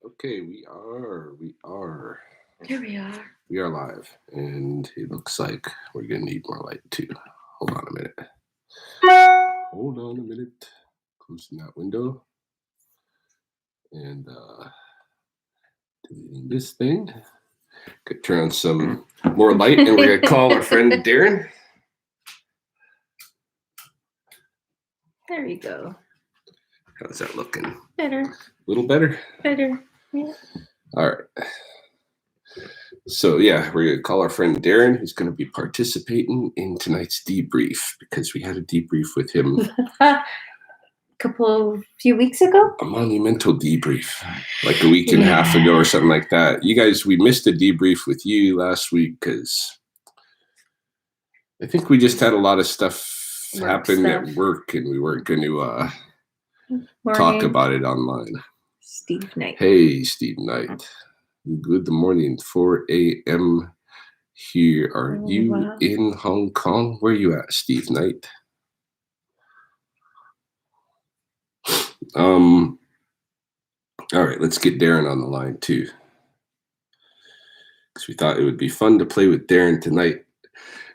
Okay, we are. Here we are. We are live, and it looks like we're gonna need more light too. Hold on a minute. Closing that window and deleting this thing. Could turn on some more light, and we're gonna call our friend Darin. There you go. How's that looking? Better. A little better? Better. Yeah. All right. So, yeah, we're going to call our friend Darin, who's going to be participating in tonight's debrief because we had a debrief with him Few weeks ago? A monumental debrief, like a week and a half ago or something like that. You guys, we missed a debrief with you last week because I think we just had a lot of stuff happen at work and we weren't going to talk about it online. Steve Knight. Hey, Steve Knight. Good morning, 4 a.m. here. Are you in Hong Kong? Where are you at, Steve Knight? All right, let's get Darin on the line too. Because we thought it would be fun to play with Darin tonight.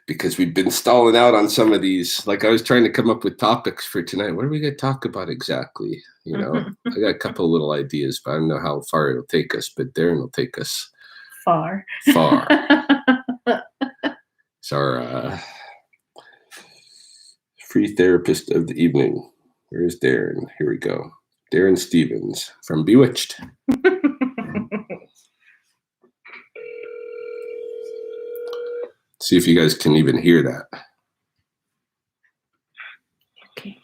Because we've been stalling out on some of these. Like I was trying to come up with topics for tonight. What are we going to talk about exactly? You know, I got a couple of little ideas, but I don't know how far it'll take us. But Darin will take us far. It's our free therapist of the evening. Where's Darin? Here we go. Darin Stevens from Bewitched. See if you guys can even hear that. Okay.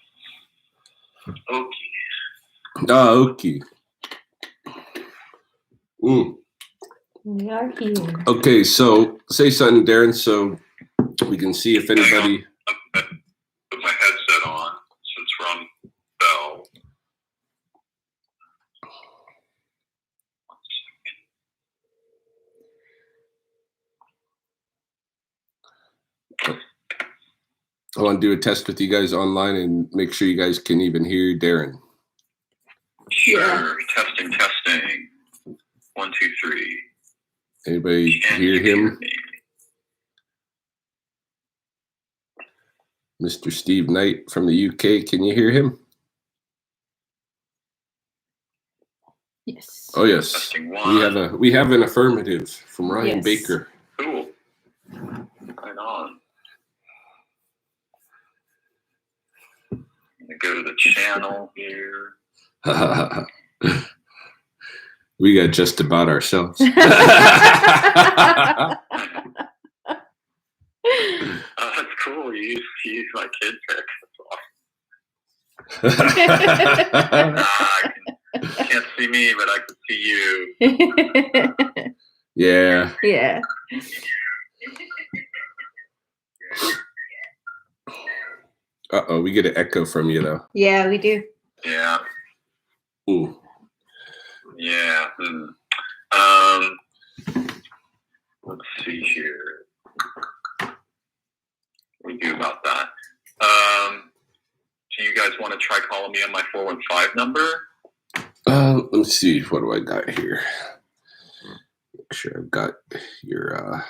Okay. We are here. Okay, so say something, Darin, so we can see if anybody. Put my headset on since we're on Bell. I want to do a test with you guys online and make sure you guys can even hear Darin. Sure. Yeah. Testing. 1, 2, 3. Anybody hear him? Mr. Steve Knight from the UK, can you hear him? Yes. Oh yes. Testing 1. We have an affirmative from Ryan Baker. Cool. Right on. I'm gonna go to the channel here. We got just about ourselves. Oh, that's cool. You use my kid pick. That's awesome. You can't see me, but I can see you. Yeah. Yeah. Uh-oh, we get an echo from you, though. Yeah, we do. Yeah. Ooh. Yeah. Let's see here. What do we do about that? Do you guys want to try calling me on my 415 number? Let me see. What do I got here? Make sure I've got your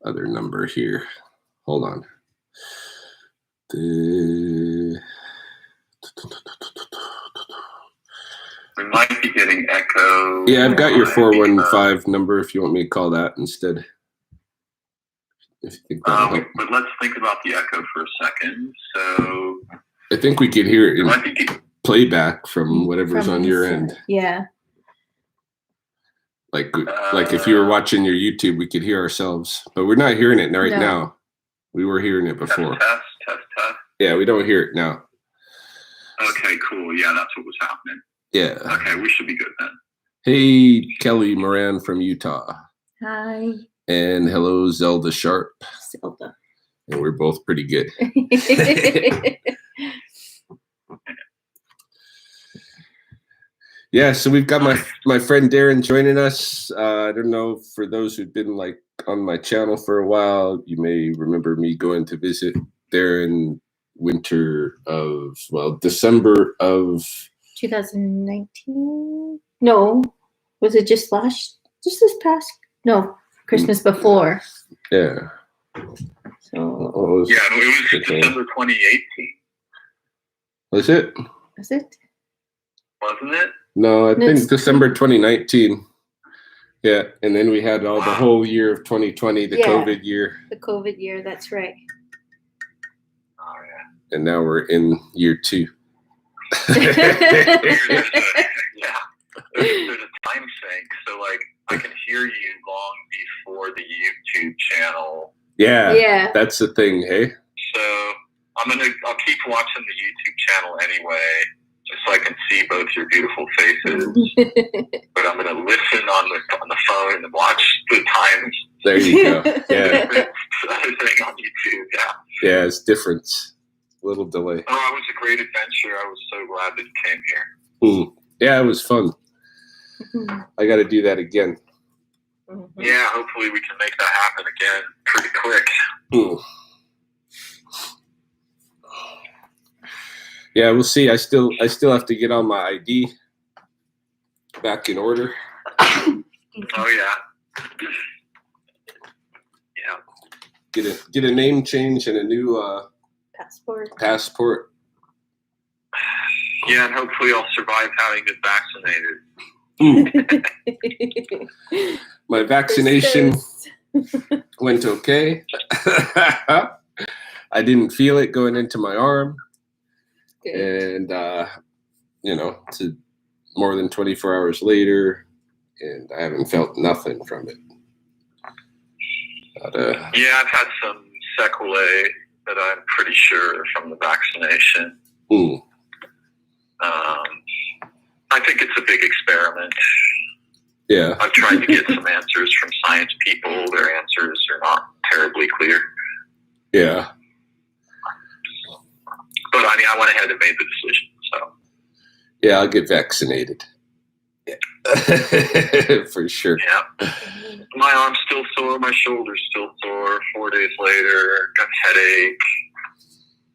other number here. Hold on. We might be getting echo. Yeah, I've got your 415 number if you want me to call that instead. If you think that'll help. But let's think about the echo for a second. So I think we could hear it in playback from whatever's on your end. Yeah. Like if you were watching your YouTube, we could hear ourselves, but we're not hearing it right now. We were hearing it before. Test. Yeah, we don't hear it now. Okay, cool. Yeah, that's what was happening. Yeah. Okay, we should be good then. Hey, Kelly Moran from Utah. Hi. And hello, Zelda Sharp. Zelda. And we're both pretty good. Yeah, so we've got my friend Darin joining us. I don't know, for those who've been like on my channel for a while, you may remember me going to visit Darin December of 2019. No, was it just this past? No, Christmas before. Yeah. So Yeah, it was December 2018, Was it? was it? wasn't it? No, I No, think it's December 2019. Yeah, and then we had the whole year of 2020, the Yeah. COVID year, The COVID year. That's right. Oh, yeah. and now we're in year 2. There's a time sync, so like I can hear you long before the YouTube channel. Yeah, Yeah. that's the thing, hey? So I'll keep watching the YouTube channel anyway, just so I can see both your beautiful faces. But I'm gonna listen on the phone and watch the times. There you go. Yeah, Other thing on YouTube, yeah. yeah, it's different. Little delay. Oh, it was a great adventure. I was so glad that you came here. Yeah, it was fun. I got to do that again. Yeah, hopefully we can make that happen again pretty quick. Yeah, we'll see. I still have to get all my ID back in order. Oh yeah. Yeah. Get a name change and a new passport. Yeah, and hopefully I'll survive having been vaccinated. My vaccination went okay. I didn't feel it going into my arm. Good. And, to more than 24 hours later, and I haven't felt nothing from it. But, yeah, I've had some sequelae that I'm pretty sure are from the vaccination. I think it's a big experiment. Yeah. I've tried to get some answers from science people. Their answers are not terribly clear. Yeah. But I mean, I went ahead and made the decision. So. Yeah, I'll get vaccinated. For sure. Yeah. My arm's still sore. My shoulder's still sore. 4 days later, got headache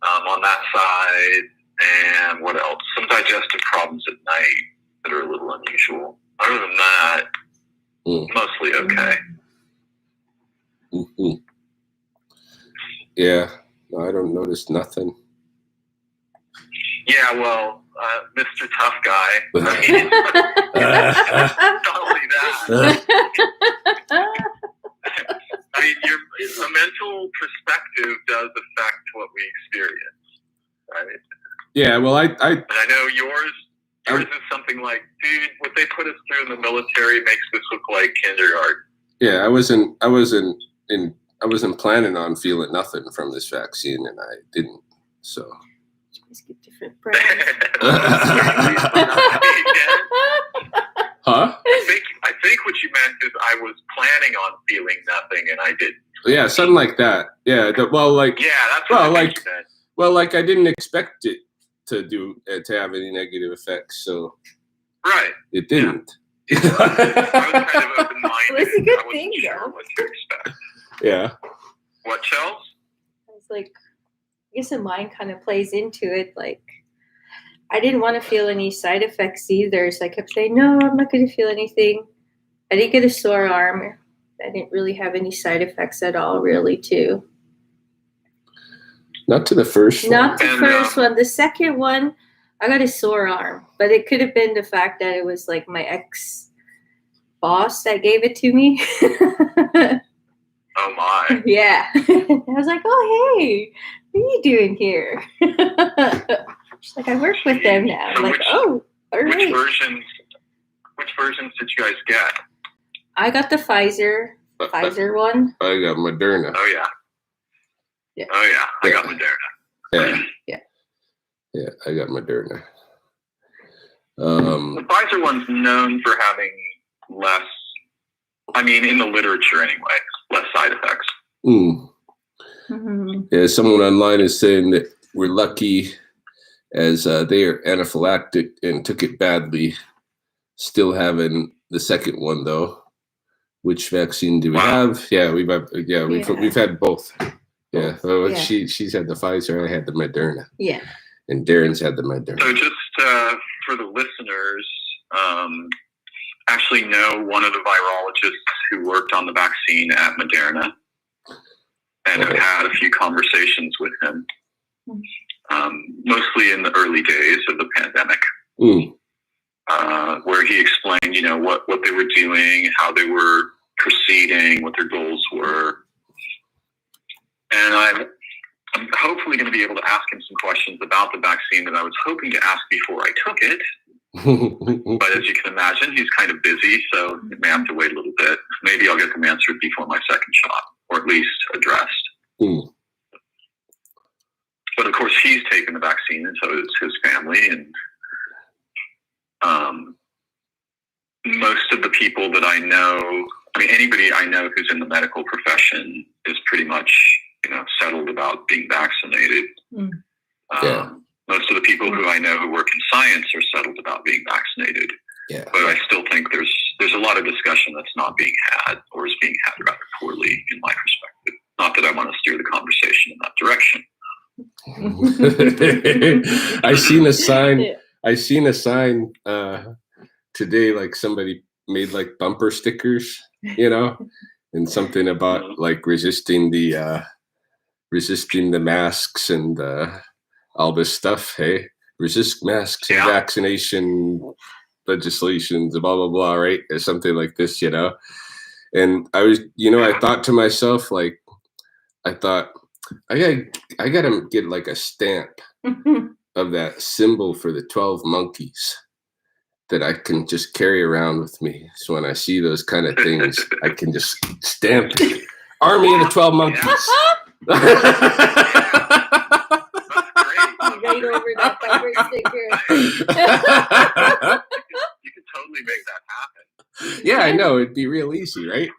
on that side. And what else? Some digestive problems at night that are a little unusual. Other than that, mostly okay. Yeah, no, I don't notice nothing. Yeah, well, Mr. Tough Guy. I mean, not only that. I mean, the mental perspective does affect what we experience, right? Yeah, well, And I know yours is something like, dude, what they put us through in the military makes this look like kindergarten. Yeah, I wasn't planning on feeling nothing from this vaccine, and I didn't. So. Get different brands. Huh? I think what you meant is I was planning on feeling nothing, and I didn't. Yeah, something like that. Yeah. That's what I meant. Well, like I didn't expect it to have any negative effects, so right. It didn't. Yeah. I was kind of open-minded. Well, it's a good I wasn't thing, sure though. what to expect. Yeah. What, Chels? I was like, I guess the mind kind of plays into it. Like, I didn't want to feel any side effects either, so I kept saying, no, I'm not going to feel anything. I didn't get a sore arm. I didn't really have any side effects at all, really, too. Not to the first one. Not the first one. The second one, I got a sore arm, but it could have been the fact that it was like my ex-boss that gave it to me. Oh, my. Yeah. I was like, oh, hey, what are you doing here? She's like, I work with them now. I'm like, oh, all right. Which versions did you guys get? I got the Pfizer one. I got Moderna. Oh, yeah. Yeah. Oh, yeah. I got Moderna. Yeah. Yeah. Yeah, I got Moderna. The Pfizer one's known for having less, I mean, in the literature anyway, less side effects. Mm-hmm. Yeah, someone online is saying that we're lucky as they are anaphylactic and took it badly. Still having the second one though. Which vaccine do we have? Yeah, we've had both. Yeah, well, she's had the Pfizer. I had the Moderna. Yeah. And Darin's had the Moderna. So just for the listeners, actually know one of the virologists who worked on the vaccine at Moderna, and have had a few conversations with him, mostly in the early days of the pandemic, where he explained, what they were doing, how they were proceeding, what their goals were. And I'm hopefully going to be able to ask him some questions about the vaccine that I was hoping to ask before I took it. But as you can imagine, he's kind of busy, so it may have to wait a little bit. Maybe I'll get them answered before my second shot, or at least addressed. But of course, he's taken the vaccine, and so is his family. And most of the people that I know, anybody I know who's in the medical profession is pretty much, settled about being vaccinated. Most of the people who I know who work in science are settled about being vaccinated. Yeah. But I still think there's a lot of discussion that's not being had, or is being had rather poorly, in my perspective. Not that I want to steer the conversation in that direction. I seen a sign today, like somebody made like bumper stickers, and something about like resisting the masks and all this stuff. Hey, resist masks and vaccination legislations, blah blah blah, right? Or something like this, And I was, I thought to myself, like, I gotta get like a stamp of that symbol for the 12 monkeys that I can just carry around with me. So when I see those kind of things, I can just stamp it. Army of the 12 monkeys. Right over that bumper sticker. You could totally make that happen. Yeah, I know. It'd be real easy, right?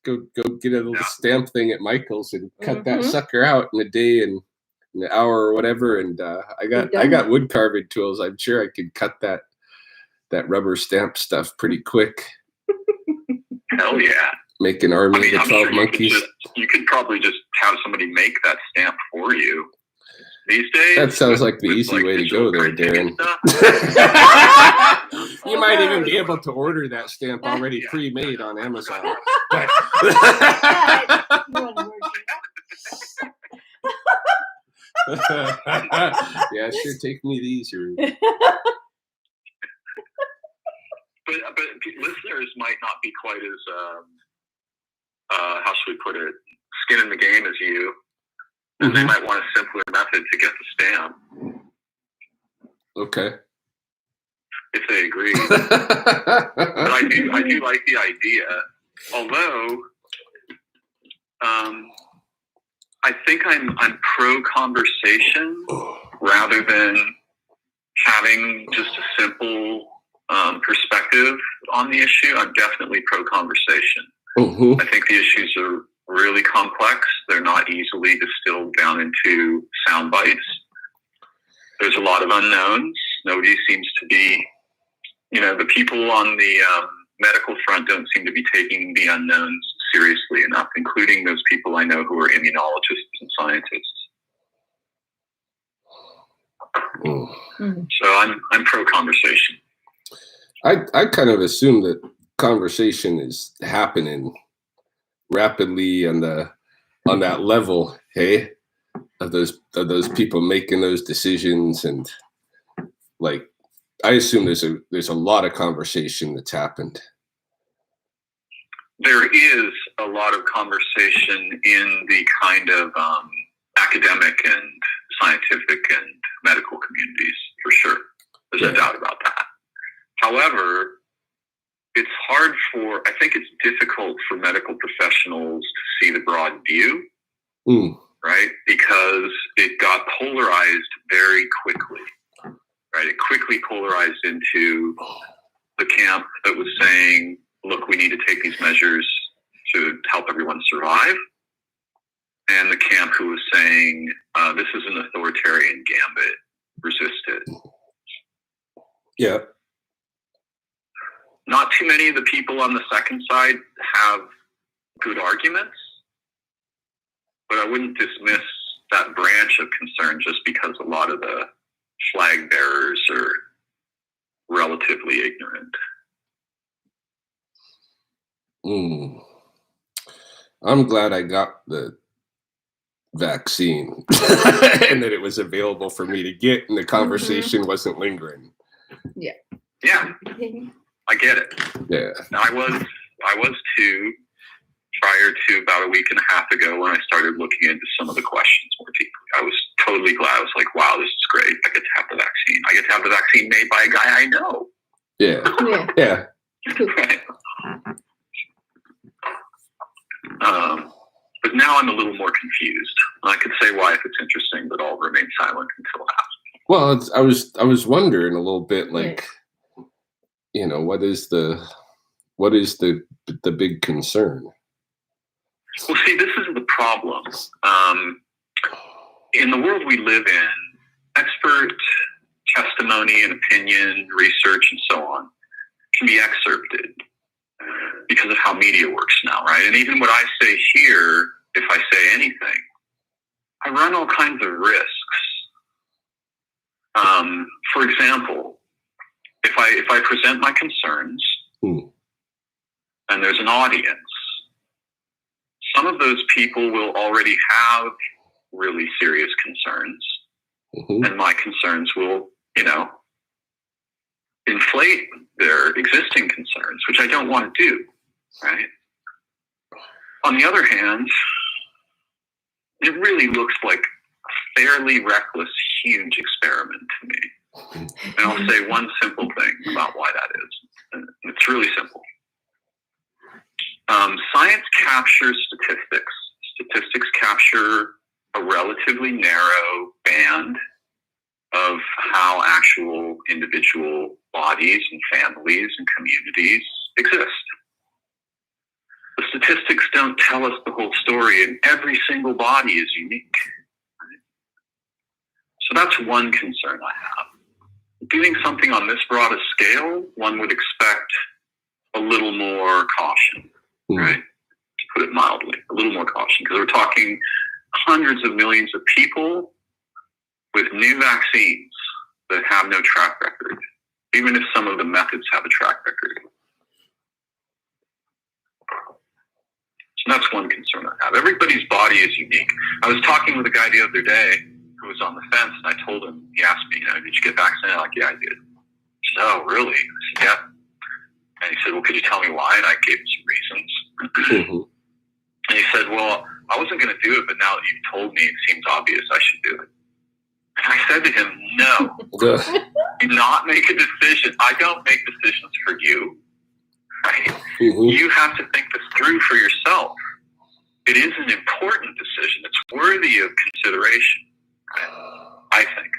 Go get a little stamp thing at Michael's and cut that sucker out in a day and an hour or whatever. And I got wood carving tools. I'm sure I could cut that rubber stamp stuff pretty quick. Hell yeah. Make an army of the 12 monkeys. You could probably just have somebody make that stamp for you. These days, that sounds like the easy way to go there, Darin. You might even be able to order that stamp already pre-made on Amazon. Yeah, sure. Take me the easy route. But listeners might not be quite as how should we put it, skin in the game as you. And they might want a simpler method to get the stamp. Okay. If they agree. But I do like the idea. Although I think I'm pro conversation rather than having just a simple perspective on the issue. I'm definitely pro conversation. I think the issues are really complex. They're not easily distilled down into sound bites. There's a lot of unknowns. Nobody seems to be, the people on the medical front don't seem to be taking the unknowns seriously enough, including those people I know who are immunologists and scientists. So I'm pro conversation. I kind of assume that conversation is happening rapidly on that level, hey, of those people making those decisions, and like I assume there's a lot of conversation that's happened. There is a lot of conversation in the kind of academic and scientific and medical communities, for sure. There's no doubt about that. However, I think it's difficult for medical professionals to see the broad view, right? Because it got polarized very quickly, right? It quickly polarized into the camp that was saying, look, we need to take these measures to help everyone survive. And the camp who was saying, this is an authoritarian gambit, resist it. Yeah. Not too many of the people on the second side have good arguments, but I wouldn't dismiss that branch of concern just because a lot of the flag bearers are relatively ignorant. Mm. I'm glad I got the vaccine and that it was available for me to get, and the conversation wasn't lingering. Yeah, I get it. Yeah. Now, I was too, prior to about a week and a half ago when I started looking into some of the questions more deeply. I was totally glad. I was like, wow, this is great. I get to have the vaccine. I get to have the vaccine made by a guy I know. Yeah. Yeah. Right. But now I'm a little more confused. I could say why if it's interesting, but I'll remain silent until after. Well, I was wondering a little bit, like, you know, what is the big concern? Well, see, this is the problem. In the world we live in, expert testimony and opinion, research, and so on can be excerpted because of how media works now, right? And even what I say here, if I say anything, I run all kinds of risks. For example, if I present my concerns and there's an audience, some of those people will already have really serious concerns, and my concerns will, you know, inflate their existing concerns, which I don't want to do, right? On the other hand, it really looks like a fairly reckless, huge experiment to me. And I'll say one simple thing about why that is. And it's really simple. Science captures statistics. Statistics capture a relatively narrow band of how actual individual bodies and families and communities exist. The statistics don't tell us the whole story, and every single body is unique. So that's one concern I have. Doing something on this broad a scale, one would expect a little more caution, right? To put it mildly, a little more caution, because we're talking hundreds of millions of people with new vaccines that have no track record, even if some of the methods have a track record. So that's one concern I have. Everybody's body is unique. I was talking with a guy the other day who was on the fence, and I told him, he asked me, you know, did you get vaccinated? I'm like, yeah, I did. He said, oh, really? I said, yeah. And he said, well, could you tell me why? And I gave him some reasons. And he said, well, I wasn't going to do it, but now that you've told me, it seems obvious I should do it. And I said to him, no, do not make a decision. I don't make decisions for you. Right? You have to think this through for yourself. It is an important decision. It's worthy of consideration, right? I think.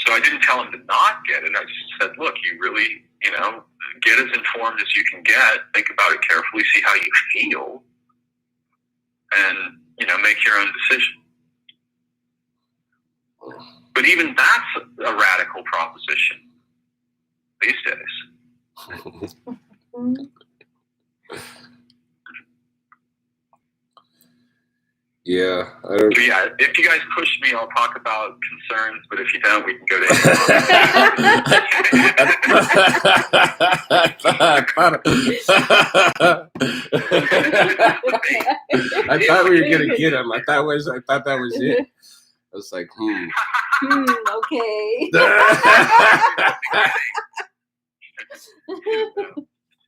So I didn't tell him to not get it. I just said, look, you really, you know, get as informed as you can get. Think about it carefully. See how you feel. And, you know, make your own decision. But even that's a radical proposition these days. Yeah, I don't. So yeah, if you guys push me, I'll talk about concerns. But if you don't, we can go to. I thought we were gonna get him. I thought that was it. I was like, okay.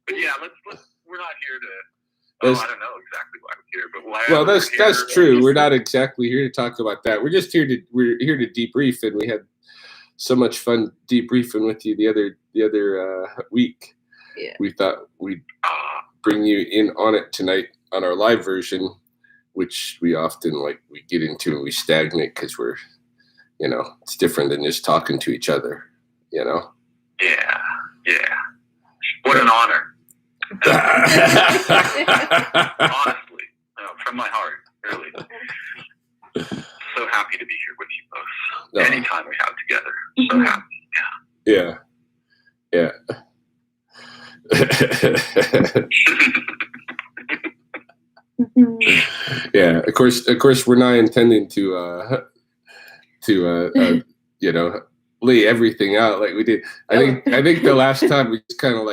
But yeah, let's. We're not here to. I don't know exactly why we're here, but why? Well, that's true. We're not exactly here to talk about that. We're just here to debrief, and we had so much fun debriefing with you the other week. Yeah. We thought we'd bring you in on it tonight on our live version, which we often we get into and we stagnate because we're, you know, it's different than just talking to each other, you know. Yeah. What an honor. Honestly, from my heart, really. So happy to be here with you both. No. Anytime we have together, so happy. Yeah. Yeah. Of course, we're not intending to you know, lay everything out like we did. I think the last time we just kind of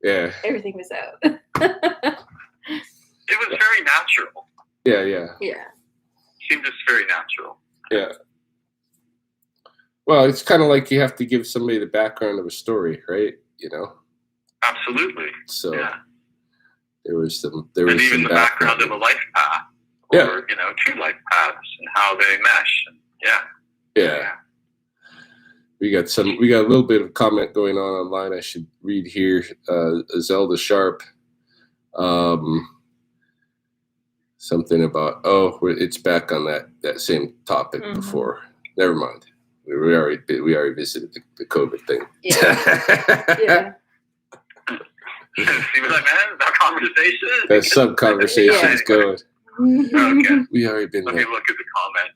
Yeah. Everything was out. It was very natural. Yeah, yeah. Yeah. Seemed just very natural. Yeah. Well, it's kind of like you have to give somebody the background of a story, right? You know? Absolutely. So Yeah. there was And some even the background of a life path. Yeah. Or, you know, 2 life paths and how they mesh. And Yeah. We got a little bit of comment going on online. I should read here. Zelda Sharp. Something about it's back on that same topic before. Never mind. We already visited the COVID thing. Yeah. See what I meant? That conversation? That sub conversation's going. Okay. We already been Let there. me look at the comment.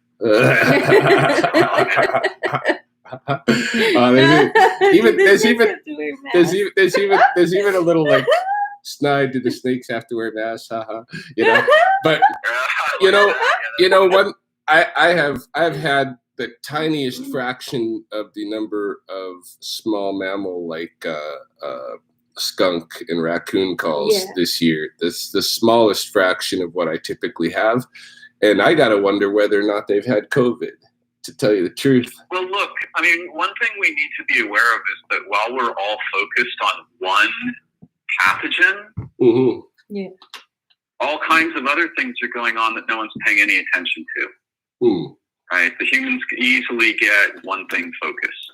There's even a little like snide. Do the snakes have to wear masks? You know, but you know what? I've had the tiniest fraction of the number of small mammal like skunk and raccoon calls this year. That's the smallest fraction of what I typically have, and I gotta wonder whether or not they've had COVID. To tell you the truth. Well, look, I mean, one thing we need to be aware of is that while we're all focused on one pathogen, all kinds of other things are going on that no one's paying any attention to. Right? The humans can easily get one thing focused.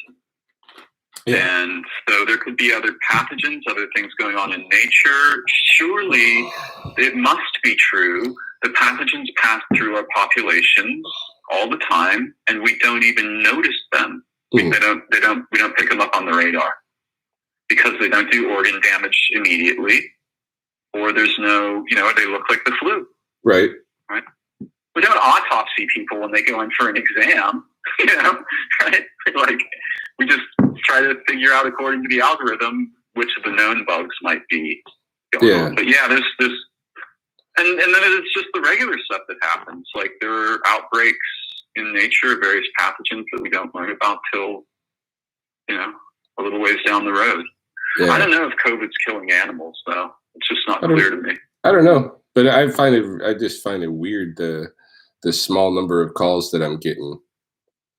Yeah. And so there could be other pathogens, other things going on in nature. Surely it must be true that pathogens pass through our populations all the time, and we don't even notice them. We don't pick them up on the radar because they don't do organ damage immediately, or there's no, they look like the flu. Right. We don't autopsy people when they go in for an exam, right? Like, we just try to figure out according to the algorithm which of the known bugs might be going on. But there's and then it's just the regular stuff that happens. Like, there are outbreaks in nature of various pathogens that we don't learn about till, a little ways down the road. Yeah. I don't know if COVID's killing animals, though. It's just not clear to me. I don't know, but I just find it weird the small number of calls that I'm getting,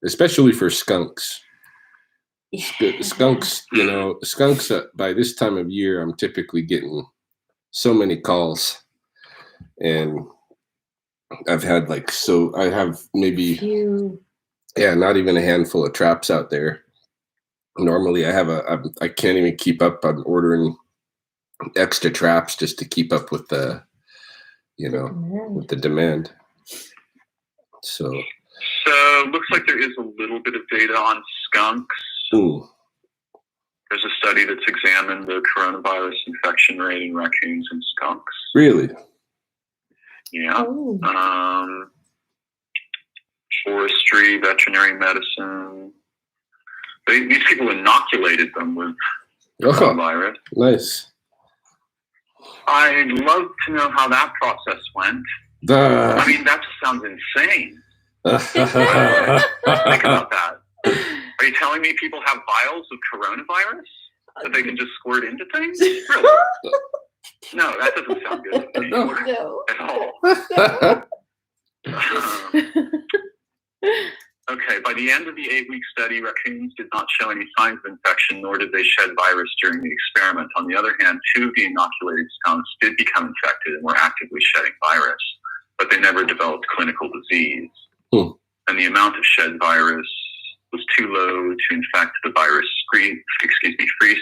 especially for skunks. Skunks, by this time of year, I'm typically getting so many calls. And I've had I have maybe, not even a handful of traps out there. Normally I can't even keep up. I'm ordering extra traps just to keep up with the, with the demand. So looks like there is a little bit of data on skunks. There's a study that's examined the coronavirus infection rate in raccoons and skunks. Really? Yeah. Forestry, veterinary medicine. These people inoculated them with coronavirus. Nice. I'd love to know how that process went. I mean, that just sounds insane. Think about that. Are you telling me people have vials of coronavirus that they can just squirt into things? Really? No, that doesn't sound good to me at all. Okay, by the end of the 8-week study, raccoons did not show any signs of infection, nor did they shed virus during the experiment. On the other hand, 2 of the inoculated skunks did become infected and were actively shedding virus, but they never developed clinical disease. And the amount of shed virus was too low to infect the virus-free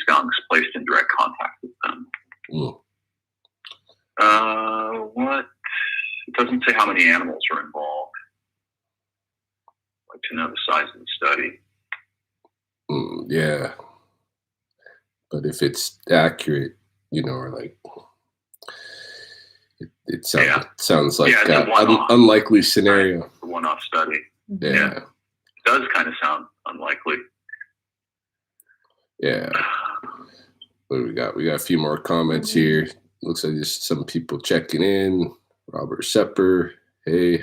skunks placed in direct contact with them. What? It doesn't say how many animals were involved. I'd like to know the size of the study. Yeah. But if it's accurate, or like, it sounds like an unlikely scenario. Right. A one-off study. Yeah. It does kind of sound unlikely. Yeah. What do we got? We got a few more comments here. Looks like just some people checking in. Robert Sepper. Hey.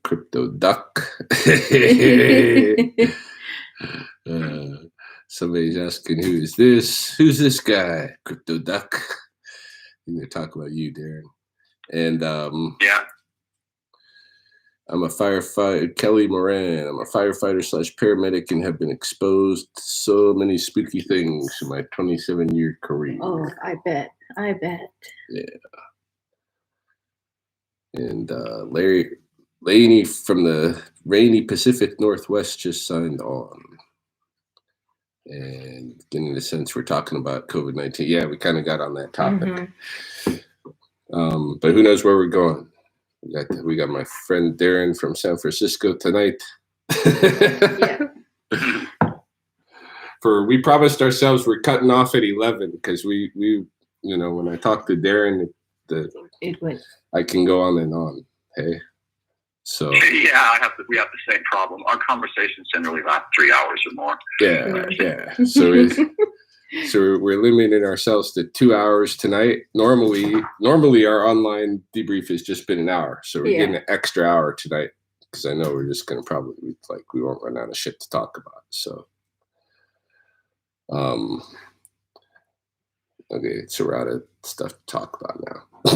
Crypto Duck. Somebody's asking, who is this? Who's this guy? Crypto Duck. I'm going to talk about you, Darin. And Yeah. I'm a firefighter, Kelly Moran. I'm a firefighter / paramedic and have been exposed to so many spooky things in my 27-year career. Oh, I bet. Yeah. And Laney from the rainy Pacific Northwest just signed on. And getting the sense we're talking about COVID-19. Yeah, we kind of got on that topic. But who knows where we're going. We got my friend Darin from San Francisco tonight. Yeah. We promised ourselves we're cutting off at 11 because we when I talked to Darin, I can go on and on. Hey, so yeah, we have the same problem. Our conversations generally last 3 hours or more. Yeah. So we're limiting ourselves to 2 hours tonight. Normally our online debrief has just been an hour. So we're getting an extra hour tonight because I know we're just going to we won't run out of shit to talk about. So, okay, so we're out of stuff to talk about now. I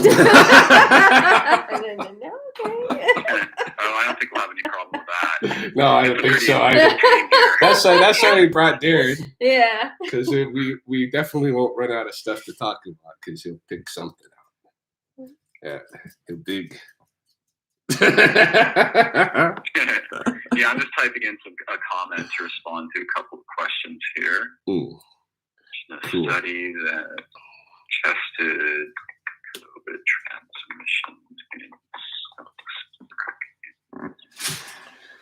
don't think we'll have any problem with that. No, I don't think so. That's why we brought Darin. Yeah. Because we definitely won't run out of stuff to talk about because he'll pick something out. Yeah, he'll dig. Yeah, I'm just typing in a comment to respond to a couple of questions here. Ooh, cool. Study that tested COVID transmission.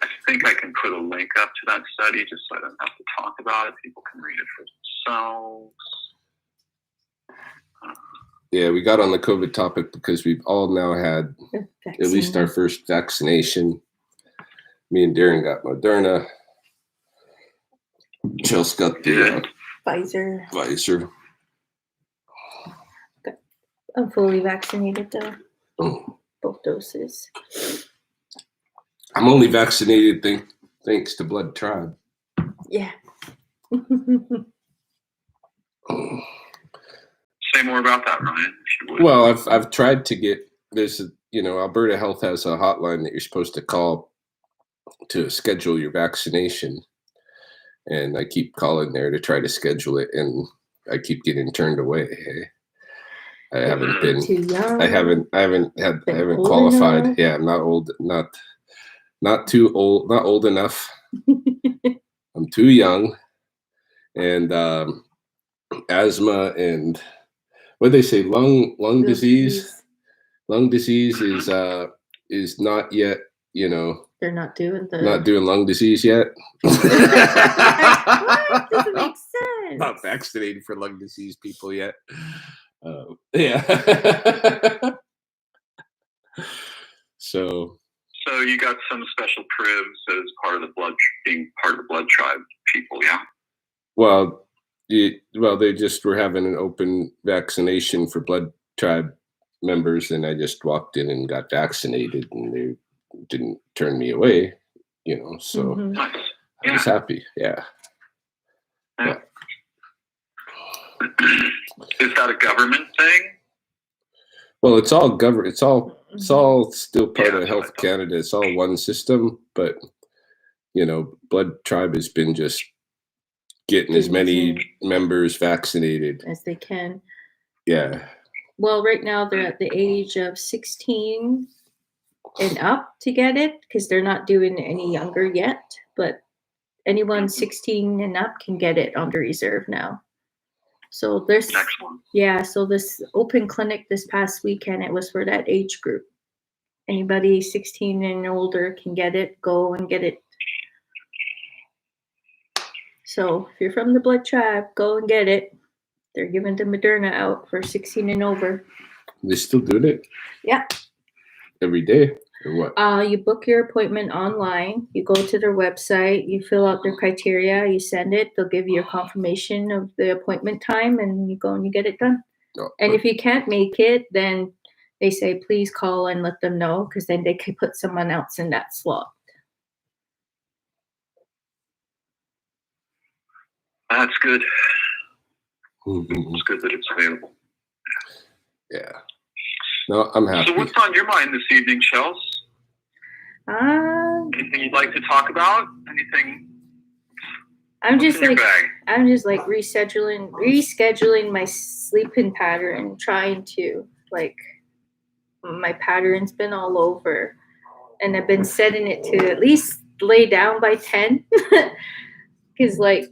I think I can put a link up to that study just so I don't have to talk about it. People can read it for themselves. Yeah, we got on the COVID topic because we've all now had at least our first vaccination. Me and Darin got Moderna. Chels got the Pfizer. I'm fully vaccinated though. Both doses. I'm only vaccinated thanks to Blood Tribe. Yeah. Say more about that, Ryan, if you would. Well, I've tried to get Alberta Health has a hotline that you're supposed to call to schedule your vaccination, and I keep calling there to try to schedule it, and I keep getting turned away. Hey? I haven't been too young. I haven't qualified. Enough. Yeah, I'm not old, not too old, not old enough. I'm too young, and asthma and what they say, lung disease. Lung disease is not yet. They're not doing lung disease yet. What? Doesn't make sense. Not vaccinated for lung disease people yet. Yeah. So you got some special privs as part of being part of the Blood Tribe people, yeah? Well, they just were having an open vaccination for Blood Tribe members, and I just walked in and got vaccinated, and they didn't turn me away, so Nice. I was happy. Yeah. Is that a government thing? Well, it's all government. It's all still part of Health Canada. It's all one system, but Blood Tribe has been just getting as many members vaccinated as they can. Yeah. Well, right now they're at the age of 16 and up to get it because they're not doing any younger yet. But anyone 16 and up can get it under reserve now. So there's so this open clinic this past weekend, it was for that age group. Anybody 16 and older can get it, go and get it. So if you're from the Blood Tribe, go and get it. They're giving the Moderna out for 16 and over. They still doing it? Yeah. Every day or what? You book your appointment online. You go to their website. You fill out their criteria. You send it. They'll give you a confirmation of the appointment time, and you go and you get it done. Oh, and if you can't make it, then they say, please call and let them know, because then they can put someone else in that slot. That's good. Mhm. It's good that it's available. Yeah. No, I'm happy. So what's on your mind this evening, Chels? Anything you'd like to talk about? Anything? I'm just like bag? rescheduling my sleeping pattern, trying to like my pattern's been all over, and I've been setting it to at least lay down by 10 because like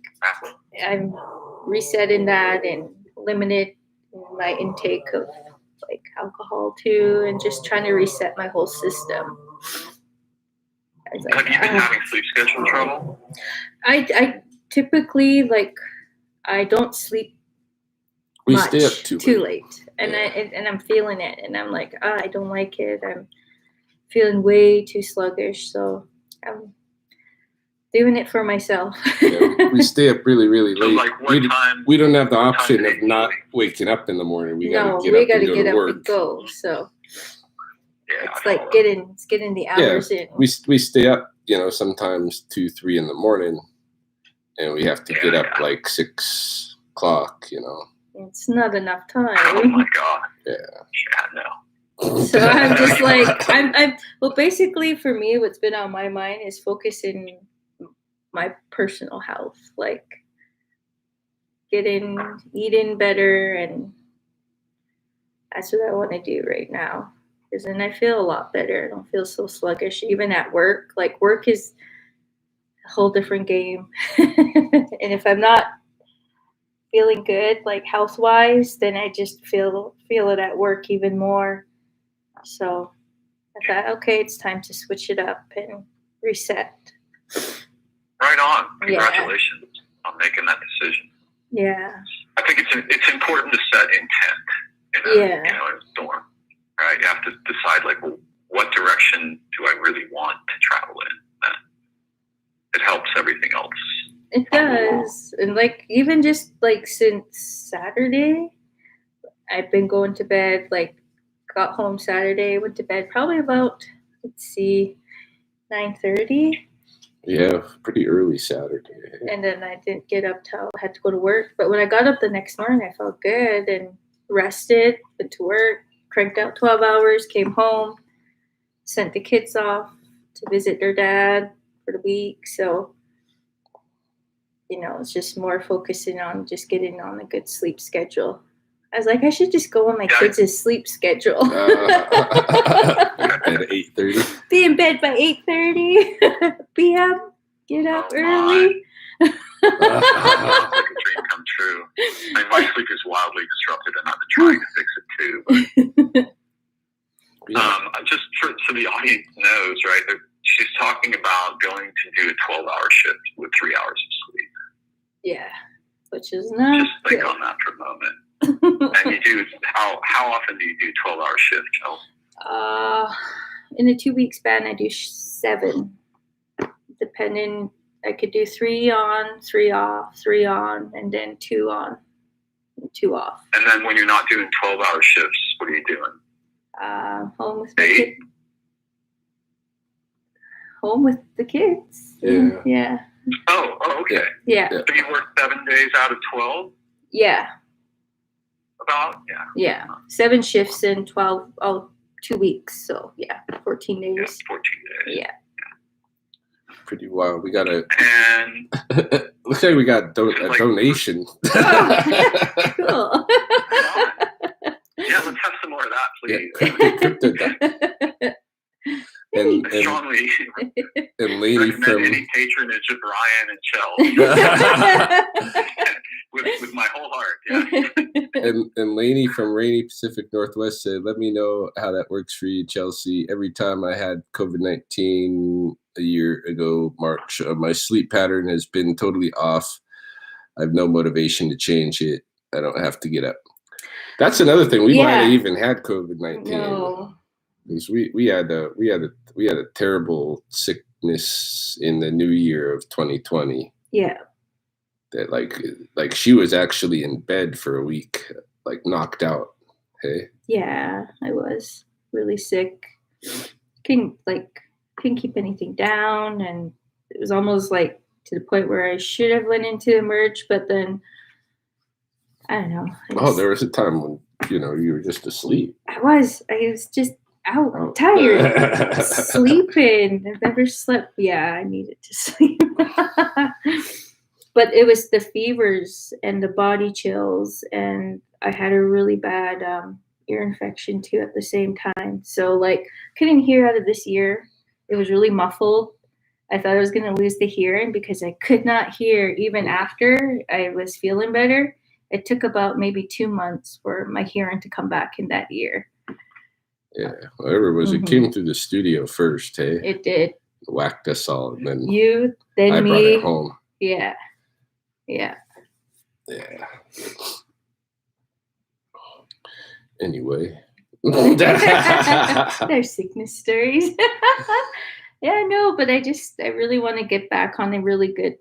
I'm resetting that and limited my intake of like alcohol too, and just trying to reset my whole system. I was like, Have you been having sleep schedule trouble? I typically like I don't sleep We much stay up too late, and Yeah. I'm feeling it, and I'm like, I don't like it. I'm feeling way too sluggish, so I'm doing it for myself. Yeah, we stay up really, really So late. like what time? We don't have the what time option do of you not sleep? waking up in the morning. We No, gotta get we up gotta and go get to up work. and go. So Yeah, it's I like follow. getting the hours in. We stay up, sometimes 2, 3 in the morning, and we have to get up like 6 o'clock. It's not enough time. Oh my God. Yeah. No. So I'm just like I'm well, basically for me what's been on my mind is focusing my personal health, like eating better, and that's what I want to do right now, because then I feel a lot better. I don't feel so sluggish even at work. Like work is a whole different game. And if I'm not feeling good like health wise, then I just feel it at work even more. So I thought, okay, it's time to switch it up and reset. Right on. Yeah. Congratulations on making that decision. Yeah. I think it's important to set intent in a storm, right? You have to decide like, well, what direction do I really want to travel in? It helps everything else. It does. And like even just like since Saturday, I've been going to bed, like got home Saturday, went to bed probably about 9:30. Yeah, pretty early Saturday. And then I didn't get up till I had to go to work. But when I got up the next morning, I felt good and rested, went to work, cranked out 12 hours, came home, sent the kids off to visit their dad for the week. So, it's just more focusing on just getting on a good sleep schedule. I was like, I should just go on my kids' sleep schedule. At 8:30. Be in bed by 8:30 p.m. Get up early. Like a dream come true. My sleep is wildly disrupted, and I've been trying to fix it too. But, just so the audience knows, right? She's talking about going to do a 12-hour shift with 3 hours of sleep. Yeah, which is not. Just think on that for a moment. And you do how often do you do 12-hour shift, Chels? In a 2-week span, I do 7. Depending, I could do 3 on, 3 off, 3 on, and then 2 on, and 2 off. And then when you're not doing 12-hour shifts, what are you doing? Home with my kids. Home with the kids. Yeah. Yeah. Oh, okay. Yeah. So you work 7 days out of 12? Yeah. About? Yeah. 7 shifts in 2 weeks. So, 14 days. Yeah, 14 days. Yeah. Pretty wild. We got a. And looks like we got a donation. Oh, cool. Yeah, let's have some more of that, please. Crypto. And strongly and Lainey recommend from any patronage of Ryan and Chels with my whole heart. Yeah. and Lainey from Rainy Pacific Northwest said, "Let me know how that works for you, Chelsea. Every time I had COVID-19 a year ago, March, my sleep pattern has been totally off. I have no motivation to change it. I don't have to get up." That's another thing. We might have even had COVID-19. No. Because we had a terrible sickness in the new year of 2020. Yeah. That like she was actually in bed for a week, like knocked out. Hey. Yeah, I was really sick. Couldn't keep anything down, and it was almost like to the point where I should have went into Emerge, but then I don't know. There was a time when you were just asleep. I was just out, tired, sleeping. I've never slept. Yeah, I needed to sleep. But it was the fevers and the body chills, and I had a really bad ear infection too at the same time. So like, couldn't hear out of this ear. It was really muffled. I thought I was going to lose the hearing because I could not hear even after I was feeling better. It took about maybe 2 months for my hearing to come back in that ear. Yeah, whatever it was, it came through the studio first, hey? It did. Whacked us all, and then then I me. brought it home. Yeah. Anyway. There's sickness stories. Yeah, no, but I really want to get back on a really good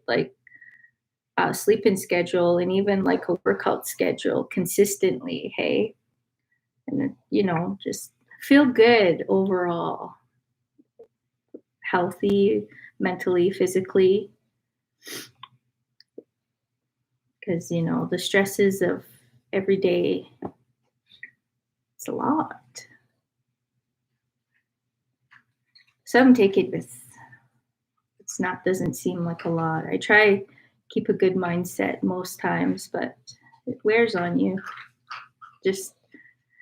sleeping schedule, and even like a workout schedule consistently, hey? And just feel good overall. Healthy, mentally, physically. Because, the stresses of every day, it's a lot. Some take it doesn't seem like a lot. I try keep a good mindset most times, but it wears on you. Just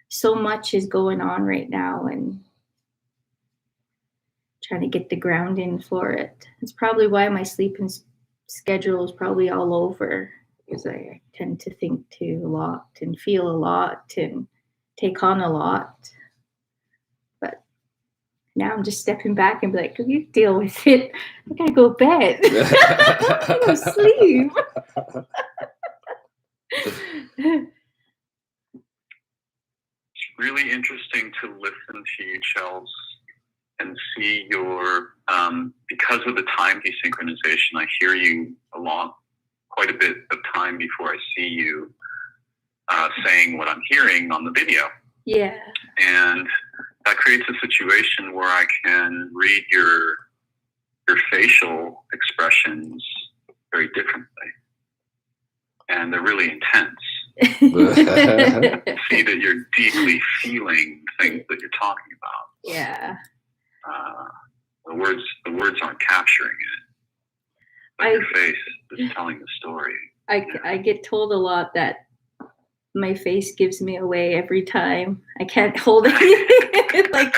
so much is going on right now, and trying to get the grounding for it. It's probably why my sleeping schedule is probably all over. Because I tend to think too a lot and feel a lot and take on a lot. But now I'm just stepping back and be like, you deal with it. I gotta go to bed. I gotta sleep. It's really interesting to listen to you, Chels, and see your, because of the time desynchronization, I hear you quite a bit of time before I see you saying what I'm hearing on the video. Yeah. And that creates a situation where I can read your facial expressions very differently. And they're really intense. See that you're deeply feeling things that you're talking about. Yeah. The words aren't capturing it. But your face is telling the story. I get told a lot that my face gives me away every time. I can't hold anything. Like,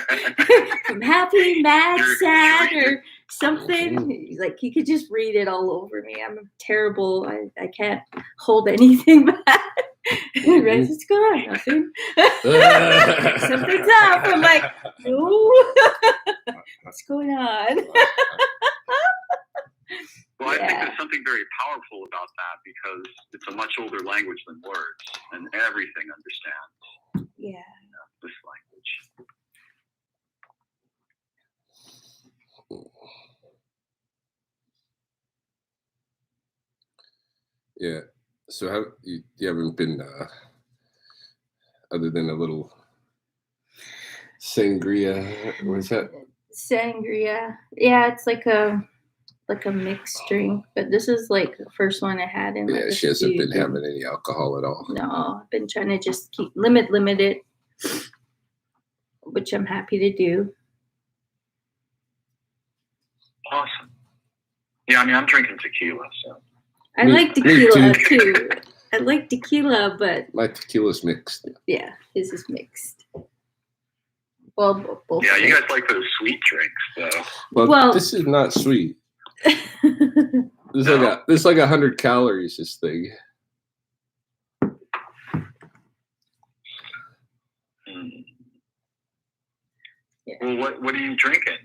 I'm happy, mad, sad, or something. Like, you could just read it all over me. I'm terrible. I can't hold anything back. Right? What's going on? Nothing. Something's up. I'm like, no. What's going on? Well, I think there's something very powerful about that because it's a much older language than words, and everything understands. Yeah. This language. Yeah. So you haven't been other than a little sangria? What's that? Sangria. Yeah, it's like a mixed drink, but this is like the first one I had in. Yeah, she hasn't been having any alcohol at all. No, I've been trying to just keep limit it, which I'm happy to do. Awesome. Yeah, I mean, I'm drinking tequila, so. I like tequila too. I like tequila, but my tequila's mixed. Yeah, his is mixed. Well, both. Yeah, you guys like those sweet drinks, though. Well, this is not sweet. There's like 100 calories. This thing. Yeah. Well, what are you drinking?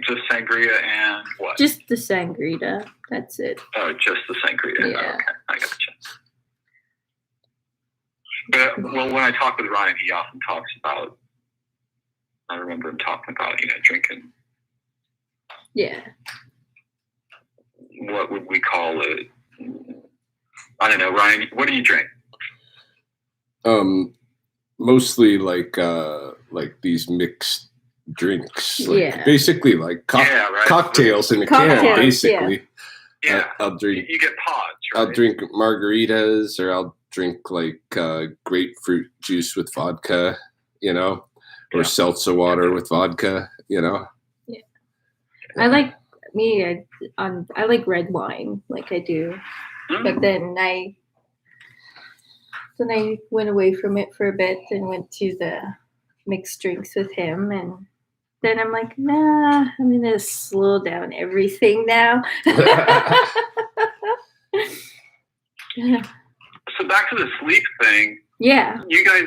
Just sangria and what? Just the sangria. That's it. Oh, just the sangria. Yeah. Okay, I gotcha. But when I talk with Ryan, he often talks about. I remember him talking about drinking. Yeah. What would we call it? I don't know, Ryan. What do you drink? Mostly like these mixed drinks, basically like cocktails in a can, basically. Yeah. I'll drink. You get pods, right? I'll drink margaritas, or I'll drink like grapefruit juice with vodka, or seltzer water with vodka, Yeah. I like I like red wine, like I do, but then I went away from it for a bit and went to the mixed drinks with him, and then I'm like, nah, I'm gonna slow down everything now. So back to the sleep thing. Yeah. You guys,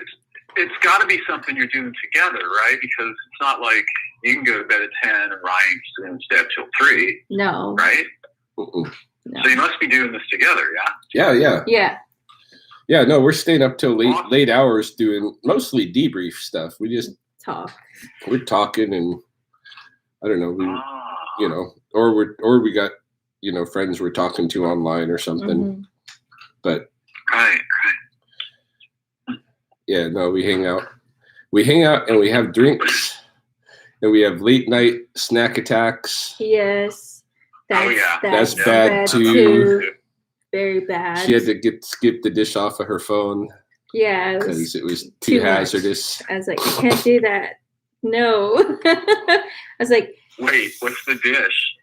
it's got to be something you're doing together, right? Because it's not like you can go to bed at 10 and Ryan can stay up till 3. No. Right? No. So you must be doing this together, yeah? Yeah. Yeah, no, we're staying up till late hours doing mostly debrief stuff. We just we're talking, and I don't know, or we got, friends we're talking to online or something. Mm-hmm. But right. Yeah, no, we hang out and we have drinks, and we have late night snack attacks. Yes. That's bad too. Very bad. She had to skip the dish off of her phone. Yeah, because it was too hazardous. I was like, I can't do that. No. I was like, wait, what's the dish?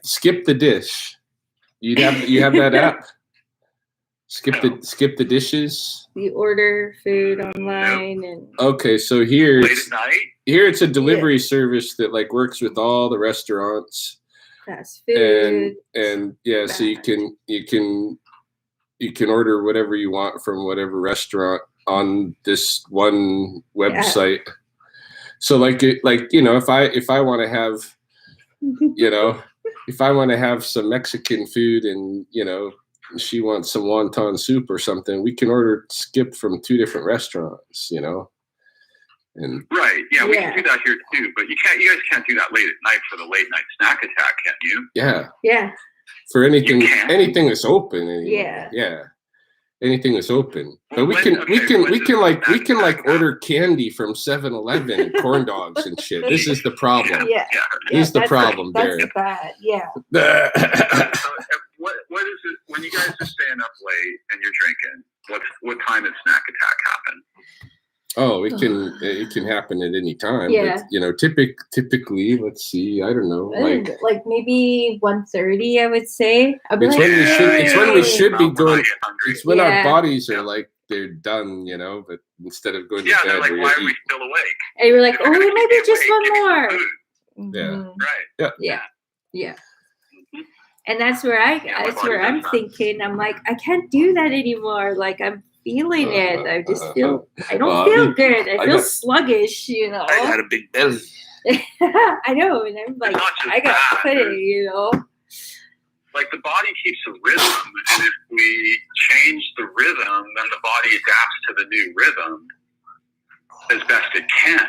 Skip the dish. You have that app. Skip the dishes. You order food online and okay, so here late at night. Here it's a delivery service that like works with all the restaurants. Fast food. And yeah, so you can order whatever you want from whatever restaurant on this one website. Yeah. So if I want to have if I want to have some Mexican food and she wants some wonton soup or something, we can skip from 2 different restaurants, And right, yeah, we can do that here too, but you guys can't do that late at night for the late night snack attack, can you? Yeah. For anything that's open. Anyway. Yeah. Anything that's open. But we can order candy from 7-Eleven and corn dogs and shit. This is the problem. Yeah. This is the problem, Darin. Darin. That's bad. Yeah. What is it when you guys are staying up late and you're drinking? What time does snack attack happen? Oh, it can happen at any time. Yeah. But, typically, let's see, I don't know, like maybe 1:30, I would say. It's when we should be going. It's when our bodies are like they're done, but instead of going to bed, they're like, why are we still awake? And you're like, maybe just one more. Mm-hmm. Right. Yeah. Mm-hmm. And that's where I'm thinking. I'm like, I can't do that anymore. Like I'm feeling it. I just I don't feel good. I feel sluggish, I got a big belly. I know, and I'm like, I got to put it, Like the body keeps a rhythm, and if we change the rhythm, then the body adapts to the new rhythm as best it can.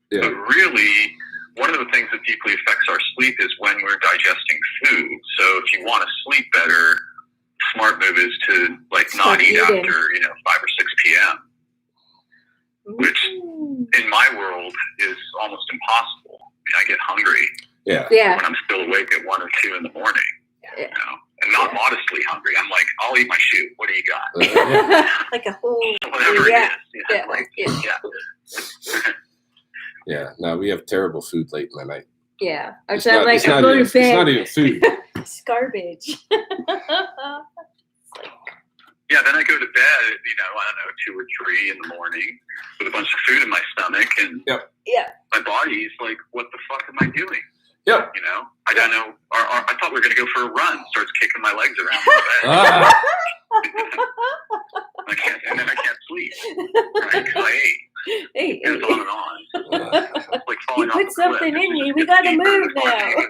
Yeah. But really, one of the things that deeply affects our sleep is when we're digesting food. So if you want to sleep better, smart move is to not eat after 5 or 6 p.m., which in my world is almost impossible. I get hungry when I'm still awake at 1 or 2 in the morning, and not modestly hungry. I'm like, I'll eat my shoe. What do you got? Like a whole whatever it is. Yeah. No, we have terrible food late in the night. Yeah, I'm going to bed. It's not even food. It's garbage. Yeah, then I go to bed at, 2 or 3 in the morning with a bunch of food in my stomach, and my body's like, what the fuck am I doing? Yep. I don't know. I thought we were going to go for a run. Starts kicking my legs around. And then I can't sleep. Right? Because I ate. Hey, it goes on and on. It's like falling you off put something in you. We got to move now.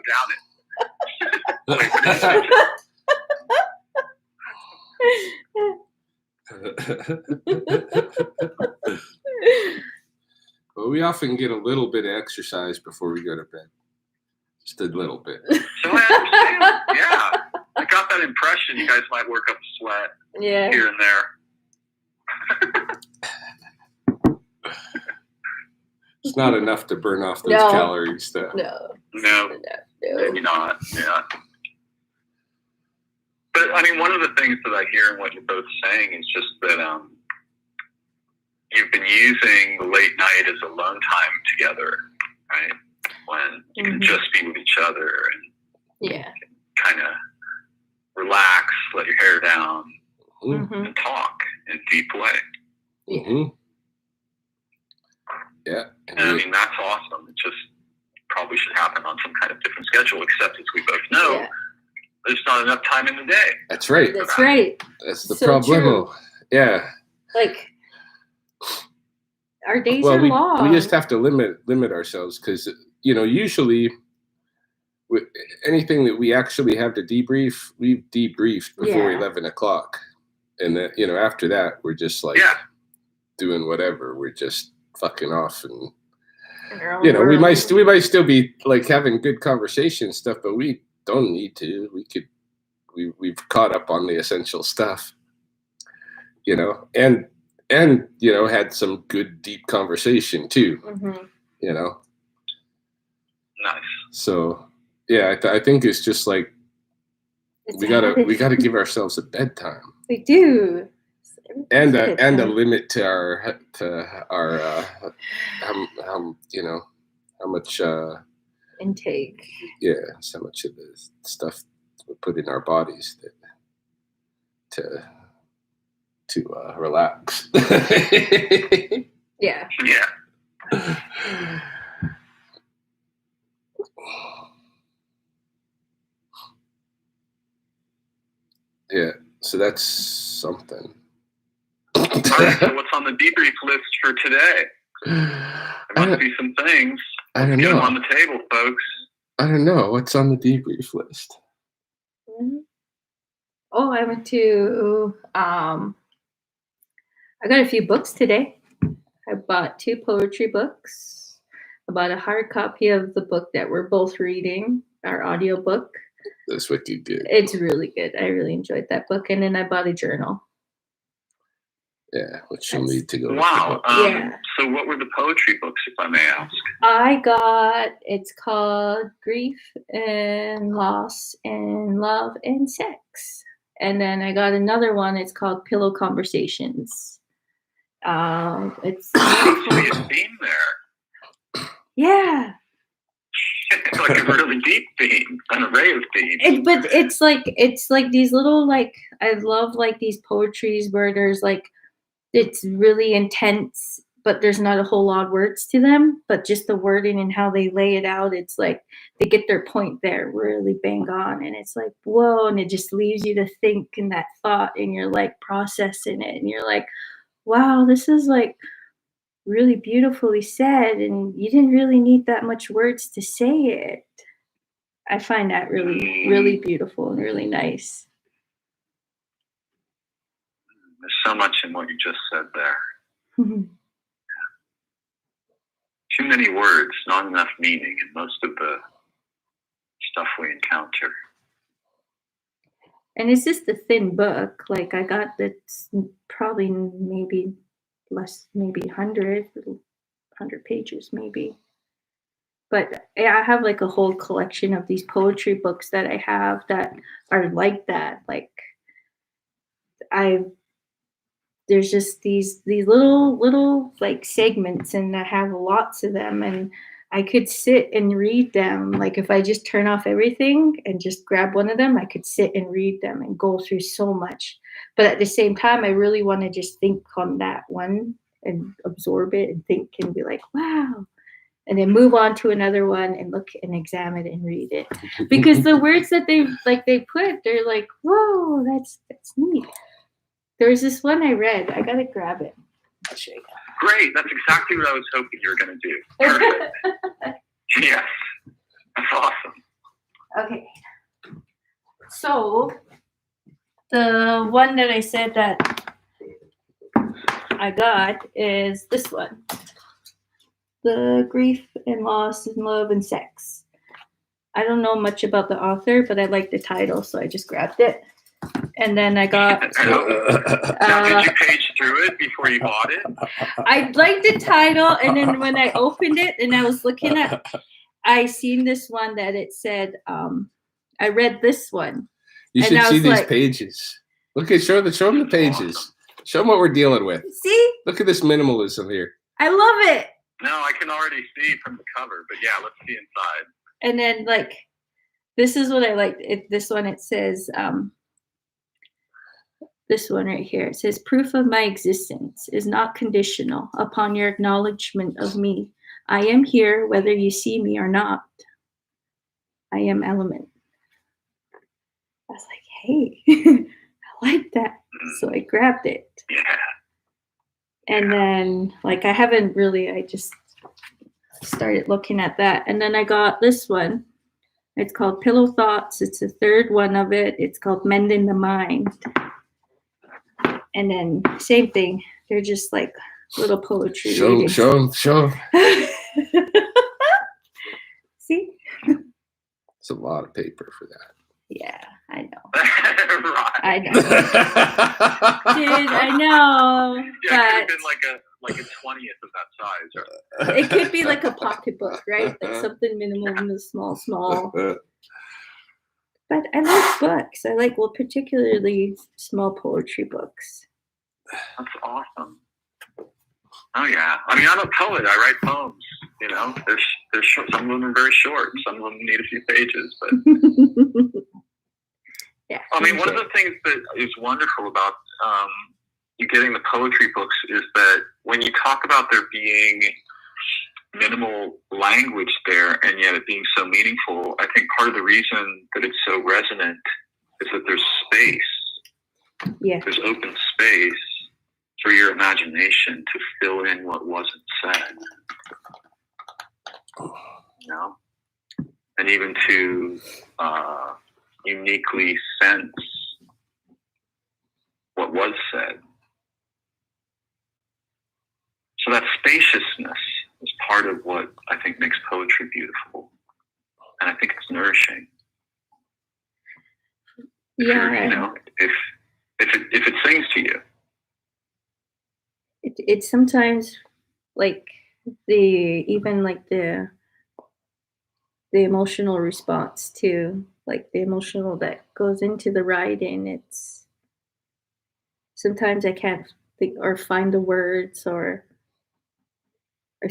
Well, we often get a little bit of exercise before we go to bed. Just a little bit. So I understand. Yeah. I got that impression you guys might work up a sweat here and there. It's not enough to burn off those calories, though. No, maybe not. Yeah. I mean, one of the things that I hear in what you're both saying is just that you've been using the late night as alone time together, right? When you can just be with each other and kind of relax, let your hair down, and talk in a deep way. Yeah. And I mean, that's awesome. It just probably should happen on some kind of different schedule, except as we both know, there's not enough time in the day. That's right. That's right. That's the So problem. true. Yeah. Like, our days are long. We just have to limit ourselves because, usually anything that we actually have to debrief, we've debriefed before 11 o'clock. And then, after that, we're just like doing whatever. We're just fucking off. And, we might still be like having good conversation and stuff, but we don't need to. We've caught up on the essential stuff, and had some good deep conversation too, Nice. So yeah, I think it's just like we gotta give ourselves a bedtime. We do. And a limit to our how much intake. Yeah, so much of the stuff we put in our bodies to relax. Yeah. Yeah. So that's something. All right, so what's on the debrief list for today? There must be some things. I don't know. Get them on the table, folks. I don't know. What's on the debrief list? Oh, I went to, I got a few books today. I bought 2 poetry books. I bought a hard copy of the book that we're both reading, our audiobook. That's wicked good. It's really good. I really enjoyed that book. And then I bought a journal. Yeah, which you'll need to go. Wow. So what were the poetry books, if I may ask? It's called Grief and Loss and Love and Sex. And then I got another one. It's called Pillow Conversations. It's a theme there. Yeah. It's like a really deep theme, an array of themes. But it's like these little, like, I love like these poetries where there's like, it's really intense, but there's not a whole lot of words to them, but just the wording and how they lay it out, it's like they get their point there really bang on, and it's like, whoa, and it just leaves you to think in that thought, and you're like processing it, and you're like, wow, this is like really beautifully said, and you didn't really need that much words to say it. I find that really, really beautiful and really nice. There's so much in what you just said there. Too many words, not enough meaning in most of the stuff we encounter. And it's just a thin book. Like I got that's probably maybe less, maybe 100 pages maybe. But I have like a whole collection of these poetry books that I have that are like that. Like there's just these little like segments, and I have lots of them, and I could sit and read them. Like if I just turn off everything and just grab one of them, I could sit and read them and go through so much. But at the same time, I really want to just think on that one and absorb it and think and be like, wow. And then move on to another one and look and examine it and read it. Because the words that they put, they're like, whoa, that's neat. There's this one I read. I gotta grab it. I'll show you. Great. That's exactly what I was hoping you were going to do. Perfect. Yes. That's awesome. Okay. So the one that I said that I got is this one. The Grief and Loss and Love and Sex. I don't know much about the author, but I like the title, so I just grabbed it. And then I got... Now, did you page through it before you bought it? I liked the title, and then when I opened it and I was looking at... I seen this one that it said... I read this one. You And should I see was these like- pages. Look at show them the pages. Show them what we're dealing with. See, Look at this minimalism here. I love it. No, I can already see from the cover, but yeah, let's see inside. And then like, this is what I like. This one, it says, this one right here. It says, proof of my existence is not conditional upon your acknowledgement of me. I am here whether you see me or not. I am element. I was like, hey, I like that. So I grabbed it. Yeah. And then, like, I just started looking at that. And then I got this one. It's called Pillow Thoughts. It's the third one of it. It's called Mending the Mind. And then, same thing. They're just like little poetry. Show readings. them. See? It's a lot of paper for that. Yeah, I know. Right. I know. Dude, I know. Yeah, it But could have been like a 20th of that size. Right? it could be like a pocketbook, right? Like something minimum, small. But I like books. I like, particularly small poetry books. That's awesome. Oh yeah. I mean, I'm a poet. I write poems. You know, they're short. Some of them are very short. Some of them need a few pages. But Yeah. I mean, one of the things that is wonderful about you getting the poetry books is that when you talk about there being minimal language there and yet it being so meaningful, I think part of the reason that it's so resonant is that there's space. Yeah. There's open space for your imagination to fill in what wasn't said. You know? And even to uniquely sense what was said. So that spaciousness is part of what I think makes poetry beautiful. And I think it's nourishing. Yeah. You know, if it sings to you. It's sometimes like the emotional response to, like, the emotional that goes into the writing. It's sometimes I can't think or find the words or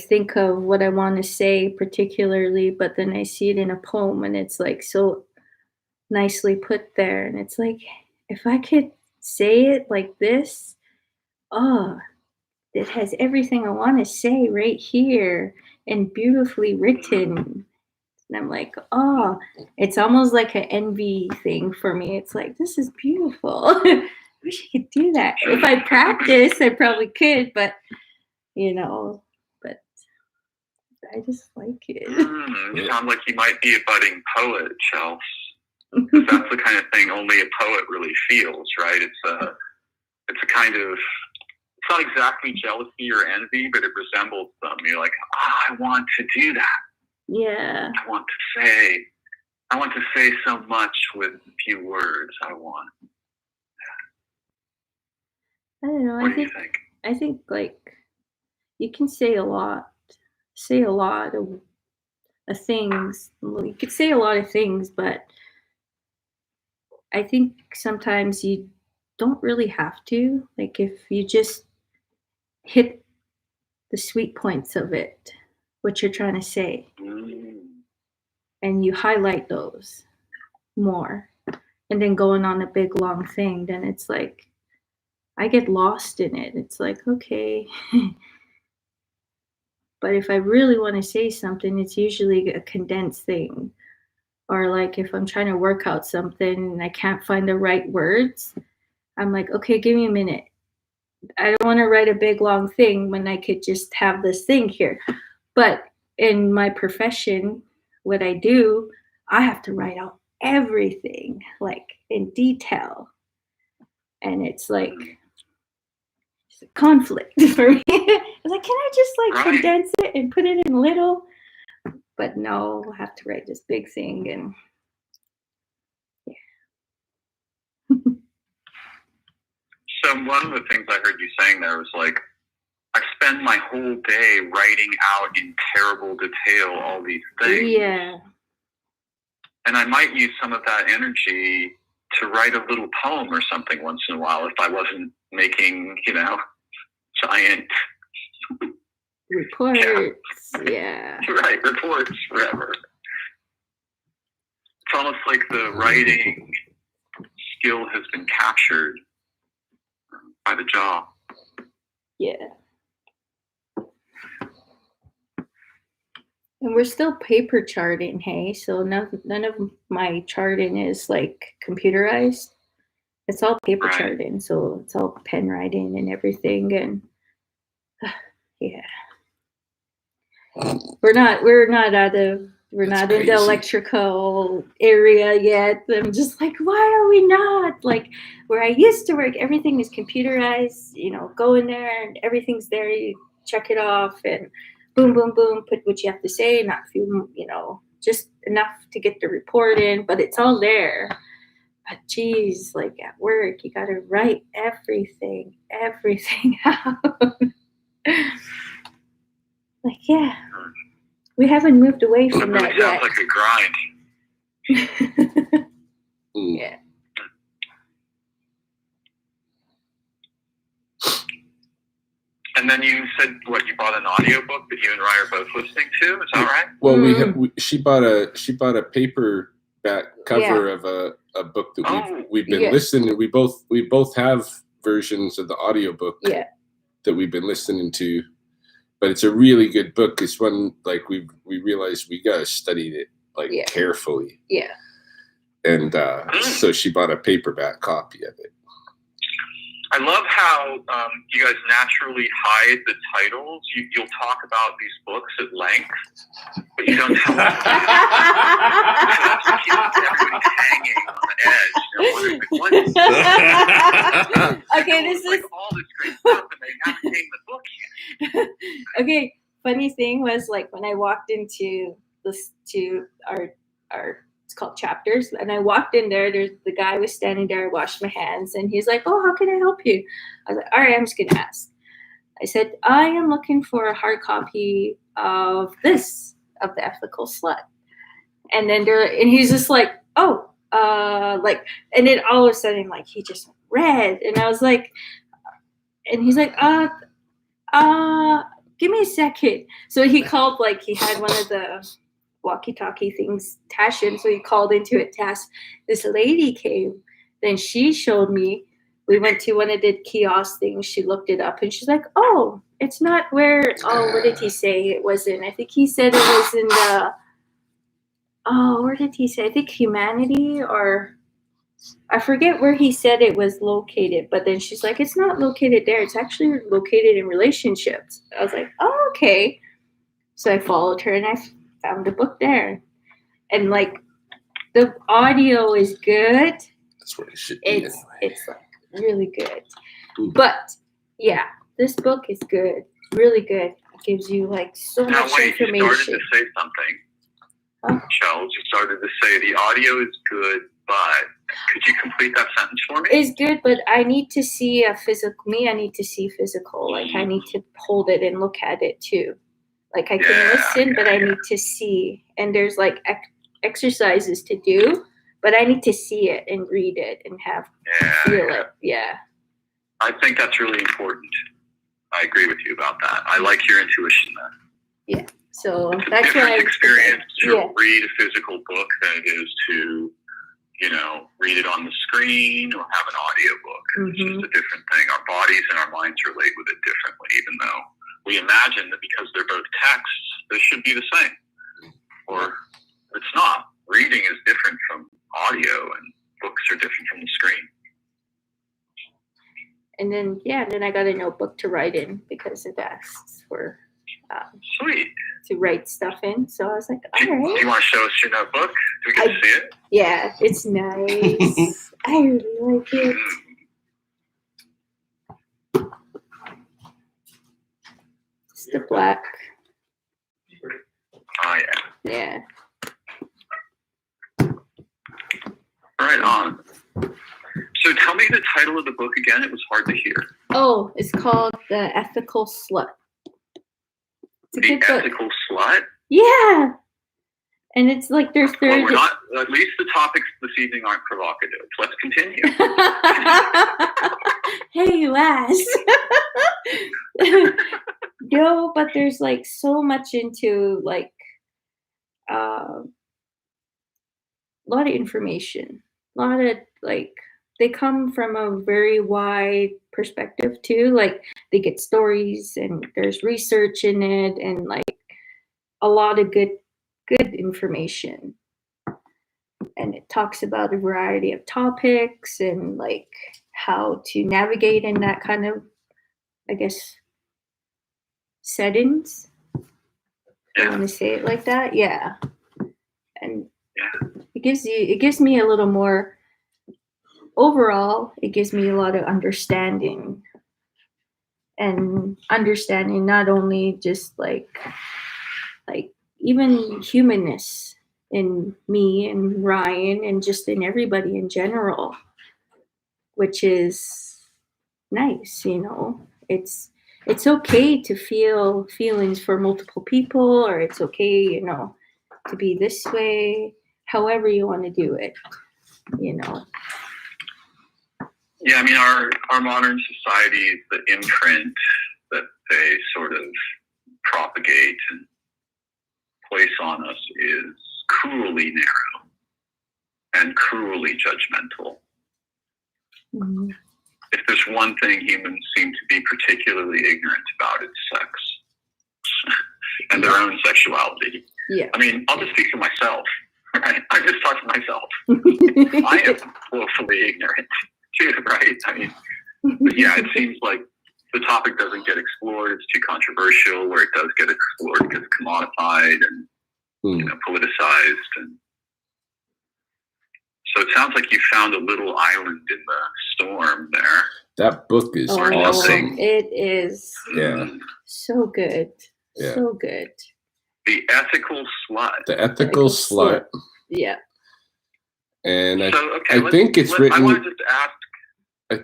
think of what I want to say particularly, but then I see it in a poem and it's like so nicely put there, and it's like, if I could say it like this, it has everything I want to say right here and beautifully written. And I'm like, it's almost like an envy thing for me. It's like, this is beautiful. I wish I could do that. If I practice, I probably could, but but I just like it. You sound like you might be a budding poet, Chels. Because that's the kind of thing only a poet really feels, right? It's a kind of, it's not exactly jealousy or envy, but it resembles them. You're like, I want to do that. Yeah. I want to say so much with a few words. I don't know. What do you think? I think like you can say a lot of things. Well, you could say a lot of things, but I think sometimes you don't really have to. Like, if you just hit the sweet points of it, what you're trying to say, and you highlight those more, and then going on a big long thing, then it's like I get lost in it. It's like, okay. But if I really want to say something, it's usually a condensed thing. Or like if I'm trying to work out something and I can't find the right words, I'm like, okay, give me a minute. I don't want to write a big long thing when I could just have this thing here. But in my profession, what I do, I have to write out everything, like in detail. And it's like it's a conflict for me. It's like, can I just like condense it and put it in little? But no, I have to write this big thing, and So one of the things I heard you saying there was like, I spend my whole day writing out in terrible detail all these things. Yeah. And I might use some of that energy to write a little poem or something once in a while if I wasn't making, giant reports. Yeah. Right, reports forever. It's almost like the writing skill has been captured by the job. Yeah. And we're still paper charting, hey? So none of my charting is like computerized. It's all paper charting, so it's all pen writing and everything. And yeah, we're not in the electrical area yet. I'm just like, why are we not? Like where I used to work, everything is computerized. Go in there and everything's there. You check it off and boom, boom, boom. Put what you have to say. Not few, just enough to get the report in, but it's all there. But geez, like at work, you gotta write everything out. Like, yeah, we haven't moved away from that yet. Sounds like a grind. Yeah. And then you said you bought an audiobook that you and Ryan are both listening to. Is that right? Well, she bought a paperback cover of a book that we've been listening. We both have versions of the audiobook that we've been listening to. But it's a really good book. It's one like we realized we gotta study it carefully. Yeah. And so she bought a paperback copy of it. I love how you guys naturally hide the titles. You'll talk about these books at length, but you don't tell us. So that's what keeps everybody hanging on the edge. What okay, this is all this great stuff, and they haven't taken the book yet. Okay, funny thing was like when I walked into our it's called Chapters, and I walked in there. The guy was standing there. I washed my hands, and he's like, "Oh, how can I help you?" I was like, "All right, I'm just gonna ask." I said, "I am looking for a hard copy of The Ethical Slut," and then he's just like, "Oh, and then all of a sudden, like he just read, and I was like, and he's like, give me a second." So he called, like he had one of the walkie-talkie things attached him, so he called into it to ask. This lady came, then she showed me. We went to one of the kiosk things. She looked it up, and she's like, "Oh, it's not where." Oh, what did he say it was in? I think he said it was in the. Oh, where did he say? I think Humanity, or I forget where he said it was located. But then she's like, "It's not located there. It's actually located in relationships." I was like, "Oh, okay." So I followed her, and I found a book there, and like the audio is good. That's what it should be. It's like really good. But yeah, this book is good, really good. It gives you like so much information. You started to say something, Chels. You started to say the audio is good, but could you complete that sentence for me? It's good, but I need to see a physical. I need to see physical. Like I need to hold it and look at it too. Like I can listen, but I need to see. And there's like exercises to do, but I need to see it and read it and feel it. Yeah. I think that's really important. I agree with you about that. I like your intuition there. Yeah. So it's that's why it's experience to read a physical book than it is to, read it on the screen or have an audio book. Mm-hmm. It's just a different thing. Our bodies and our minds relate with it differently, even though we imagine that because they're both texts, they should be the same. Or it's not. Reading is different from audio, and books are different from the screen. And then I got a notebook to write in because it asks for sweet to write stuff in. So I was like, all right. Do you want to show us your notebook? Do we get to see it? Yeah, it's nice. I really like it. It's the black. Oh yeah. Right on. So tell me the title of the book again. It was hard to hear. Oh, it's called The Ethical Slut. It's a good book. Ethical Slut? Yeah. And it's like their Well, third. we're not. At least the topics this evening aren't provocative. Let's continue. Hey, lass. No, but there's like so much into like a lot of information, a lot of like they come from a very wide perspective too. Like they get stories and there's research in it and like a lot of good information. And it talks about a variety of topics and like how to navigate in that kind of, I guess, settings. I want to say it like that, yeah. And it gives me a little more. Overall, it gives me a lot of understanding, and understanding not only just like even humanness in me and Ryan and just in everybody in general, which is nice, you know. It's okay to feel feelings for multiple people, or it's okay, you know, to be this way, however you want to do it, you know. Yeah, I mean, our modern society, the imprint that they sort of propagate and place on us is cruelly narrow and cruelly judgmental. Mm-hmm. If there's one thing humans seem to be particularly ignorant about, it's sex and their own sexuality. Yeah. I mean, I'll just speak for myself. Right? I just talk to myself. I am woefully ignorant too, right? I mean, but yeah, it seems like the topic doesn't get explored. It's too controversial. Where it does get explored, it gets commodified and you know, politicized. And so it sounds like you found a little island in the storm there. That book is awesome. It is. Yeah. So good. Yeah. So good. The Ethical Slut. The Ethical Slut. Yeah. And I I think it's written. I want to just ask. I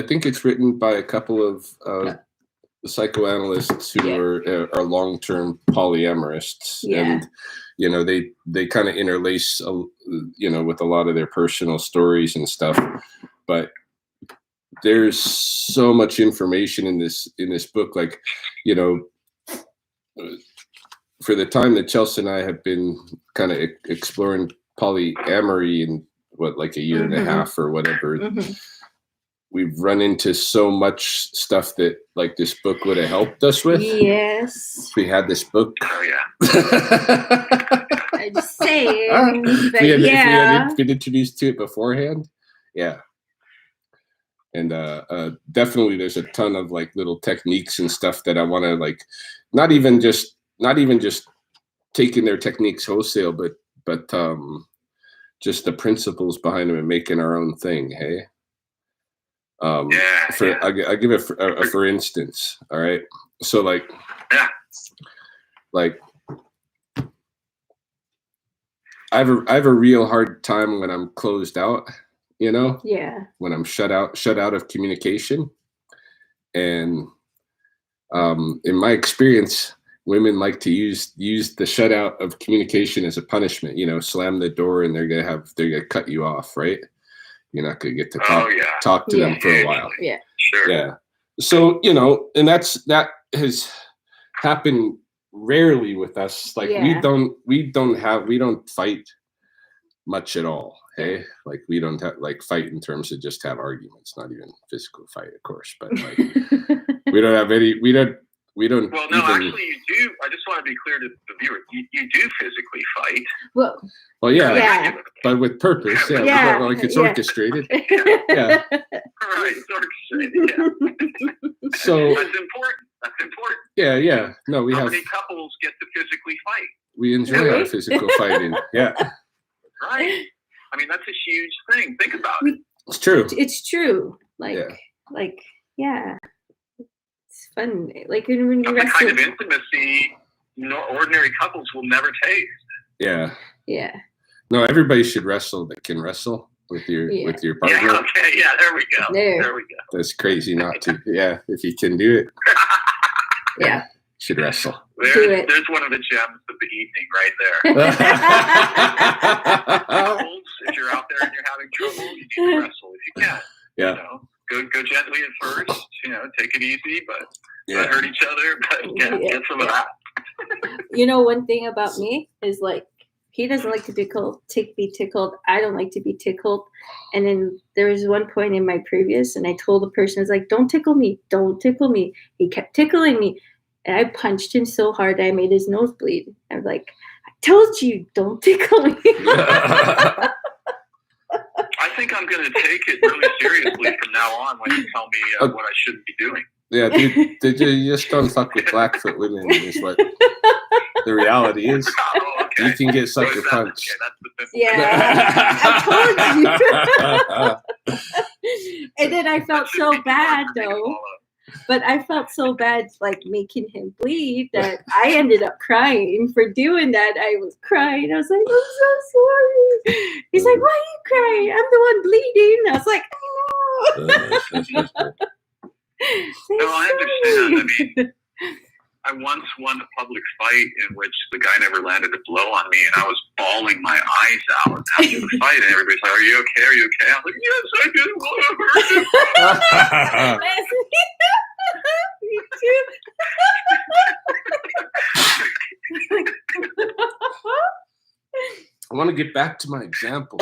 think it's written by a couple of psychoanalysts who are long-term polyamorists, and you know they kind of interlace, you know, with a lot of their personal stories and stuff. But there's so much information in this book, like, you know, for the time that Chels and I have been kind of exploring polyamory in like a year and a half or whatever. We've run into so much stuff that like this book would have helped us with. Yes. If we had this book. Oh yeah. I'm just saying. If we'd introduced to it beforehand. Yeah. And definitely there's a ton of like little techniques and stuff that I want to like, not even just taking their techniques wholesale, but just the principles behind them and making our own thing. Hey. I'll give it a for instance. All right. So like I have a real hard time when I'm closed out, you know? Yeah. When I'm shut out of communication. And in my experience, women like to use the shutout of communication as a punishment, you know, slam the door and they're gonna cut you off, right? You're not gonna get to talk to them for a while. Yeah. Sure. Yeah. So, you know, and that has happened rarely with us. Like we don't fight much at all. Hey, like we don't like fight in terms of just have arguments, not even physical fight, of course, but like we don't have any. We don't. Well, no, actually, you do. I just want to be clear to the viewer. You do physically fight. Well, yeah, but with purpose. Yeah, like it's orchestrated. Yeah. Right, it's orchestrated. Yeah. So that's important. Yeah. No, we have. How many couples get to physically fight? We enjoy our physical fighting. Yeah. Right. I mean, that's a huge thing. Think about it. It's true. It's true. It's fun. Like when you wrestle. The kind of intimacy ordinary couples will never taste. Yeah. Yeah. No, everybody should wrestle that can wrestle with your partner. Yeah, okay, yeah, there we go. There we go. That's crazy not to. Yeah, if you can do it. Yeah. Should wrestle. There's one of the gems of the evening right there. If you're out there and you're having trouble, you need to wrestle if you can. Yeah. You know, go gently at first. You know, take it easy, but not hurt each other. But get some of that. You know, one thing about me is like he doesn't like to be tickled. I don't like to be tickled. And then there was one point in my previous, and I told the person, I was like, "Don't tickle me! Don't tickle me!" He kept tickling me. And I punched him so hard that I made his nose bleed. I was like, I told you, don't tickle me. I think I'm going to take it really seriously from now on when you tell me what I shouldn't be doing. Yeah, dude, you just don't fuck with Blackfoot women is what the reality is. Oh, okay. You can get sucker punched. Okay, that's the Yeah, I told you. And then I felt so bad, though. But I felt so bad, like, making him bleed that I ended up crying for doing that. I was crying. I was like, I'm so sorry. He's like, why are you crying? I'm the one bleeding. I was like, oh. No, I understand. I mean, I once won a public fight in which the guy never landed a blow on me, and I was bawling my eyes out after the fight, and everybody's like, are you okay? Are you okay? I'm like, yes, I didn't want to hurt him. Me too. I want to get back to my example.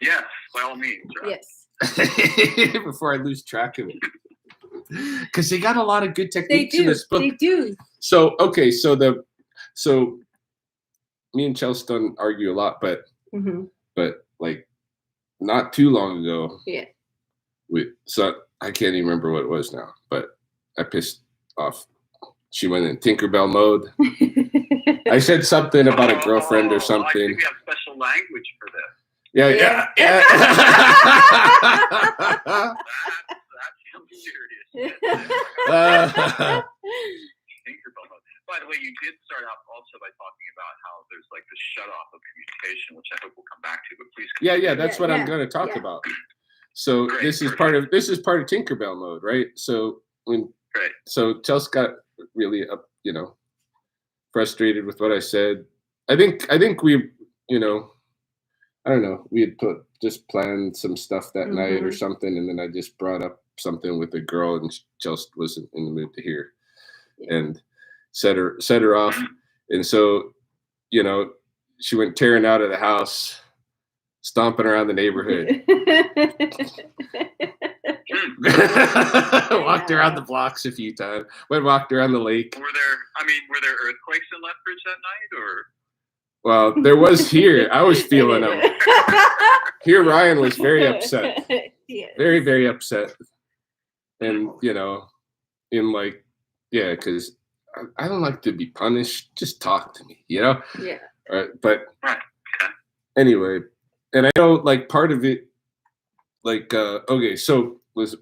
Yes, by all means. Right? Yes. Before I lose track of it. Because they got a lot of good They techniques in do. this book. They do. So me and Chels don't argue a lot, but like not too long ago, so I can't even remember what it was now, but I pissed off. She went in Tinkerbell mode. I said something about a girlfriend or something. I think we have special language for this. Yeah. That sounds serious. Tinkerbell mode. By the way, you did start out also by talking about how there's like the shut off of communication, which I hope we'll come back to. But please. Yeah. That's what I'm going to talk about. So Great, this is part of Tinkerbell mode, right? So Chelsea got really frustrated with what I said. I think we, I don't know, we had just planned some stuff that night or something, and then I just brought up something with a girl, and Chelsea wasn't in the mood to hear, and set her off, and so she went tearing out of the house, stomping around the neighborhood. Walked around the blocks a few times. Walked around the lake. Were there earthquakes in Lethbridge that night, or? Well, there was here. I was feeling them. Here, Ryan was very upset. Yes. Very, very upset. And, because I don't like to be punished. Just talk to me, Yeah. But anyway, and I know, like, part of it, like, okay, so let's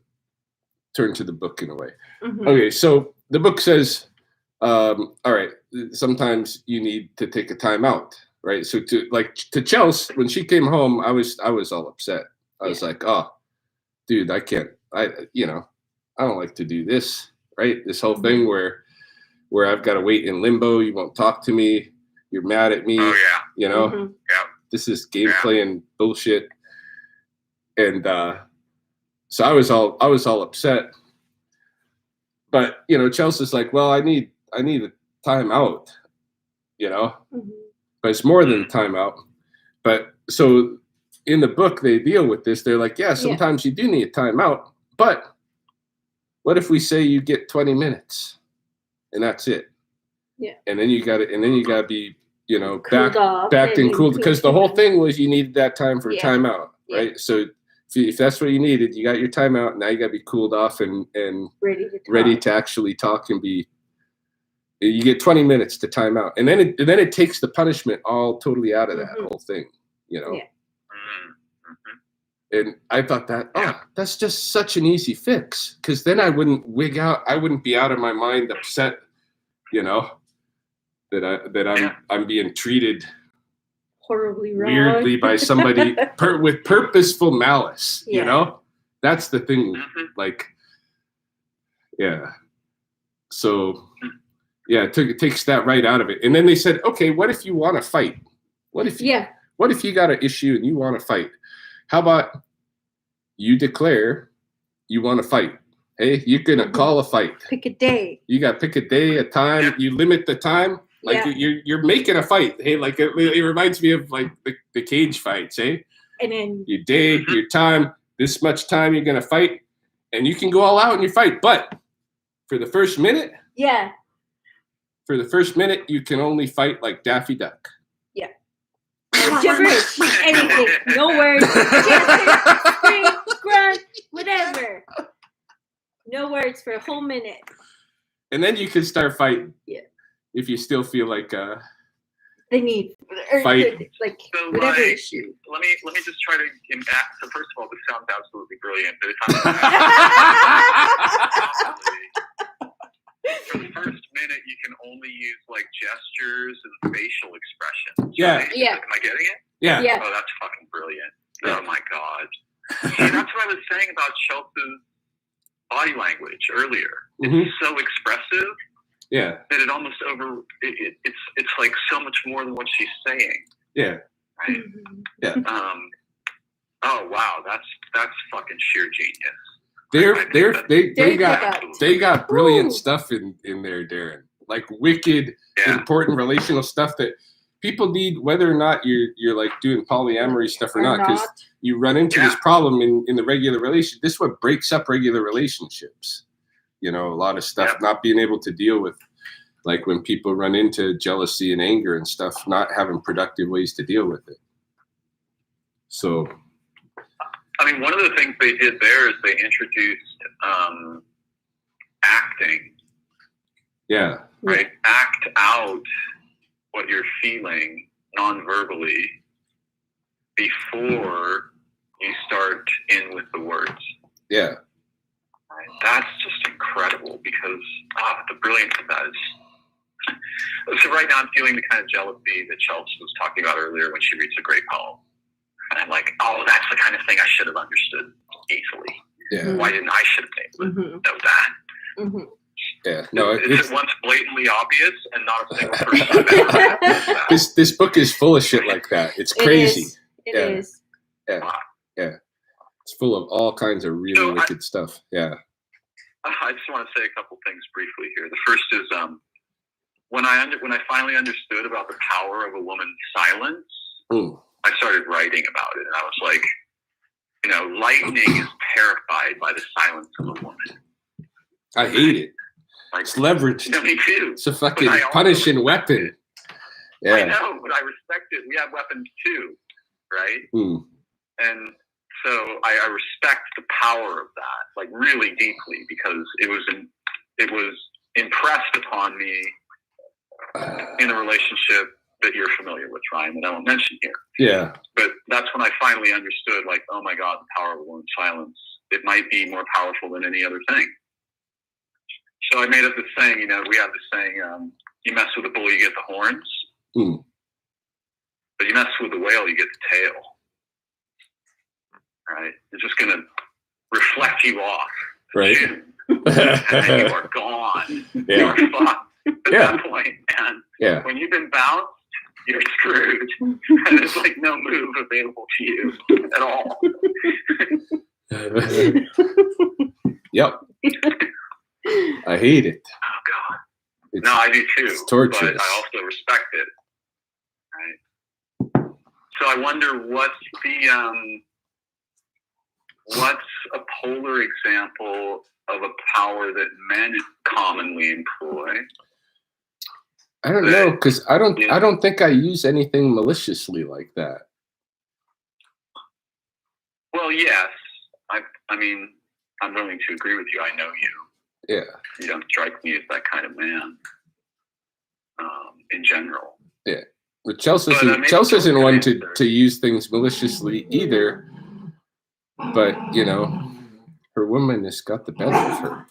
turn to the book in a way. Okay, so the book says, all right, sometimes you need to take a time out, right? So to Chelsea, when she came home, I was all upset. I was like, oh, dude, I can't, I don't like to do this, right? This whole thing where I've got to wait in limbo. You won't talk to me. You're mad at me. Oh, yeah. This is gameplay and bullshit. And so I was all upset. But Chelsea's like, well, I need a time out, but it's more than a time out. But so in the book they deal with this. They're like, sometimes you do need a time out, but what if we say you get 20 minutes and that's it? Yeah. And then you gotta be, backed and cooled, because the whole thing was you needed that time for a timeout, right? So if that's what you needed, you got your timeout. Now you got to be cooled off and ready to actually talk and be. You get 20 minutes to time out, and then it takes the punishment all totally out of that whole thing, And I thought that's just such an easy fix, because then I wouldn't wig out. I wouldn't be out of my mind upset, that I'm being treated horribly wrong, weirdly by somebody with purposeful malice. That's the thing. Like, So, yeah, it takes that right out of it. And then they said, okay, what if you want to fight? What if you got an issue and you want to fight? How about you declare you want to fight? Hey, you're going to call a fight. Pick a day. You got to pick a day, a time. You limit the time. Like you're making a fight. Hey, like it reminds me of like the cage fights, eh? And then your day, your time, this much time you're going to fight. And you can go all out in your fight. But for the first minute, you can only fight like Daffy Duck. Yeah. Gibberish, anything, no words, gesture, scream, grunt, whatever. No words for a whole minute. And then you can start fighting. Yeah. If you still feel like they need fight, like so whatever like, issue. Let me just try to enact. So first of all, this sounds absolutely brilliant. But for the first minute, you can only use like gestures and facial expressions. Yeah. Right? Yeah. Am I getting it? Yeah. Oh, that's fucking brilliant. Yeah. Oh my god. See, that's what I was saying about Chelsea's body language earlier. It's so expressive. Yeah. That it almost it's like so much more than what she's saying. Yeah. Right? Yeah. Oh wow, that's fucking sheer genius. They got brilliant stuff in there, Darin. Like wicked, important relational stuff that people need, whether or not you're like doing polyamory stuff or not, because you run into this problem in the regular relation. This is what breaks up regular relationships. You know, a lot of stuff not being able to deal with, like when people run into jealousy and anger and stuff, not having productive ways to deal with it. So, I mean, one of the things they did there is they introduced acting. Yeah. Right? Act out what you're feeling non-verbally before you start in with the words. Yeah. That's just incredible because the brilliance of that is. So right now I'm feeling the kind of jealousy that Chelsea was talking about earlier when she reads a great poem. And I'm like, oh, that's the kind of thing I should have understood easily. Yeah. Why didn't I should have been able to know that? Mm-hmm. Yeah. No, it's once blatantly obvious and not a single person I've ever met that. This book is full of shit like that. It's crazy. It is. Yeah. Wow. Yeah. It's full of all kinds of really wicked stuff. Yeah. I just want to say a couple things briefly here. The first is when I finally understood about the power of a woman's silence, I started writing about it, and I was like, you know, lightning is terrified by the silence of a woman. I hate it. Like, it's leverage. No, me too. It's a fucking punishing weapon. Yeah. I know, but I respect it. We have weapons too, right? And so I respect the power of that, like really deeply, because it was impressed upon me in a relationship that you're familiar with, Ryan, that I won't mention here. Yeah. But that's when I finally understood, like, oh my God, the power of a woman's silence. It might be more powerful than any other thing. So I made up this saying, you know, we have this saying, you mess with a bull, you get the horns. But you mess with the whale, you get the tail. Right? It's just going to reflect you off. Right. And then you are gone. You are fucked at that point. And when you've been bounced, you're screwed. And there's like no move available to you at all. Yep. I hate it. Oh God. No, I do too. It's torturous. But I also respect it. Right. So I wonder what's a polar example of a power that men commonly employ? I don't know, because I don't think I use anything maliciously like that. Well, yes. I mean, I'm willing to agree with you. I know you. Yeah. You don't strike me as that kind of man. In general. Yeah. But Chelsea isn't one to use things maliciously either. But, you know, her womanness got the better of her.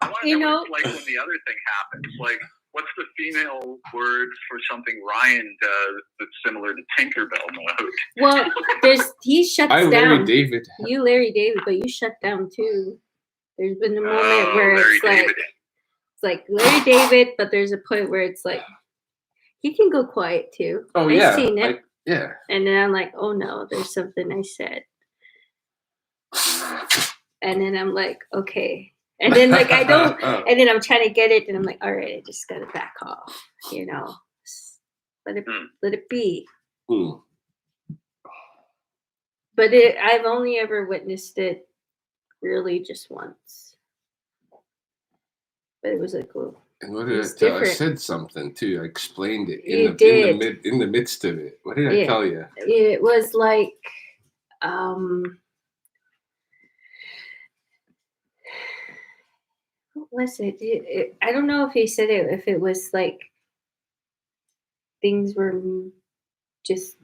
I want to know, like when the other thing happens. Like, what's the female word for something Ryan does that's similar to Tinkerbell mode? Well, he shuts down. Larry David. You, Larry David, but you shut down too. There's been a moment where Larry it's like, David. it's like Larry David, but there's a point where it's like, he can go quiet too. Oh, I've yeah. seen it. Yeah. And then I'm like, oh no, there's something I said. And then I'm like, okay. And then like I don't, and then I'm trying to get it, and I'm like, all right, I just gotta back off, you know. Let it be. Mm. But I've only ever witnessed it really just once. But it was like, oh, And what did I tell? I said something too. I explained it in the midst of it. What did I tell you? It was like, what was it? I don't know if he said it, if it was like things were just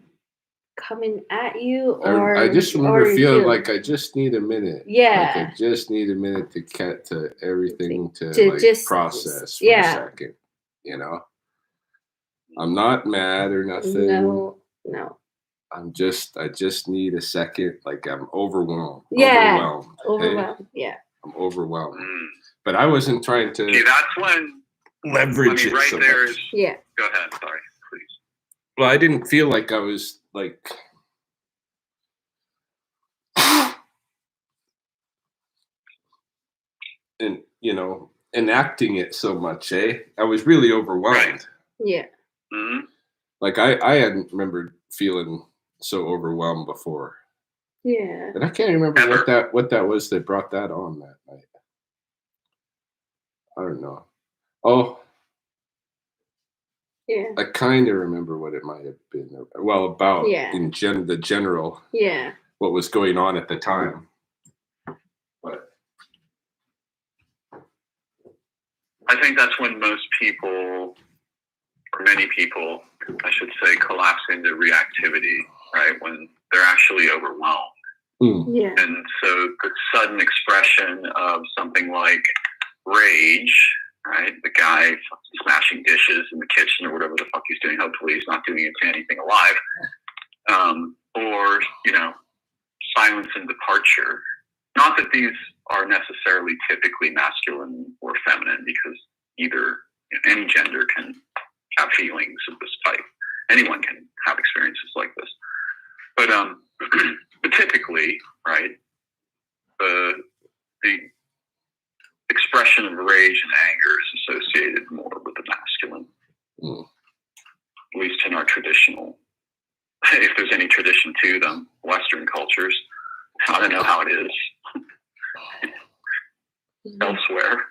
coming at you, or I just remember feeling like I just need a minute. Yeah. Like I just need a minute to get to everything to like just process for a second. You know? I'm not mad or nothing. No. I just need a second. Like I'm overwhelmed. Yeah. Overwhelmed. Hey? Yeah. I'm overwhelmed. But I wasn't trying to. See, that's when leverage it. Right so there much. is. Yeah. Go ahead. Sorry, please. Well, I didn't feel like I was like. And enacting it so much, I was really overwhelmed. Right. Yeah. Mm-hmm. Like I hadn't remembered feeling so overwhelmed before. Yeah. And I can't remember what that was that brought that on that night. I don't know. Oh. Yeah. I kind of remember what it might have been. Well, about the general. Yeah. What was going on at the time. But I think that's when most people, or many people, I should say, collapse into reactivity, right? When they're actually overwhelmed. Yeah. And so the sudden expression of something like rage, right? The guy smashing dishes in the kitchen or whatever the fuck he's doing. Hopefully he's not doing it to anything alive. Or, silence and departure. Not that these are necessarily typically masculine or feminine, because either any gender can have feelings of this type. Anyone can have experiences like this. But but typically, right, the expression of rage and anger is associated more with the masculine. At least in our traditional, if there's any tradition to them, Western cultures. I don't know how it is elsewhere.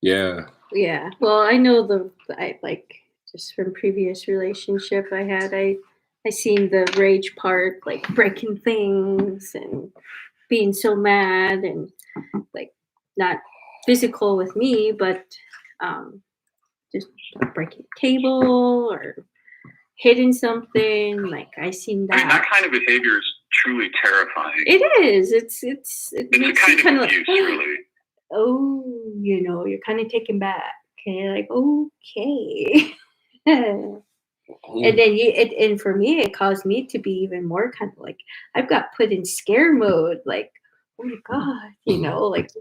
Yeah. Yeah. Well, I know I like just from previous relationship I had, I seen the rage part, like breaking things and being so mad and like not physical with me, but just breaking a table or hitting something. Like I seen that. I mean, that kind of behavior is truly terrifying. It is. It's a kind of abuse, really. Oh, you're kind of taken back. And you're like, okay. And then and for me, it caused me to be even more kind of like, I've got put in scare mode. Like, oh my God, like.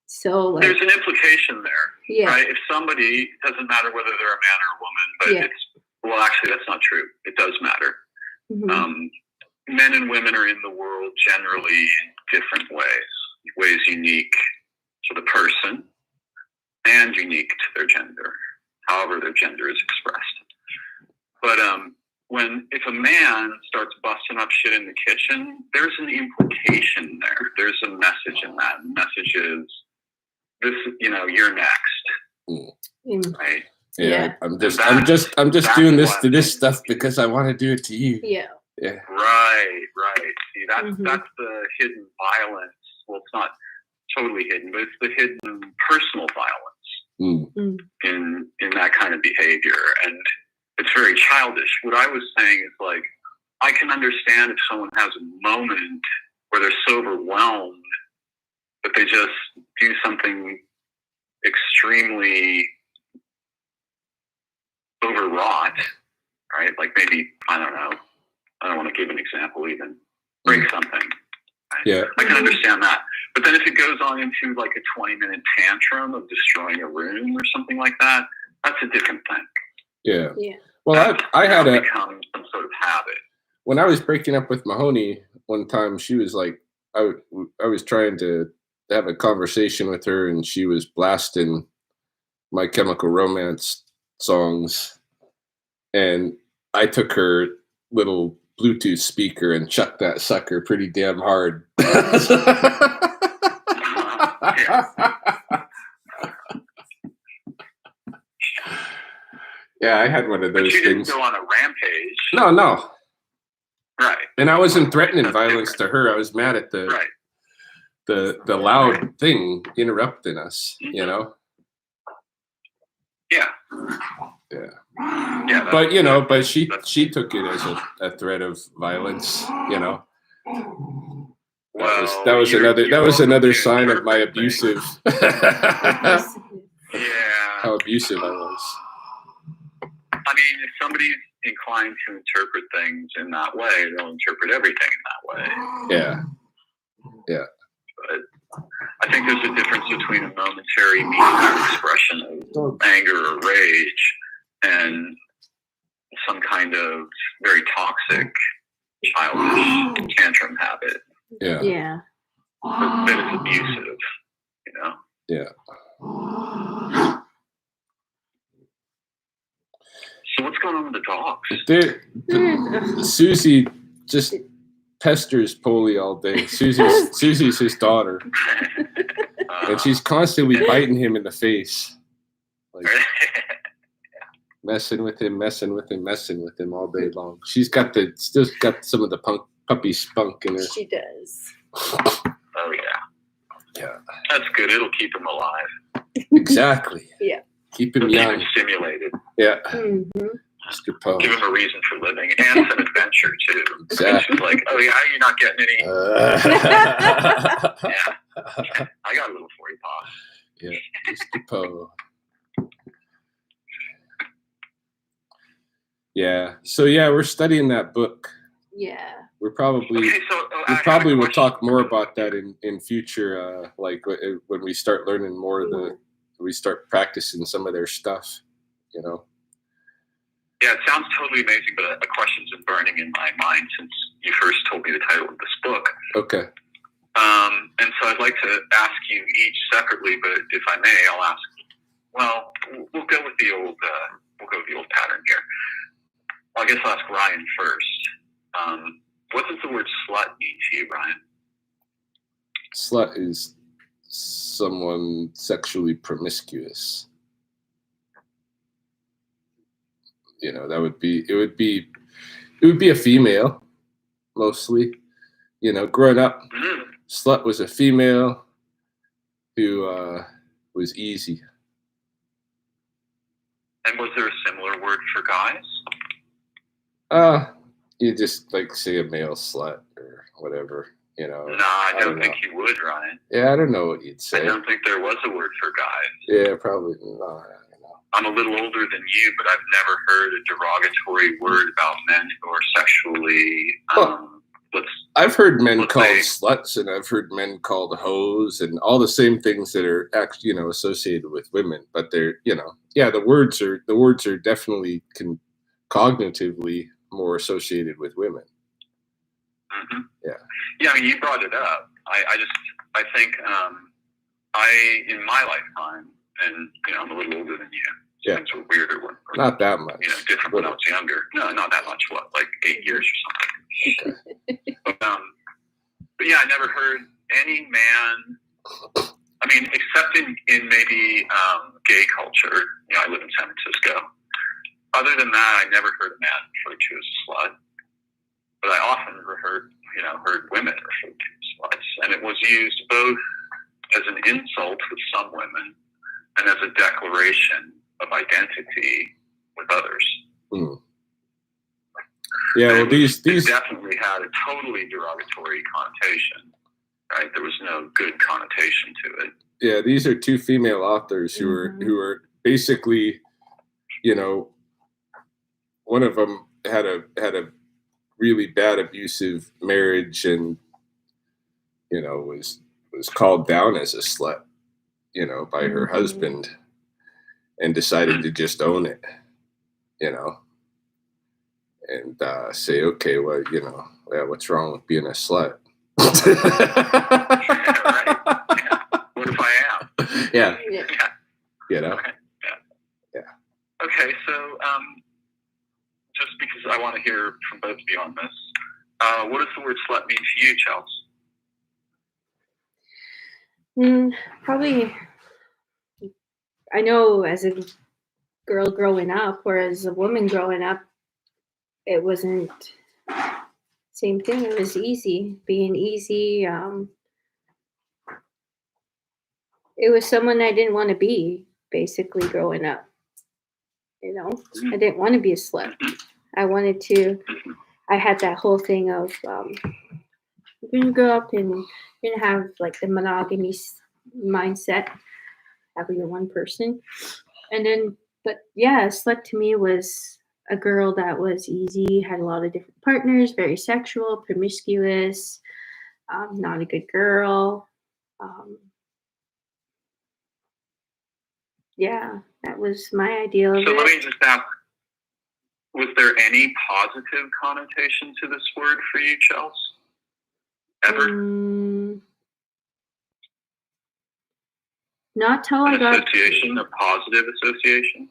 So like, there's an implication there, right? If somebody, doesn't matter whether they're a man or a woman, but actually that's not true. It does matter. Mm-hmm. Men and women are in the world generally in different ways unique to the person and unique to their gender, however their gender is expressed. But if a man starts busting up shit in the kitchen, there's an implication there. There's a message in that. The message is, this, you're next, right? Yeah. I'm just doing this to this stuff because I want to do it to you. Yeah. Yeah. Right. See, that's the hidden violence. Well, it's not totally hidden, but it's the hidden personal violence in that kind of behavior, and it's very childish. What I was saying is like, I can understand if someone has a moment where they're so overwhelmed but they just do something extremely overwrought, right? Like maybe, I don't know, I don't want to give an example even, break something. Right? Yeah. I can understand that. But then if it goes on into like a 20-minute tantrum of destroying a room or something like that, that's a different thing. Yeah. Yeah. Well, I had become some sort of habit. When I was breaking up with Mahoney one time, she was like, I was trying to have a conversation with her, and she was blasting My Chemical Romance songs, and I took her little Bluetooth speaker and chucked that sucker pretty damn hard. Yeah, I had one of those but you things. Didn't go on a rampage. No. Right. And I wasn't threatening violence to her. I was mad at the loud thing interrupting us, you know? Yeah. Yeah. But, but she took it as a threat of violence, you know? That was another sign of my abusive, how abusive I was. I mean, if somebody's inclined to interpret things in that way, they'll interpret everything in that way. Yeah. But I think there's a difference between a momentary mean expression of anger or rage and some kind of very toxic, childish tantrum habit. Yeah. That is abusive, you know? Yeah. So what's going on with the dogs? Susie just pesters Polly all day. Susie's his daughter, and she's constantly biting him in the face, like messing with him all day long. She's still got some of the puppy spunk in her. She does. Oh yeah. That's good. It'll keep him alive. Exactly. Yeah. Keep him young. Keep him stimulated. Yeah. Mm-hmm. Mr. Poe. Give him a reason for living and some adventure too. Exactly. She's like, oh yeah, you're not getting any. Yeah. I got a little for you, Pa. Yeah, Mr. Poe. Yeah. So we're studying that book. Yeah. We're probably will talk more about that in future, like when we start learning more we start practicing some of their stuff, you know. Yeah, it sounds totally amazing, but a question's been burning in my mind since you first told me the title of this book. Okay. And so I'd like to ask you each separately, but if I may, I'll ask. Well, we'll go with the old pattern here. I guess I'll ask Ryan first. What does the word slut mean to you, Ryan? Slut is someone sexually promiscuous. You know, it would be a female, mostly. You know, growing up, slut was a female who was easy. And was there a similar word for guys? You just like say a male slut or whatever, you know. No, I don't think you would, Ryan. Yeah, I don't know what you'd say. I don't think there was a word for guys. Yeah, probably not. I'm a little older than you, but I've never heard a derogatory word about men who are sexually. I've heard men called sluts, and I've heard men called hoes, and all the same things that are actually, you know, associated with women. But they're, you know, the words are definitely cognitively more associated with women. Mm-hmm. Yeah. I mean, you brought it up. I think in my lifetime, and you know, I'm a little older than you. Yeah. Things were weirder when not that much. You know, different when I was younger. No, not that much. What, like 8 years or something? Okay. But yeah, I never heard any man. I mean, except in maybe gay culture. You know, I live in San Francisco. Other than that, I never heard a man referred to as a slut. But I often heard women referred to as sluts, and it was used both as an insult with some women and as a declaration of identity with others. Mm. Yeah, well, these definitely had a totally derogatory connotation right? There was no good connotation to it. Yeah, these are two female authors who are basically, you know, one of them had a really bad abusive marriage, and you know was called down as a slut, you know, by her husband, and decided to just own it, you know, and say, okay, well, you know, yeah, what's wrong with being a slut? Right. Yeah. What if I am? Yeah. Yeah. You know. Okay. Yeah. Okay, so just because I want to hear from both of you on this, what does the word slut mean to you, Chels? Probably, I know as a girl growing up or as a woman growing up, it wasn't same thing. It was being easy. It was someone I didn't want to be, basically, growing up. You know, I didn't want to be a slut. I had that whole thing of, you're going to grow up and you're going to have like the monogamy mindset, having the one person. And then, but yeah, a slut to me was a girl that was easy, had a lot of different partners, very sexual, promiscuous, not a good girl. Yeah, that was my ideal of So it. let me just ask, was there any positive connotation to this word for you, Chels? Ever? Not till I got association, a positive association?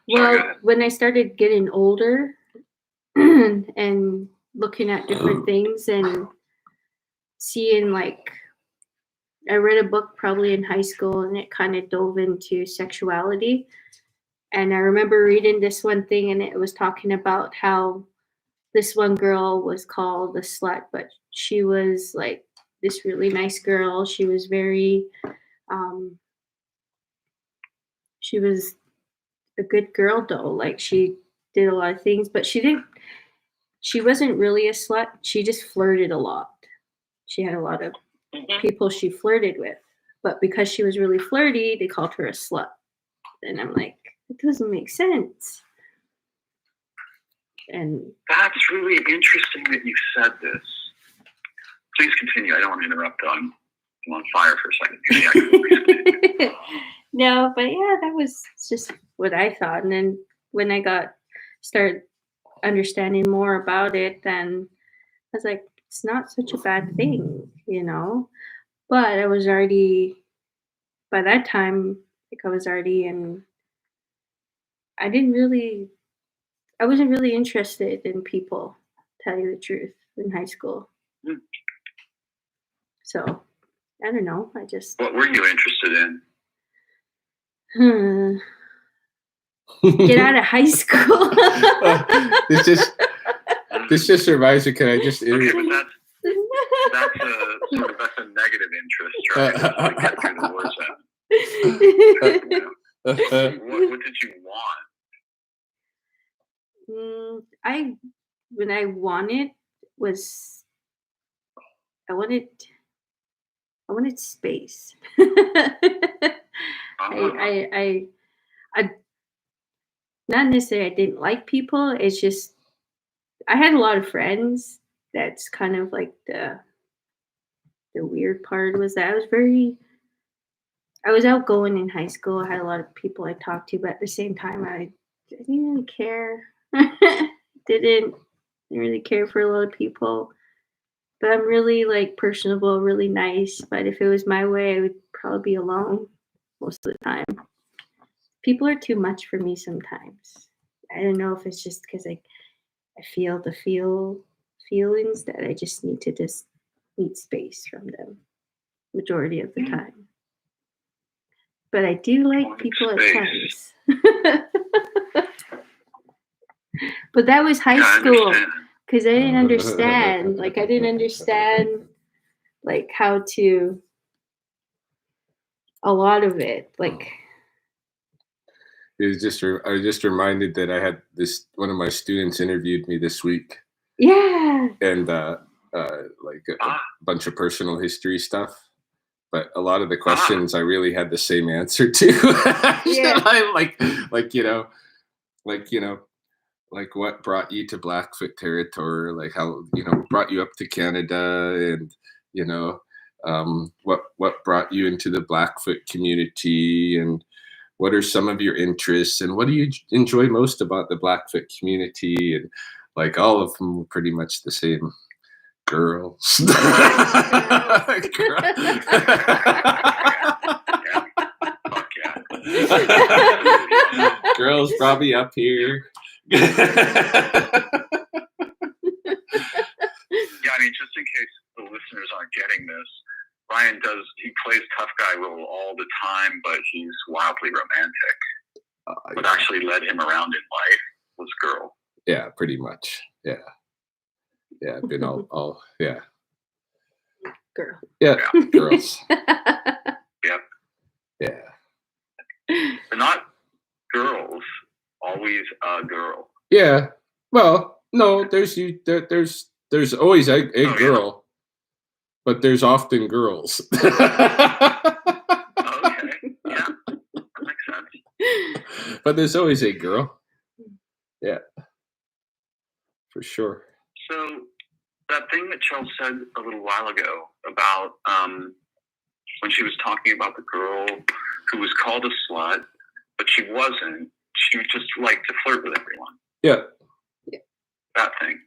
Well, when I started getting older and looking at different things and seeing, like, I read a book probably in high school and it kind of dove into sexuality. And I remember reading this one thing and it was talking about how this one girl was called a slut, but she was like this really nice girl. She was very, she was a good girl though. Like she did a lot of things, but she wasn't really a slut. She just flirted a lot. She had a lot of people she flirted with, but because she was really flirty, they called her a slut. And I'm like, it doesn't make sense. And that's really interesting that you said this. Please continue. I don't want to interrupt. I'm on fire for a second. No, but yeah, that was just what I thought. And then when I started understanding more about it, then I was like, it's not such a bad thing, you know. But I was already, by that time, like I was already in, I wasn't really interested in people, to tell you the truth, in high school. So, I don't know. What were you interested in? Get out of high school. This just reminds me. Can I just okay, but that's a negative interest, right? That's like get through the war zone. What did you want? When I wanted was I wanted space. I not necessarily I didn't like people. It's just I had a lot of friends. That's kind of like the weird part was that I was outgoing in high school. I had a lot of people I talked to, but at the same time I didn't really care. didn't really care for a lot of people. But I'm really like personable, really nice. But if it was my way, I would probably be alone most of the time. People are too much for me sometimes. I don't know if it's just because I feel the feelings that I just need to just need space from them majority of the time. But I do like people at times. But that was high school because I didn't understand. Like I didn't understand like how to a lot of it. Like it was just I was just reminded that I had one of my students interviewed me this week. Yeah. And like a bunch of personal history stuff. But a lot of the questions I really had the same answer to. Yeah. Like what brought you to Blackfoot territory? Like how, brought you up to Canada, and, what brought you into the Blackfoot community, and what are some of your interests, and what do you enjoy most about the Blackfoot community? And like all of them were pretty much the same. Girls. Girls probably up here. Yeah, I mean, just in case the listeners aren't getting this, Ryan he plays tough guy role all the time, but he's wildly romantic. What actually led him around in life was girl. Yeah, pretty much. Yeah. Yeah, I've been all yeah. Girl. Yeah, girls. Yep. Yeah. They're not girls, always a girl. Yeah. Well, no, there's always a girl, but there's often girls. Okay. Yeah. That makes sense. But there's always a girl. Yeah. For sure. So that thing that Chels said a little while ago about when she was talking about the girl who was called a slut, but she wasn't. She just liked to flirt with everyone. Yeah. That thing.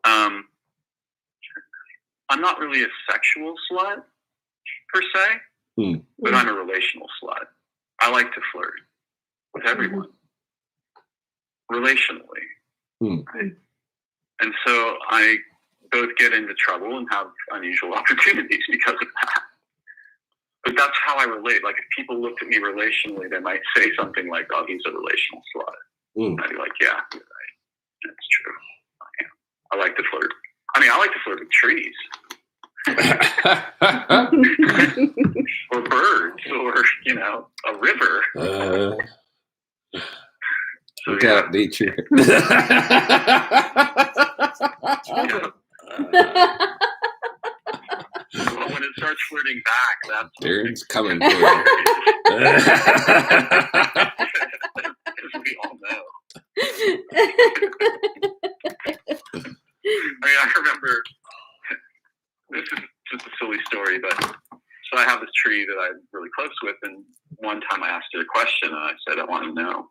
I'm not really a sexual slut, per se, but I'm a relational slut. I like to flirt with everyone. Relationally. Right? And so I both get into trouble and have unusual opportunities because of that. But that's how I relate. Like, if people looked at me relationally, they might say something like, "Oh, he's a relational slut." I'd be like, "Yeah, you're right. That's true. I like to flirt. I mean, I like to flirt with trees." Or birds, or, a river. Look out, nature. Well, when it starts flirting back, that's Darin's coming for you. As we all know. I remember, this is just a silly story, but so I have this tree that I'm really close with, and one time I asked it a question, and I said, "I want to know,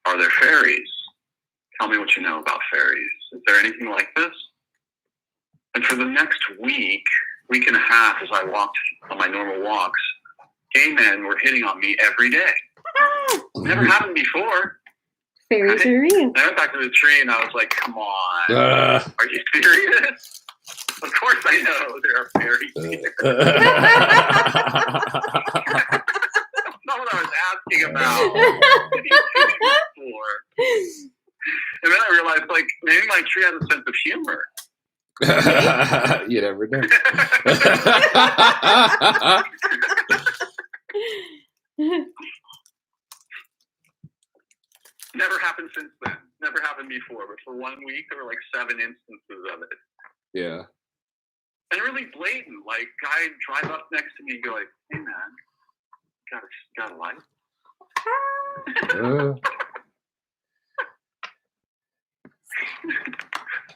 are there fairies? Tell me what you know about fairies. Is there anything like this?" And for the next week and a half, as I walked on my normal walks, gay men were hitting on me every day. Never happened before. Fairies are real. I went back to the tree and I was like, "Come on, are you serious? Of course I know there are fairies here." That's not what I was asking about. What are you doing this for? And then I realized, like, maybe my tree has a sense of humor. You never know. Never happened since then. Never happened before. But for 1 week, there were like 7 instances of it. Yeah. And really blatant. Like, guy drive up next to me and go like, "Hey man, got a light?"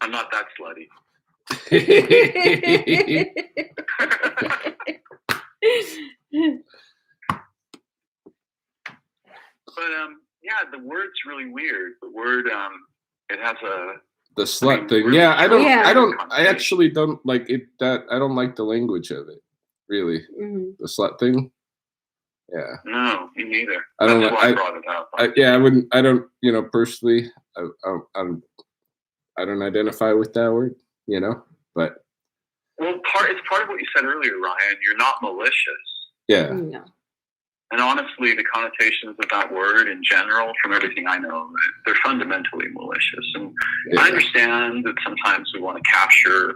I'm not that slutty. But yeah, the word's really weird. The word it has the slut thing. Yeah, I actually don't like it. That I don't like the language of it. Really, the slut thing. Yeah. No, me neither. I don't. That's why I brought it up. I wouldn't. I don't. Personally, I don't identify with that word. But. Well, it's part of what you said earlier, Ryan. You're not malicious. Yeah. No. And honestly, the connotations of that word in general, from everything I know, they're fundamentally malicious. And I understand that sometimes we want to capture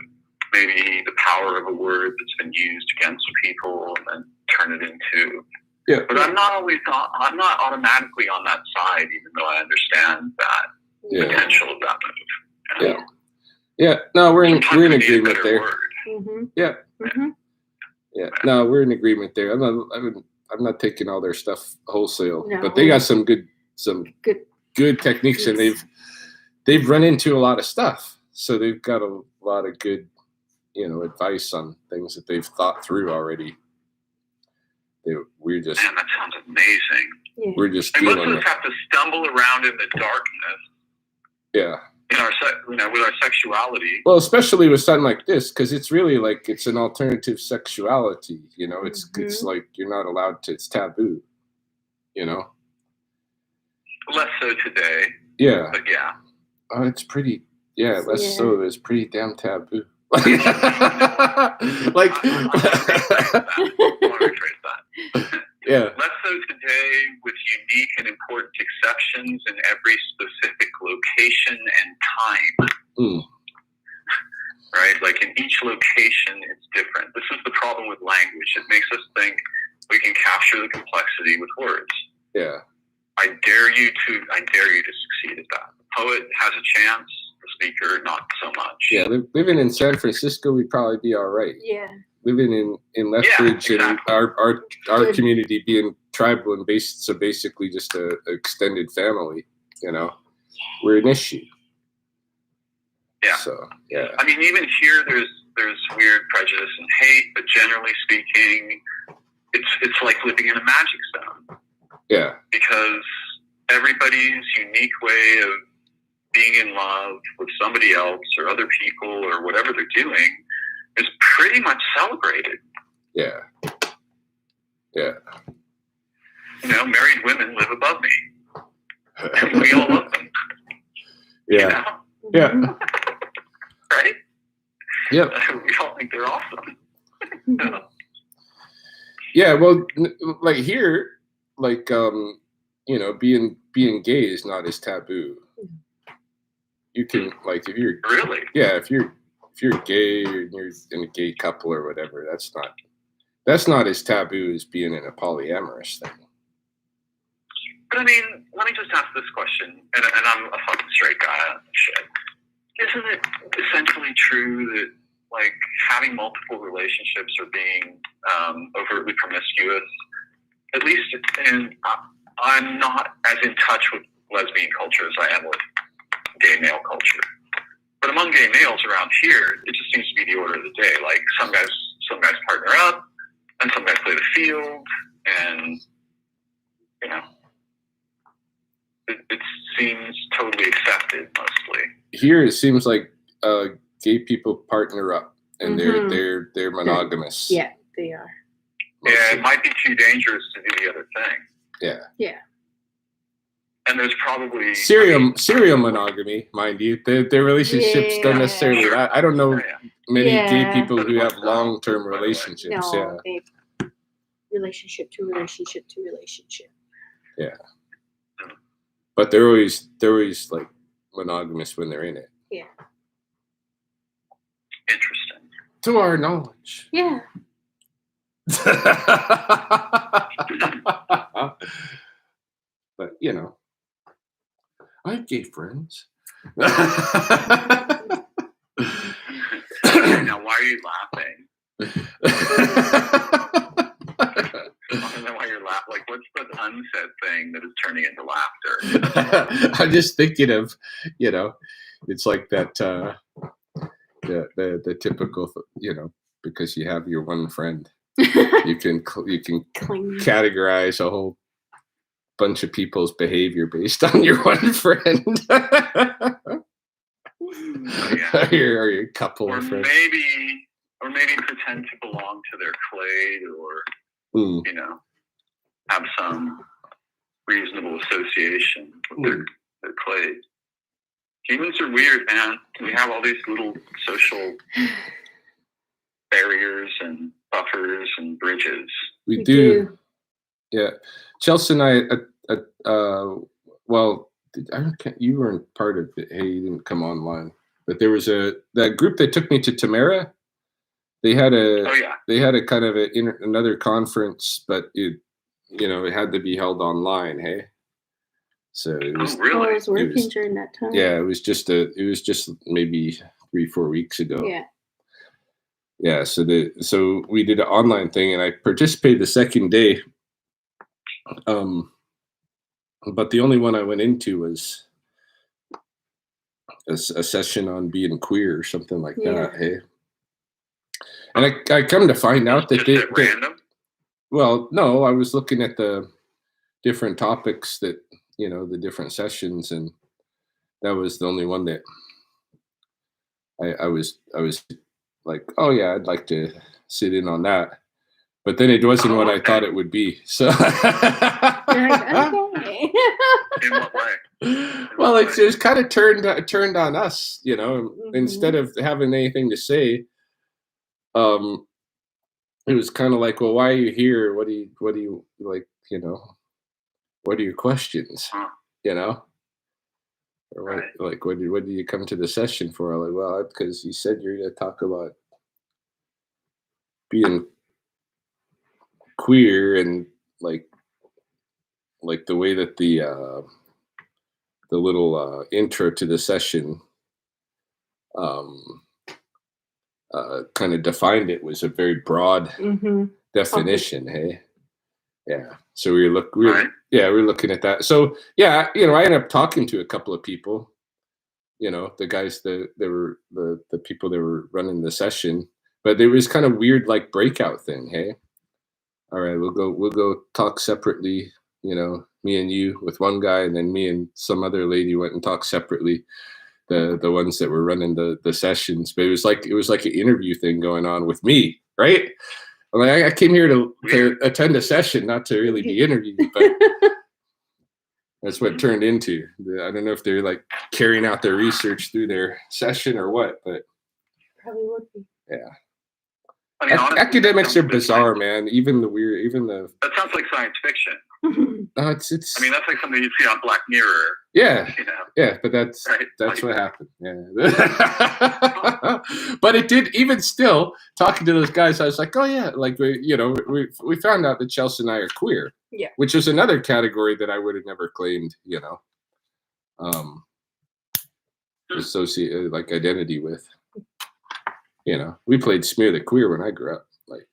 maybe the power of a word that's been used against people and then turn it into. Yeah. But I'm not automatically on that side, even though I understand that potential of that move. Yeah. Yeah, no, we're in Sometimes we need a agreement better there. word. Mm-hmm. Yeah, Mm-hmm. yeah, no, we're in agreement there. I'm not taking all their stuff wholesale, No. but they got some good techniques, and Yes. they've run into a lot of stuff, so they've got a lot of good, advice on things that they've thought through already. We're just Man, that sounds amazing. Yeah. we're just And most dealing of with us have to stumble around in the darkness yeah. in our, with our sexuality. Well, especially with something like this, because it's really like it's an alternative sexuality. It's like you're not allowed to. It's taboo. Less so today, Yeah. but yeah. Oh, it's pretty. Yeah, less Yeah. so. It's pretty damn taboo. I want to rephrase that. Yeah. Less so today, with unique and important exceptions in every specific location and time. Mm. Right? Like in each location, it's different. This is the problem with language. It makes us think we can capture the complexity with words. Yeah. I dare you to succeed at that. The poet has a chance. The speaker, not so much. Yeah. Living in San Francisco, we'd probably be all right. Yeah. Living in Lethbridge, exactly. and our community being tribal and basically just a extended family. We're an issue. Yeah. So yeah. I mean, even here, there's weird prejudice and hate, but generally speaking, it's like living in a magic zone. Yeah. Because everybody's unique way of being in love with somebody else or other people or whatever they're doing is pretty much celebrated. Yeah. Yeah. Married women live above me. And we all love them. Yeah. Yeah. Right? Yep. We all think they're awesome. Yeah. Well, like here, like being gay is not as taboo. You can, like, if you're Really? Yeah, if you're gay and you're in a gay couple or whatever, that's not as taboo as being in a polyamorous thing. But I mean, let me just ask this question, and I'm a fucking straight guy. Shit. Isn't it essentially true that, like, having multiple relationships or being overtly promiscuous, at least I'm not as in touch with lesbian culture as I am with gay male culture. But among gay males around here, it just seems to be the order of the day. Like, some guys partner up, and some guys play the field, and it seems totally accepted mostly. Here, it seems like gay people partner up, and they're monogamous. Yeah, they are. Yeah, it might be too dangerous to do the other thing. Yeah. Yeah. And there's probably serial monogamy, mind you. Their relationships don't necessarily. Sure. I don't know many gay people But who have what's long-term by the way? relationships. No, relationship to relationship. Yeah. But they're always like monogamous when they're in it. Yeah. Interesting. To our knowledge. Yeah. But I have gay friends. Now, why are you laughing? I don't know why you're laughing. Like, what's the unsaid thing that is turning into laughter? I'm just thinking of, it's like that, the typical, because you have your one friend, you can categorize a whole bunch of people's behavior based on your one friend. Yeah. or your couple Or of friends. maybe pretend to belong to their clade, or have some reasonable association with their clade. Humans are weird, man. We have all these little social barriers and buffers and bridges. We do. Yeah. Chels and I, well, you weren't part of it. Hey, you didn't come online. But there was that group that took me to Tamara. They had a kind of another conference, but it had to be held online. Hey, so it was. Oh, really? I was working during that time. Yeah, it was just maybe 3-4 weeks ago. Yeah. So we did an online thing, and I participated the second day. But the only one I went into was a session on being queer or something like that. Hey, and I come to find out that Just at random? well, no, I was looking at the different topics that, the different sessions, and that was the only one that I was like, oh yeah, I'd like to sit in on that. But then it wasn't what I thought it would be. So You're like, okay. In what way? Well, it was kind of turned on us, Mhm. instead of having anything to say. It was kind of like, well, why are you here? What do you like, what are your questions? Huh. Or Right. what did you come to the session for? I'm like, well, because you said you're going to talk about being queer, and like the way that the little intro to the session um, kind of defined it, was a very broad Mhm. definition. Hey, yeah. So we were Right. looking at that. So yeah, I ended up talking to a couple of people. The guys that were the people that were running the session, but it was kind of weird, like breakout thing. Hey, all right, we'll go talk separately. Me and you with one guy, and then me and some other lady went and talked separately. The ones that were running the sessions, but it was like an interview thing going on with me, right? I'm like, I came here to attend a session, not to really be interviewed, but that's what it turned into. I don't know if they're like carrying out their research through their session or what, but Probably would be. yeah. I mean, honestly, Academics are bizarre, man. Even the that sounds like science fiction. it's. I mean, that's like something you see on Black Mirror. Yeah, You know. yeah, but that's Right. what happened. Yeah, but it did. Even still, talking to those guys, I was like, oh yeah, like we found out that Chels and I are queer. Yeah. Which is another category that I would have never claimed. Associate like identity with. We played smear the queer when I grew up. Like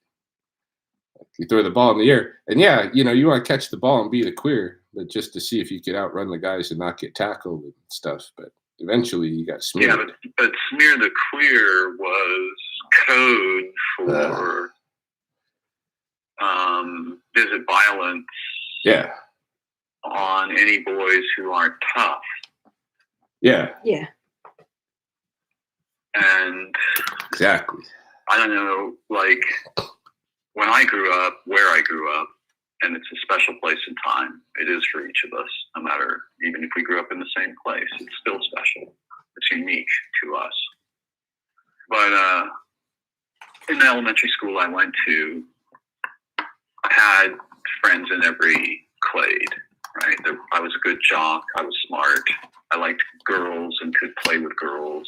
you throw the ball in the air, and yeah, you want to catch the ball and be the queer, but just to see if you could outrun the guys and not get tackled and stuff. But eventually, you got smeared. Yeah, but smear the queer was code for visit violence. Yeah. On any boys who aren't tough. Yeah. Yeah. And exactly. I don't know, like when I grew up, where I grew up, and it's a special place and time. It is for each of us, no matter, even if we grew up in the same place, it's still special. It's unique to us. But in the elementary school I went to, I had friends in every clade, right? I was a good jock. I was smart. I liked girls and could play with girls,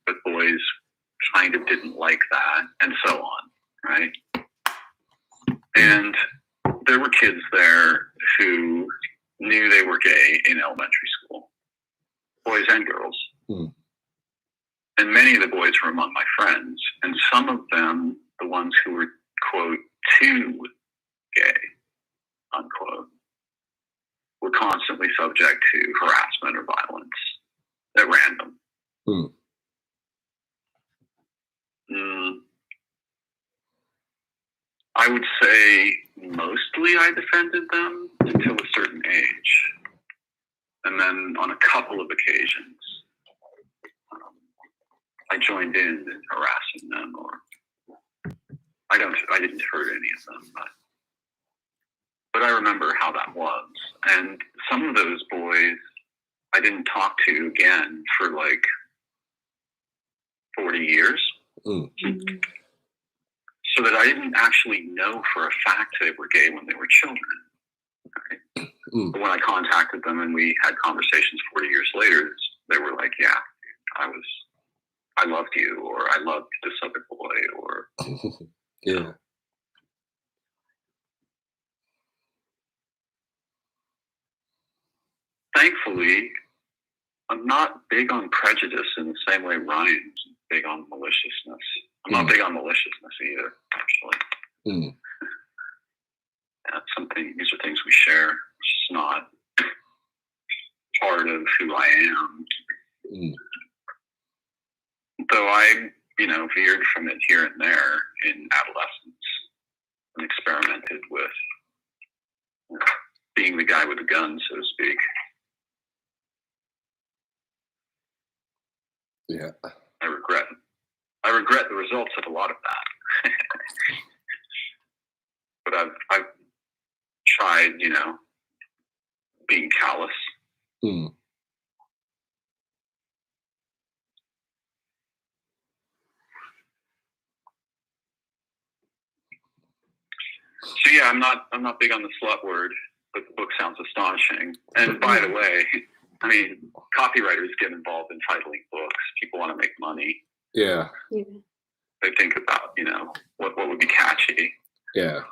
but boys kind of didn't like that, and so on, right? And there were kids there who knew they were gay in elementary school, boys and girls. Mm. And many of the boys were among my friends, and some of them, the ones who were, quote, too gay, unquote, were constantly subject to harassment or violence at random. Mm. I would say mostly I defended them until a certain age. And then on a couple of occasions, I joined in harassing them, or I didn't hurt any of them, but I remember how that was. And some of those boys I didn't talk to again for like 40 years. Mm. So that I didn't actually know for a fact they were gay when they were children. Right? Mm. But when I contacted them and we had conversations 40 years later, they were like, yeah, I loved you, or I loved this other boy, or yeah. Thankfully, I'm not big on prejudice in the same way Ryan's big on maliciousness. I'm not big on maliciousness either, actually. That's something. These are things we share. It's just not part of who I am. Though I, veered from it here and there in adolescence and experimented with being the guy with the gun, so to speak. Yeah. I regret the results of a lot of that. But I've tried, being callous. So yeah, I'm not big on the slut word, but the book sounds astonishing. And by the way, copywriters get involved in titling books. People want to make money. Yeah. They think about, what would be catchy. Yeah.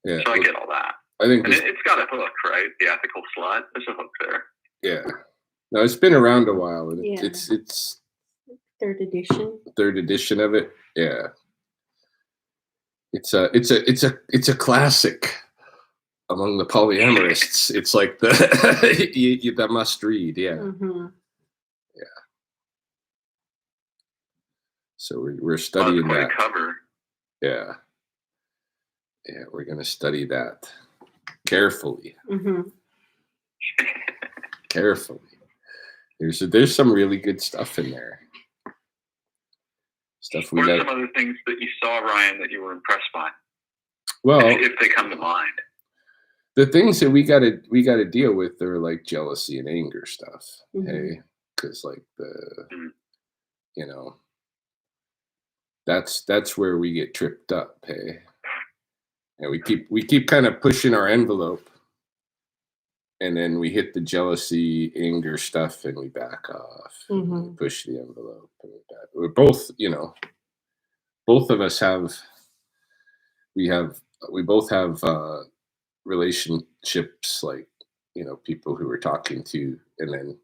Yeah. So I get all that. I think it's got a hook, right? The ethical slut. There's a hook there. Yeah. No, it's been around a while, and it's third edition. Third edition of it. Yeah. It's a classic among the polyamorists. It's like the must read. Yeah. Yeah. So we're studying that. Cover. Yeah. Yeah, we're gonna study that carefully. Carefully. There's some really good stuff in there. What are some other things that you saw, Ryan, that you were impressed by? Well, if they come to mind, the things that we gotta deal with are like jealousy and anger stuff. Hey, because like that's where we get tripped up. Hey, and we keep kind of pushing our envelope, and then we hit the jealousy, anger stuff, and we back off. And we push the envelope, and we're both, both of us we both have relationships, like, people who we're talking to, and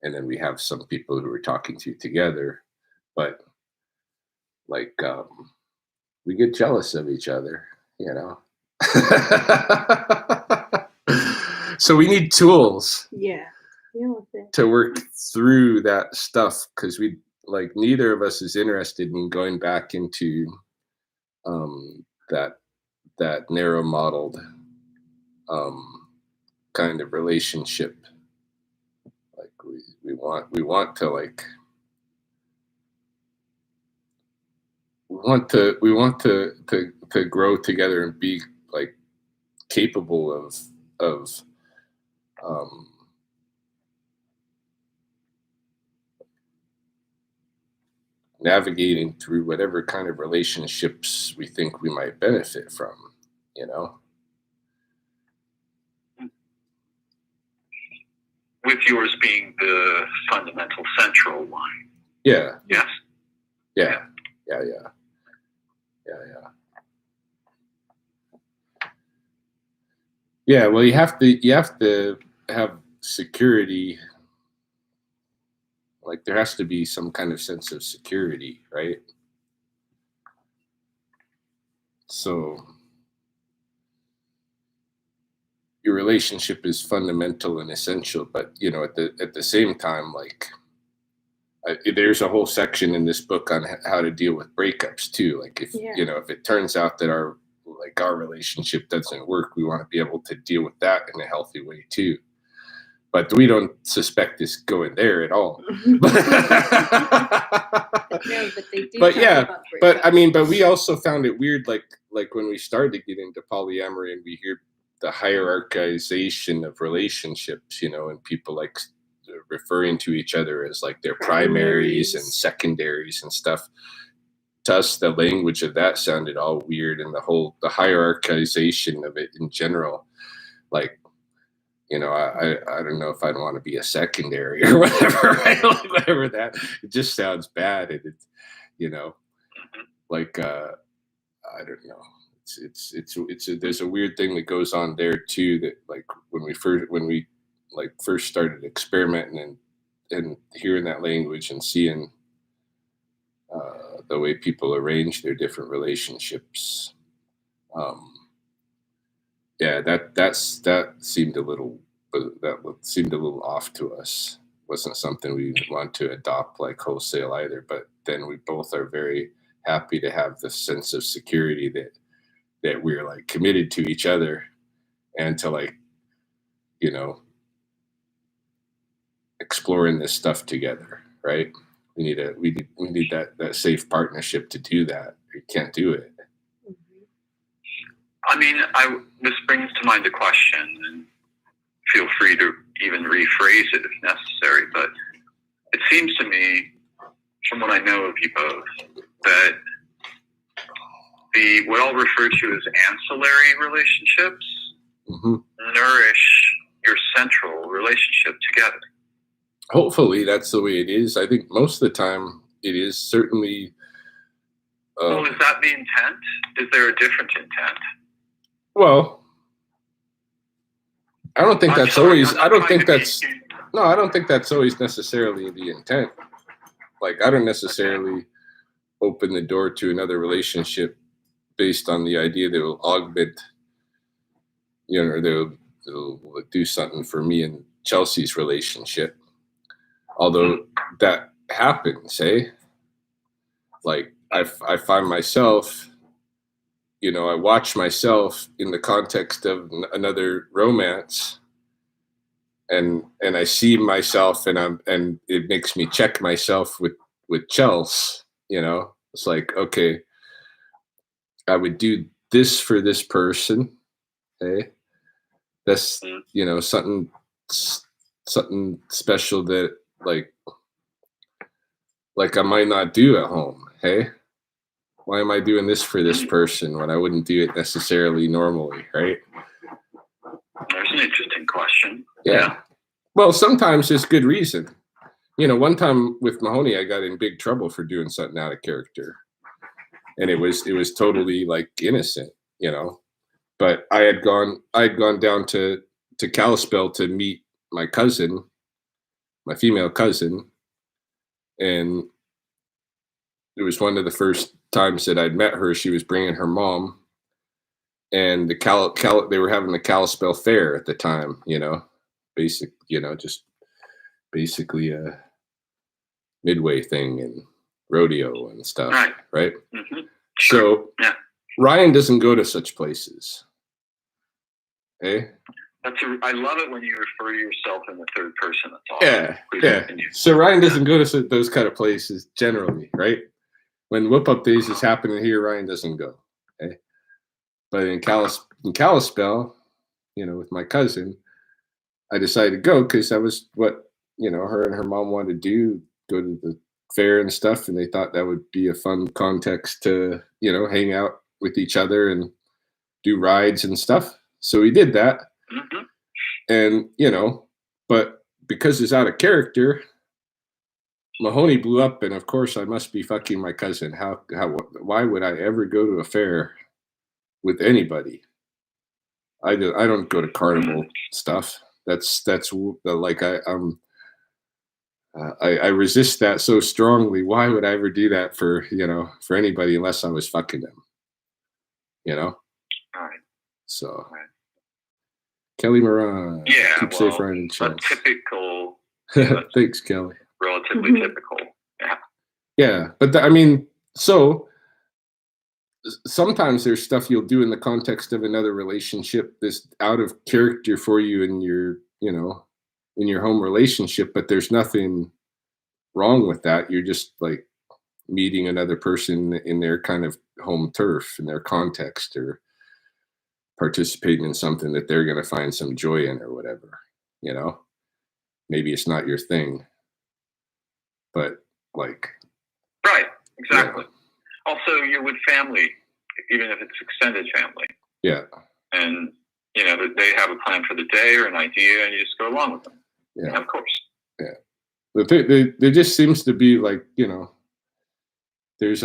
then we have some people who we're talking to together, but like we get jealous of each other, So we need tools to work through that stuff, because neither of us is interested in going back into that narrow modeled kind of relationship. Like we want to we want to grow together and be like capable of navigating through whatever kind of relationships we think we might benefit from, With yours being the fundamental central one. Yeah. Yes. Yeah. Yeah. Well, you have to have security. Like there has to be some kind of sense of security, right? So your relationship is fundamental and essential, but at the same time, like there's a whole section in this book on how to deal with breakups too. Like if it turns out that our relationship doesn't work, we want to be able to deal with that in a healthy way too. But we don't suspect this going there at all. But they do. But we also found it weird, like when we started to get into polyamory and we hear the hierarchization of relationships, and people like referring to each other as like their primaries and secondaries and stuff. To us, the language of that sounded all weird, and the hierarchization of it in general, like, I don't know if I'd want to be a secondary or whatever, right? Like whatever that, it just sounds bad. And it's, I don't know. There's a weird thing that goes on there too, that like when we first started experimenting and hearing that language and seeing the way people arrange their different relationships. Yeah, that seemed a little off to us. Wasn't something we want to adopt like wholesale either. But then we both are very happy to have the sense of security that we're like committed to each other, and to like, you know, exploring this stuff together, right? We need that safe partnership to do that. You can't do it. I mean, this brings to mind a question, and feel free to even rephrase it if necessary, but it seems to me, from what I know of you both, that what I'll refer to as ancillary relationships nourish your central relationship together. Hopefully that's the way it is. I think most of the time it is, certainly. Well, is that the intent? Is there a different intent? Well, I don't think that's always necessarily the intent. Like, I don't necessarily open the door to another relationship based on the idea that it will augment, you know, or they'll do something for me and Chelsea's relationship. Although that happens, like I find myself, you know, I watch myself in the context of another romance, and I see myself, and it makes me check myself with Chels. You know, it's like, okay, I would do this for this person. That's, you know, something special that like I might not do at home. Why am I doing this for this person when I wouldn't do it necessarily normally, right? There's an interesting question. Yeah. Well, sometimes there's good reason. You know, one time with Mahoney, I got in big trouble for doing something out of character, and it was totally like innocent, you know. But I had gone down to Kalispell to meet my cousin, my female cousin, and it was one of the first times that I'd met her. She was bringing her mom, and they were having the Kalispell Fair at the time, you know, just basically a midway thing and rodeo and stuff, right? Mm-hmm. So Ryan doesn't go to such places. I love it when you refer to yourself in the third person. That's all. Yeah. So Ryan doesn't go to those kind of places generally, right? When Whip Up Days is happening here, Ryan doesn't go. But in Kalispell, you know, with my cousin, I decided to go because that was what, you know, her and her mom wanted to do, go to the fair and stuff, and they thought that would be a fun context to, you know, hang out with each other and do rides and stuff. So we did that. Mm-hmm. And, you know, but because it's out of character, Mahoney blew up, and of course I must be fucking my cousin. Why would I ever go to a fair with anybody? I don't go to carnival stuff. That's like I resist that so strongly. Why would I ever do that for anybody unless I was fucking them? You know? All right. So all right. Kelly Moran. Yeah. Keep safe, Ryan and Chels. Typical. Thanks, Kelly. Relatively typical. Yeah. Yeah. But I mean, so sometimes there's stuff you'll do in the context of another relationship that's out of character for you in your, you know, in your home relationship, but there's nothing wrong with that. You're just like meeting another person in their kind of home turf, in their context, or participating in something that they're going to find some joy in or whatever, you know. Maybe it's not your thing, but like. Right, exactly. Yeah. Also, you're with family, even if it's extended family. Yeah. And, you know, they have a plan for the day or an idea, and you just go along with them. Yeah. Of course. Yeah. But there just seems to be like, you know, there's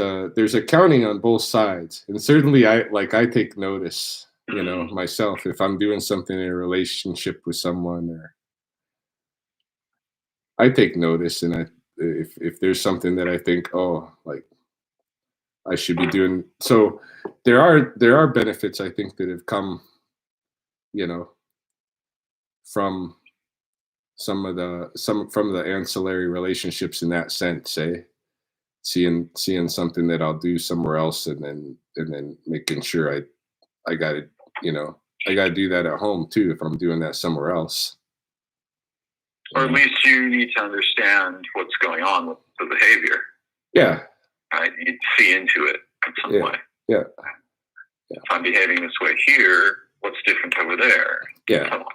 accounting on both sides. And certainly I take notice, you know, myself, if I'm doing something in a relationship with someone, or I take notice, and if there's something that I think, oh, like I should be doing. So there are benefits I think that have come, you know, from some from the ancillary relationships in that sense, seeing something that I'll do somewhere else, and then making sure I gotta, I gotta do that at home too if I'm doing that somewhere else. Or at least you need to understand what's going on with the behavior. Yeah. Right? You see into it in some way. Yeah. If I'm behaving this way here, what's different over there? Yeah. So on.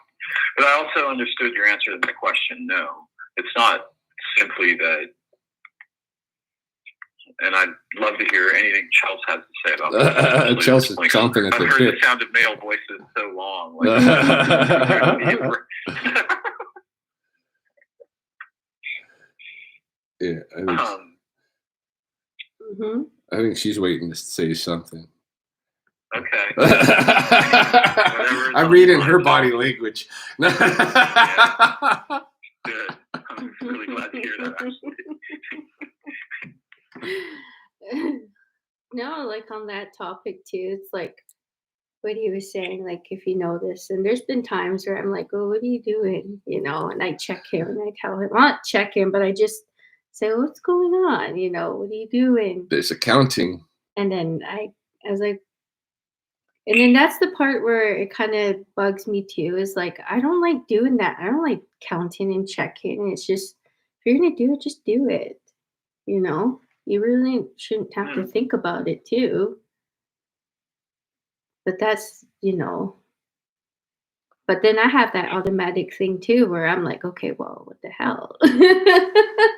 But I also understood your answer to my question. No, it's not simply that. And I'd love to hear anything Chels has to say about this. Chels is chomping at the I've heard bit. the sound of male voices so long. Yeah, I think she's waiting to say something. Okay. I'm reading her body language. Good. I'm really glad to hear that, actually. No, like on that topic too, it's like what he was saying, like if you know this, and there's been times where I'm like, oh, what are you doing? And I check him and I tell him, not check him, but I just say, what's going on? What are you doing? There's accounting. And then I was like, and then that's the part where it kind of bugs me too, is like, I don't like doing that. I don't like counting and checking. It's just, if you're going to do it, just do it. You really shouldn't have to think about it too. But that's, but then I have that automatic thing too, where I'm like, okay, well, what the hell?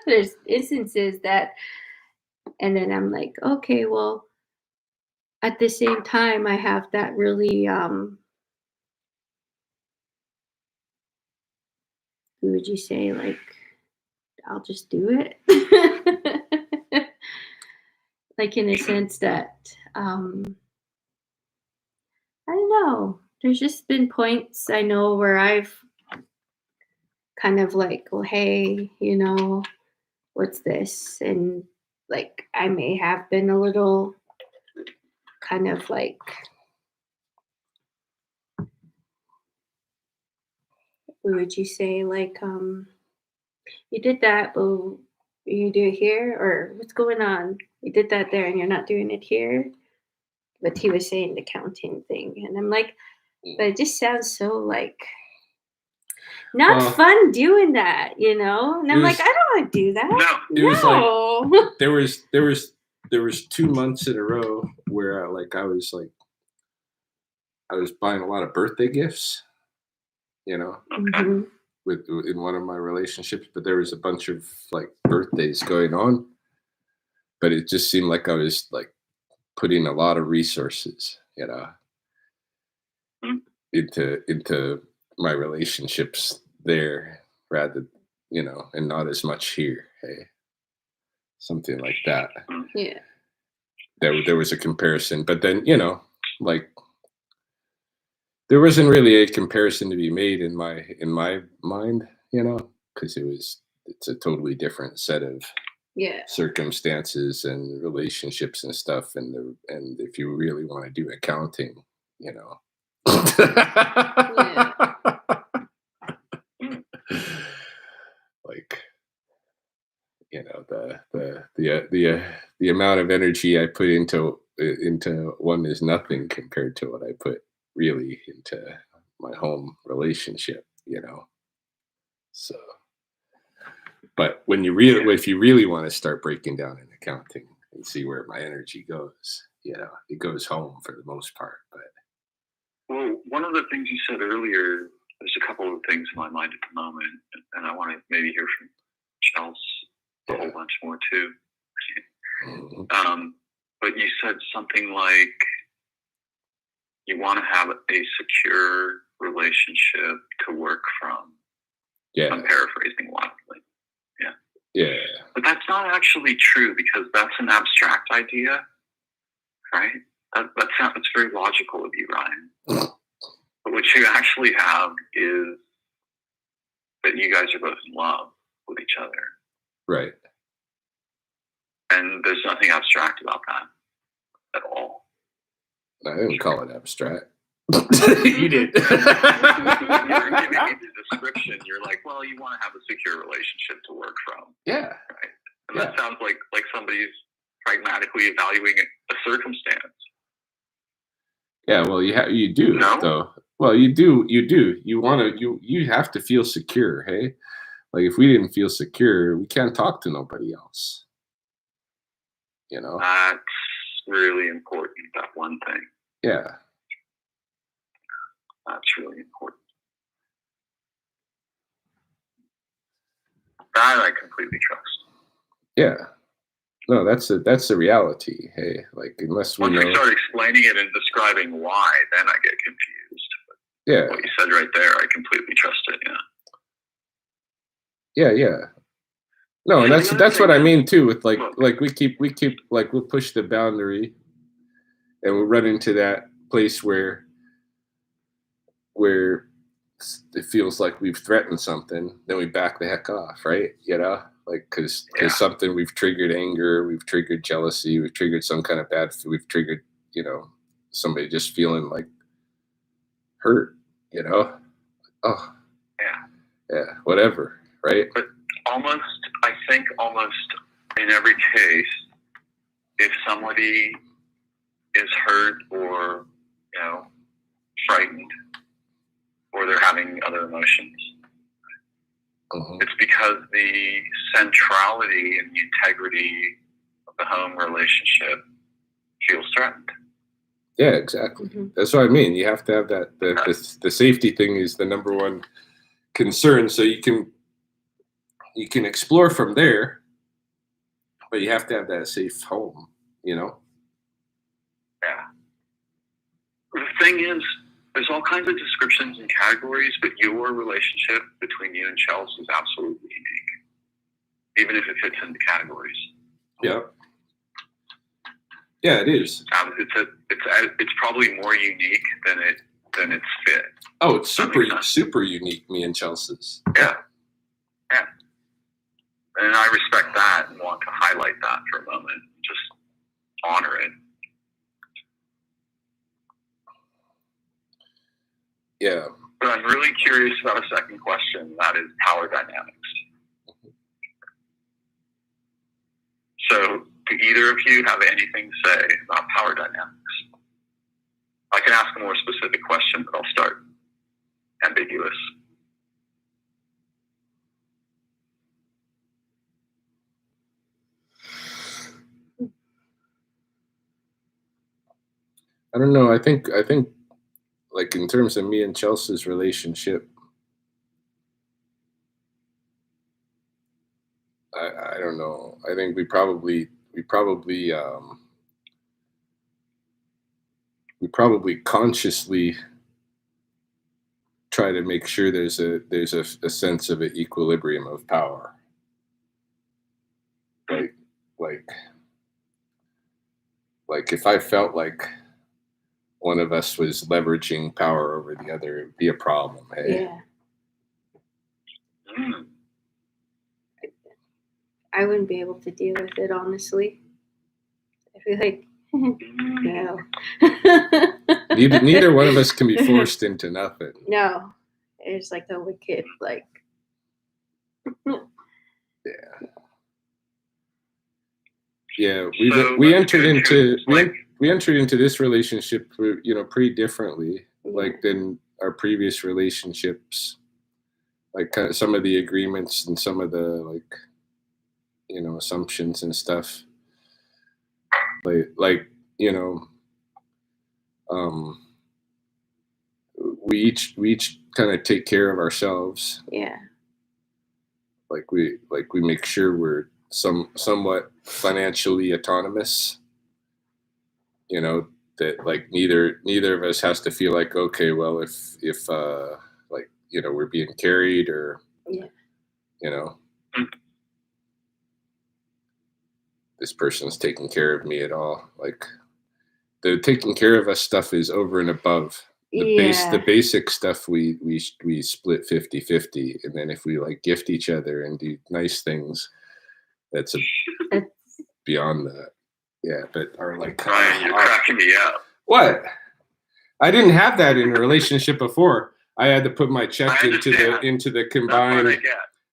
There's instances that, and then I'm like, okay, well, at the same time, I have that really, who would you say, like, I'll just do it. Like in a sense that, I don't know. There's just been points I know where I've kind of like, well, hey, what's this? And like, I may have been a little kind of like, what would you say? Like, you did that, but you do it here? Or what's going on? You did that there and you're not doing it here? But he was saying the counting thing. And I'm like, but it just sounds so like not fun doing that, And I'm like, I don't want to do that. No. It was like, there was 2 months in a row where I was buying a lot of birthday gifts, Mm-hmm. in one of my relationships, but there was a bunch of like birthdays going on, but it just seemed like I was like putting a lot of resources, into my relationships there rather, and not as much here. Hey, something like that. Yeah. There was a comparison, but then, like there wasn't really a comparison to be made in my mind, because it's a totally different set of circumstances and relationships and stuff, and if you really want to do accounting, like the amount of energy I put into one is nothing compared to what I put really into my home relationship, so. But if you really want to start breaking down an accounting and see where my energy goes, it goes home for the most part. But well, one of the things you said earlier, there's a couple of things in my mind at the moment, and I want to maybe hear from Chels a whole bunch more too. Mm-hmm. But you said something like you want to have a secure relationship to work from. Yeah. I'm paraphrasing wildly. Yeah. But that's not actually true, because that's an abstract idea, right? That's very logical of you, Ryan. But what you actually have is that you guys are both in love with each other. Right. And there's nothing abstract about that at all. I didn't call it abstract. You did. You're giving me the description. You're like, well, you want to have a secure relationship to work from. Yeah. Right. And that sounds like somebody's pragmatically evaluating a circumstance. Yeah, well, you do No? though. Well, you do. You have to feel secure, hey? Like if we didn't feel secure, we can't talk to nobody else. You know? That's really important, that one thing. Yeah. That's really important. That I completely trust. Yeah. No, that's a reality. Hey, like unless we Once know. we start explaining it and describing why, then I get confused. But Yeah. what you said right there, I completely trust it. Yeah. No, and that's what I mean too. With like we keep like we'll push the boundary, and we'll run into that place where it feels like we've threatened something, then we back the heck off, right? You know, like because something we've triggered anger, we've triggered jealousy, we've triggered some kind of we've triggered somebody just feeling like hurt. Oh yeah, whatever, right? But I think almost in every case, if somebody is hurt or frightened, or they're having other emotions, it's because the centrality and the integrity of the home relationship feels threatened. Yeah, exactly. That's what I mean. You have to have that. The safety thing is the number one concern. So you can explore from there, but you have to have that safe home. Yeah. The thing is, there's all kinds of descriptions and categories, but your relationship between you and Chels is absolutely unique, even if it fits into categories. Yeah. Yeah, it is. It's probably more unique than it's fit. Oh, it's super unique. Me and Chelsea's. Yeah. And I respect that and want to highlight that for a moment. Just honor it. Yeah. But I'm really curious about a second question, that is power dynamics. So, do either of you have anything to say about power dynamics? I can ask a more specific question, but I'll start ambiguous. I don't know. I think like in terms of me and Chelsea's relationship, I don't know. I think we probably consciously try to make sure there's a sense of an equilibrium of power. Like if I felt like one of us was leveraging power over the other, it'd be a problem. Hey? Yeah. I wouldn't be able to deal with it, honestly. I feel like, no. Neither one of us can be forced into nothing. No. It's like the wicked, like. Yeah. We entered into this relationship, pretty differently, like than our previous relationships. Like kind of some of the agreements and some of the assumptions and stuff. We each kind of take care of ourselves. Yeah. Like we make sure we're somewhat financially autonomous. That like neither of us has to feel like, okay, well, if we're being carried or this person's taking care of me at all. Like the taking care of us stuff is over and above the basic stuff we split 50-50, and then if we like gift each other and do nice things, that's beyond that. Yeah, but are like Ryan, you're cracking me up. What? I didn't have that in a relationship before. I had to put my check into the combined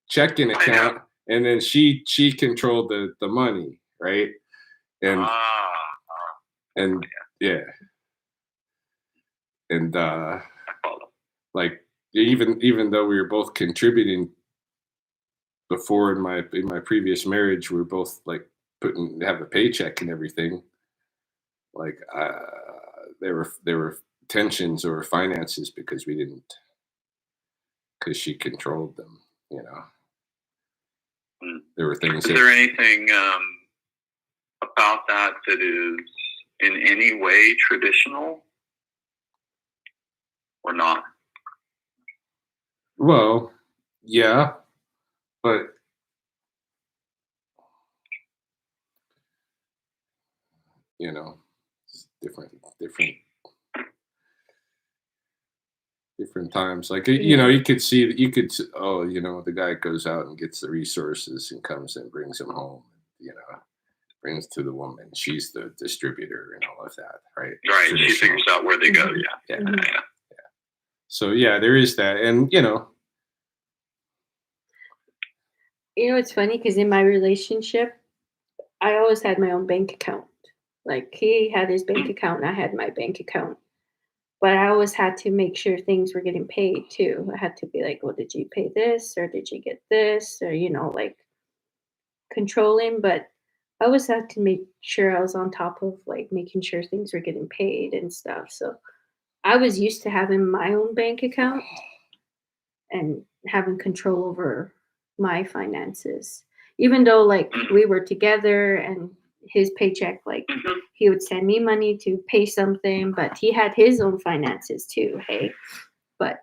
checking account, and then she controlled the money, right? And yeah. And like even though we were both contributing before in my previous marriage, we were both like have a paycheck and everything. Like there were tensions over finances because she controlled them. You know, there were things. Is there anything about that is in any way traditional? Or not? Well, yeah, but you know, it's different times. Like you know, you could oh, you know, the guy goes out and gets the resources and comes and brings them home. You know, brings to the woman. She's the distributor and all of that, right? Right. She figures out where they go. Yeah. So yeah, there is that, and you know, it's funny because in my relationship, I always had my own bank account. Like he had his bank account, and I had my bank account. But I always had to make sure things were getting paid too. I had to be like, well, did you pay this, or did you get this, or like controlling. But I always had to make sure I was on top of like making sure things were getting paid and stuff. So I was used to having my own bank account and having control over my finances, even though like we were together and his paycheck, like he would send me money to pay something, but he had his own finances too. Hey, but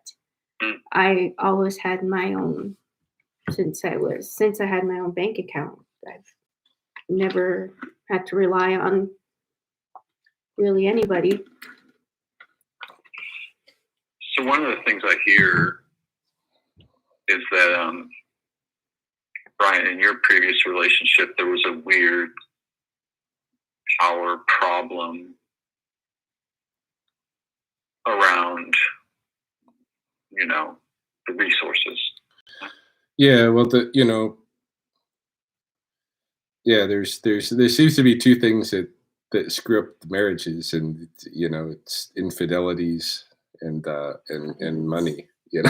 I always had my own since I had my own bank account. I've never had to rely on really anybody. So one of the things I hear is that, Brian, in your previous relationship, there was a weird power problem around, the resources. Yeah, well, there seems to be two things that screw up the marriages, and it's infidelities and money. Yep.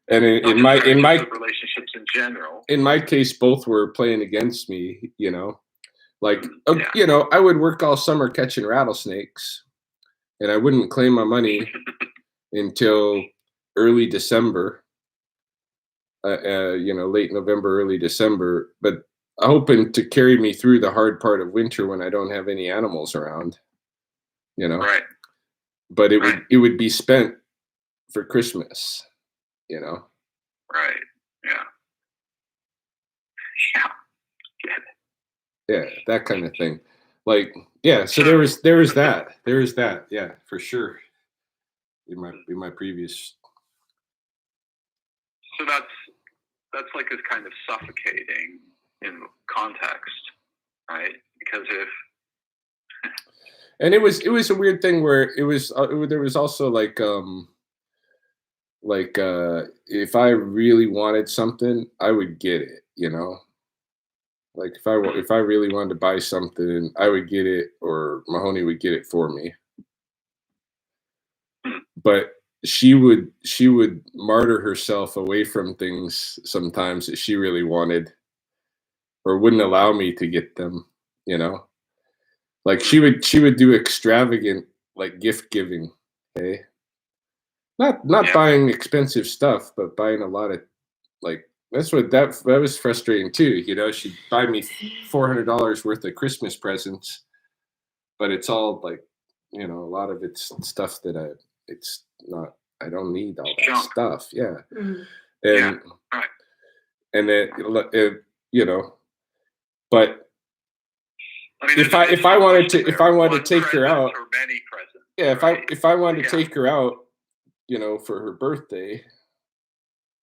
And in my relationships in general, in my case, both were playing against me. Like I would work all summer catching rattlesnakes, and I wouldn't claim my money until early December. Late November, early December, but hoping to carry me through the hard part of winter when I don't have any animals around. Right. But it would be spent for Christmas. Right. Yeah. Yeah. Get it. Yeah, that kind of thing. Like, yeah. So there was that. Yeah, for sure. In my previous. So that's like it's kind of suffocating in context, right? Because and it was a weird thing where there was also like if I really wanted something, I would get it, like if I really wanted to buy something, I would get it, or Mahoney would get it for me. But she would martyr herself away from things sometimes that she really wanted, or wouldn't allow me to get them, like she would do extravagant like gift giving. Okay. Not buying expensive stuff, but buying a lot of like that was frustrating too. She'd buy me $400 worth of Christmas presents, but it's all like, a lot of it's stuff that I don't need all that stuff. Yeah. Mm-hmm. And right. And then but I mean, if I wanted to take her present out, or many presents. yeah, right? if I wanted to Yeah. take her out, for her birthday,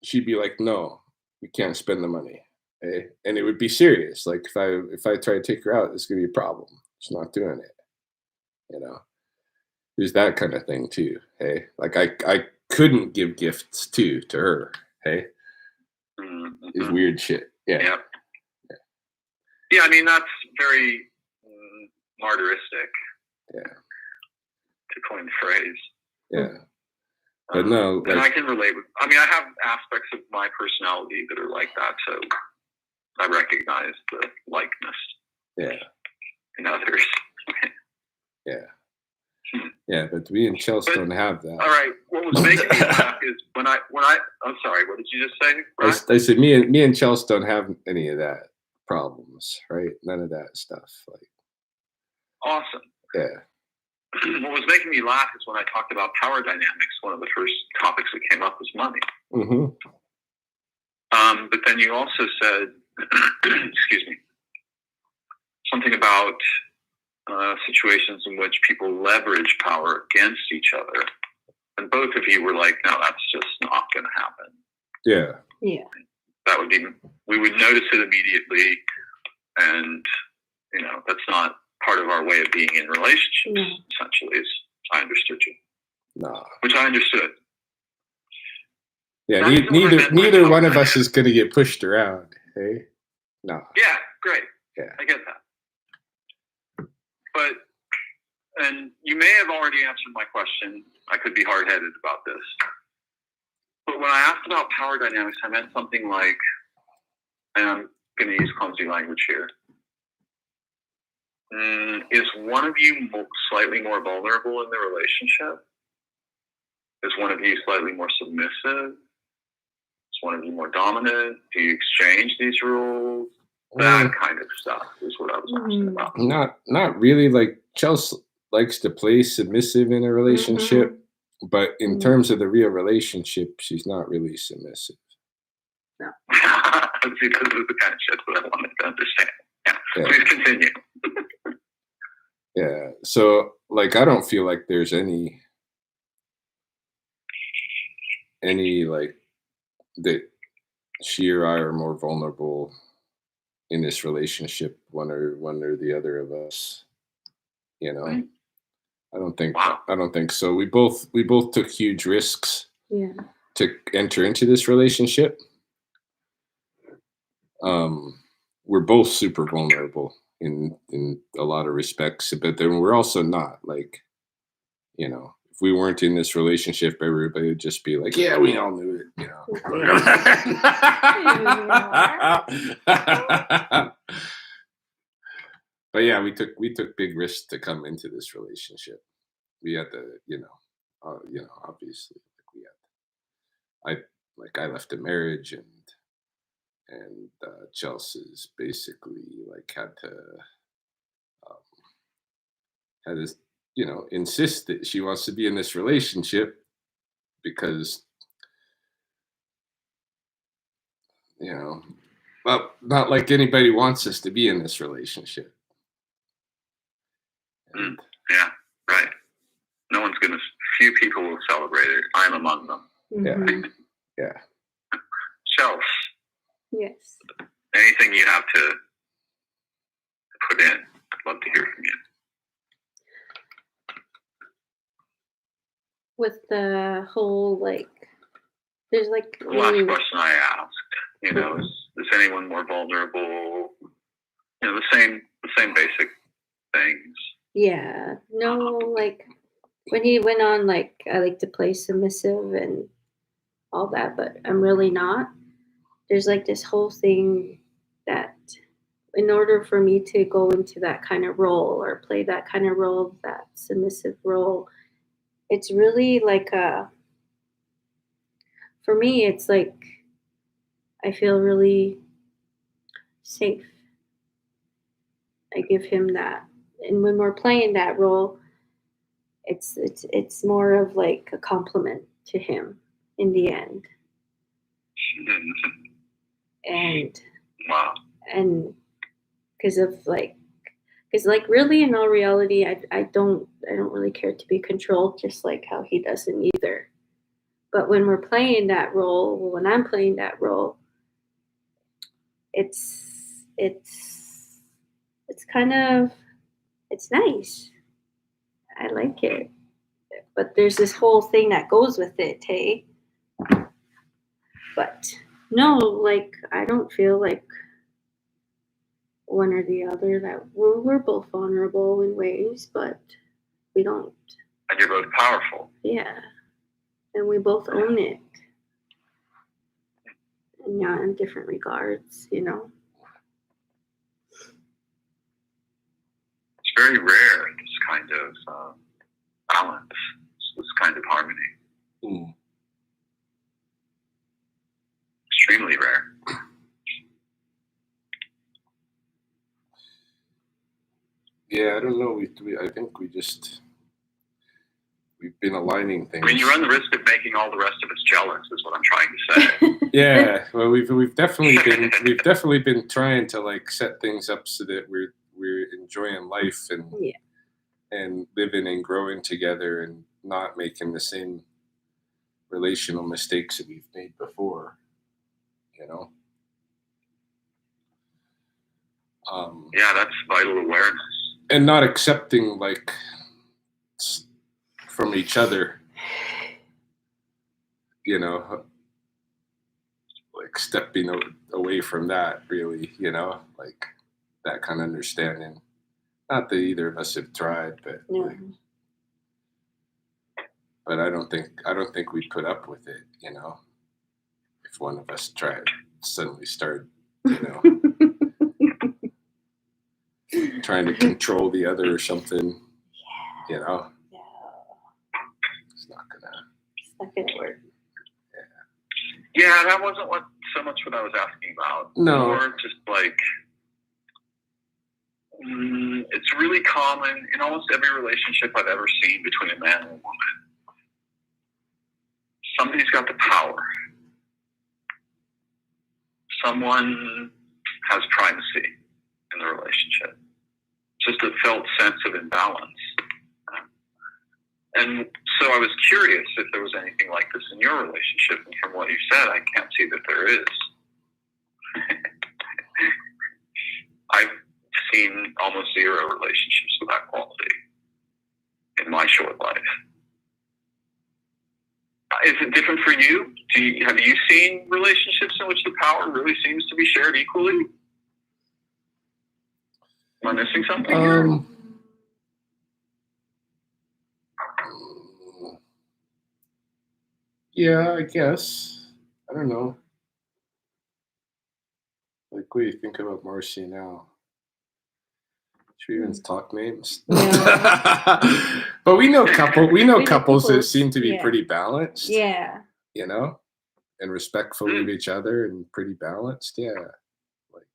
she'd be like, "No, we can't spend the money." Eh? And it would be serious. Like if I try to take her out, it's gonna be a problem. She's not doing it. There's that kind of thing too. Hey, like I couldn't give gifts to her. Hey, is weird shit. Yeah. Yeah, I mean, that's very martyristic. Yeah. To coin the phrase. Yeah. But no. And I can relate with, I have aspects of my personality that are like that, so I recognize the likeness. Yeah. In others. Yeah. Yeah, but we and Chels don't have that. All right. What was making me laugh is when I I'm sorry, what did you just say, Brian? I said me and Chels don't have any of that problems, right? None of that stuff. Like awesome. Yeah. What was making me laugh is when I talked about power dynamics, one of the first topics that came up was money. Mm-hmm. But then you also said excuse me, something about situations in which people leverage power against each other. And both of you were like, no, that's just not going to happen. Yeah. Yeah. That would be, we would notice it immediately. And, that's not part of our way of being in relationships, essentially, as I understood you. No. Which I understood. Yeah, neither one of us is going to get pushed around. Hey? No. Yeah, great. Yeah. I get that. But, and you may have already answered my question. I could be hard-headed about this. But when I asked about power dynamics, I meant something like, and I'm going to use clumsy language here. Is one of you slightly more vulnerable in the relationship? Is one of you slightly more submissive? Is one of you more dominant? Do you exchange these rules? That kind of stuff is what I was asking about. Not really. Like Chelsea likes to play submissive in a relationship, but in terms of the real relationship, she's not really submissive. No. See, this is the kind of shit that I wanted to understand. Yeah. Please continue. Yeah. So, like, I don't feel like there's any like that she or I are more vulnerable in this relationship, one or the other of us. Right. I don't think so. We both took huge risks to enter into this relationship. We're both super vulnerable in a lot of respects, but then we're also not. Like, if we weren't in this relationship, everybody would just be like, yeah, we all knew it, But yeah, we took big risks to come into this relationship. We had to, obviously, I left a marriage, and Chelsea's basically like had to insist that she wants to be in this relationship because well, not like anybody wants us to be in this relationship. Yeah, right. No one's gonna. Few people will celebrate it. I'm among them. Yeah. Chels. Yes. Anything you have to put in? I'd love to hear from you. With the whole there's the last question I asked. Is anyone more vulnerable? The same basic things. Yeah. No, when he went on, I like to play submissive and all that, but I'm really not. There's this whole thing that in order for me to go into that kind of role or play that kind of role, that submissive role, it's really for me, it's I feel really safe. I give him that. And when we're playing that role, it's more of a compliment to him in the end. And wow. And because of Because like really in all reality, I don't really care to be controlled, just like how he doesn't either. But when we're playing that role, when I'm playing that role, it's kind of, it's nice. I like it. But there's this whole thing that goes with it, hey? But no, like I don't feel like one or the other, that we're both vulnerable in ways, but we don't. And you're both powerful. Yeah. And we both own it. And yeah, in different regards, you know. It's very rare, this kind of balance, this kind of harmony. Mm. Extremely rare. Yeah, I don't know. I think we've been aligning things. I mean, you run the risk of making all the rest of us jealous, is what I'm trying to say. Yeah, well, we've definitely been trying to like set things up so that we're enjoying life and living and growing together and not making the same relational mistakes that we've made before. You know. Yeah, that's vital awareness. And not accepting like from each other, you know, like stepping away from that, really, you know, like that kind of understanding. Not that either of us have tried, but but I don't think we'd put up with it, you know, if one of us tried suddenly started, you know, trying to control the other or something, you know. It's not gonna work. Yeah, that wasn't so much what I was asking about. No. More just like, it's really common in almost every relationship I've ever seen between a man and a woman. Somebody's got the power. Someone has primacy in the relationship. Just a felt sense of imbalance. And so I was curious if there was anything like this in your relationship, and from what you said, I can't see that there is. I've seen almost zero relationships with that quality in my short life. Is it different for you? Have you seen relationships in which the power really seems to be shared equally? Am I missing something here? Yeah, I guess. I don't know. Like, what do you think about Marcy now? Should we even talk names? Yeah. But we know know couples that couples, seem to be yeah. pretty balanced. Yeah. You know, and respectful of each other and pretty balanced. Yeah. Like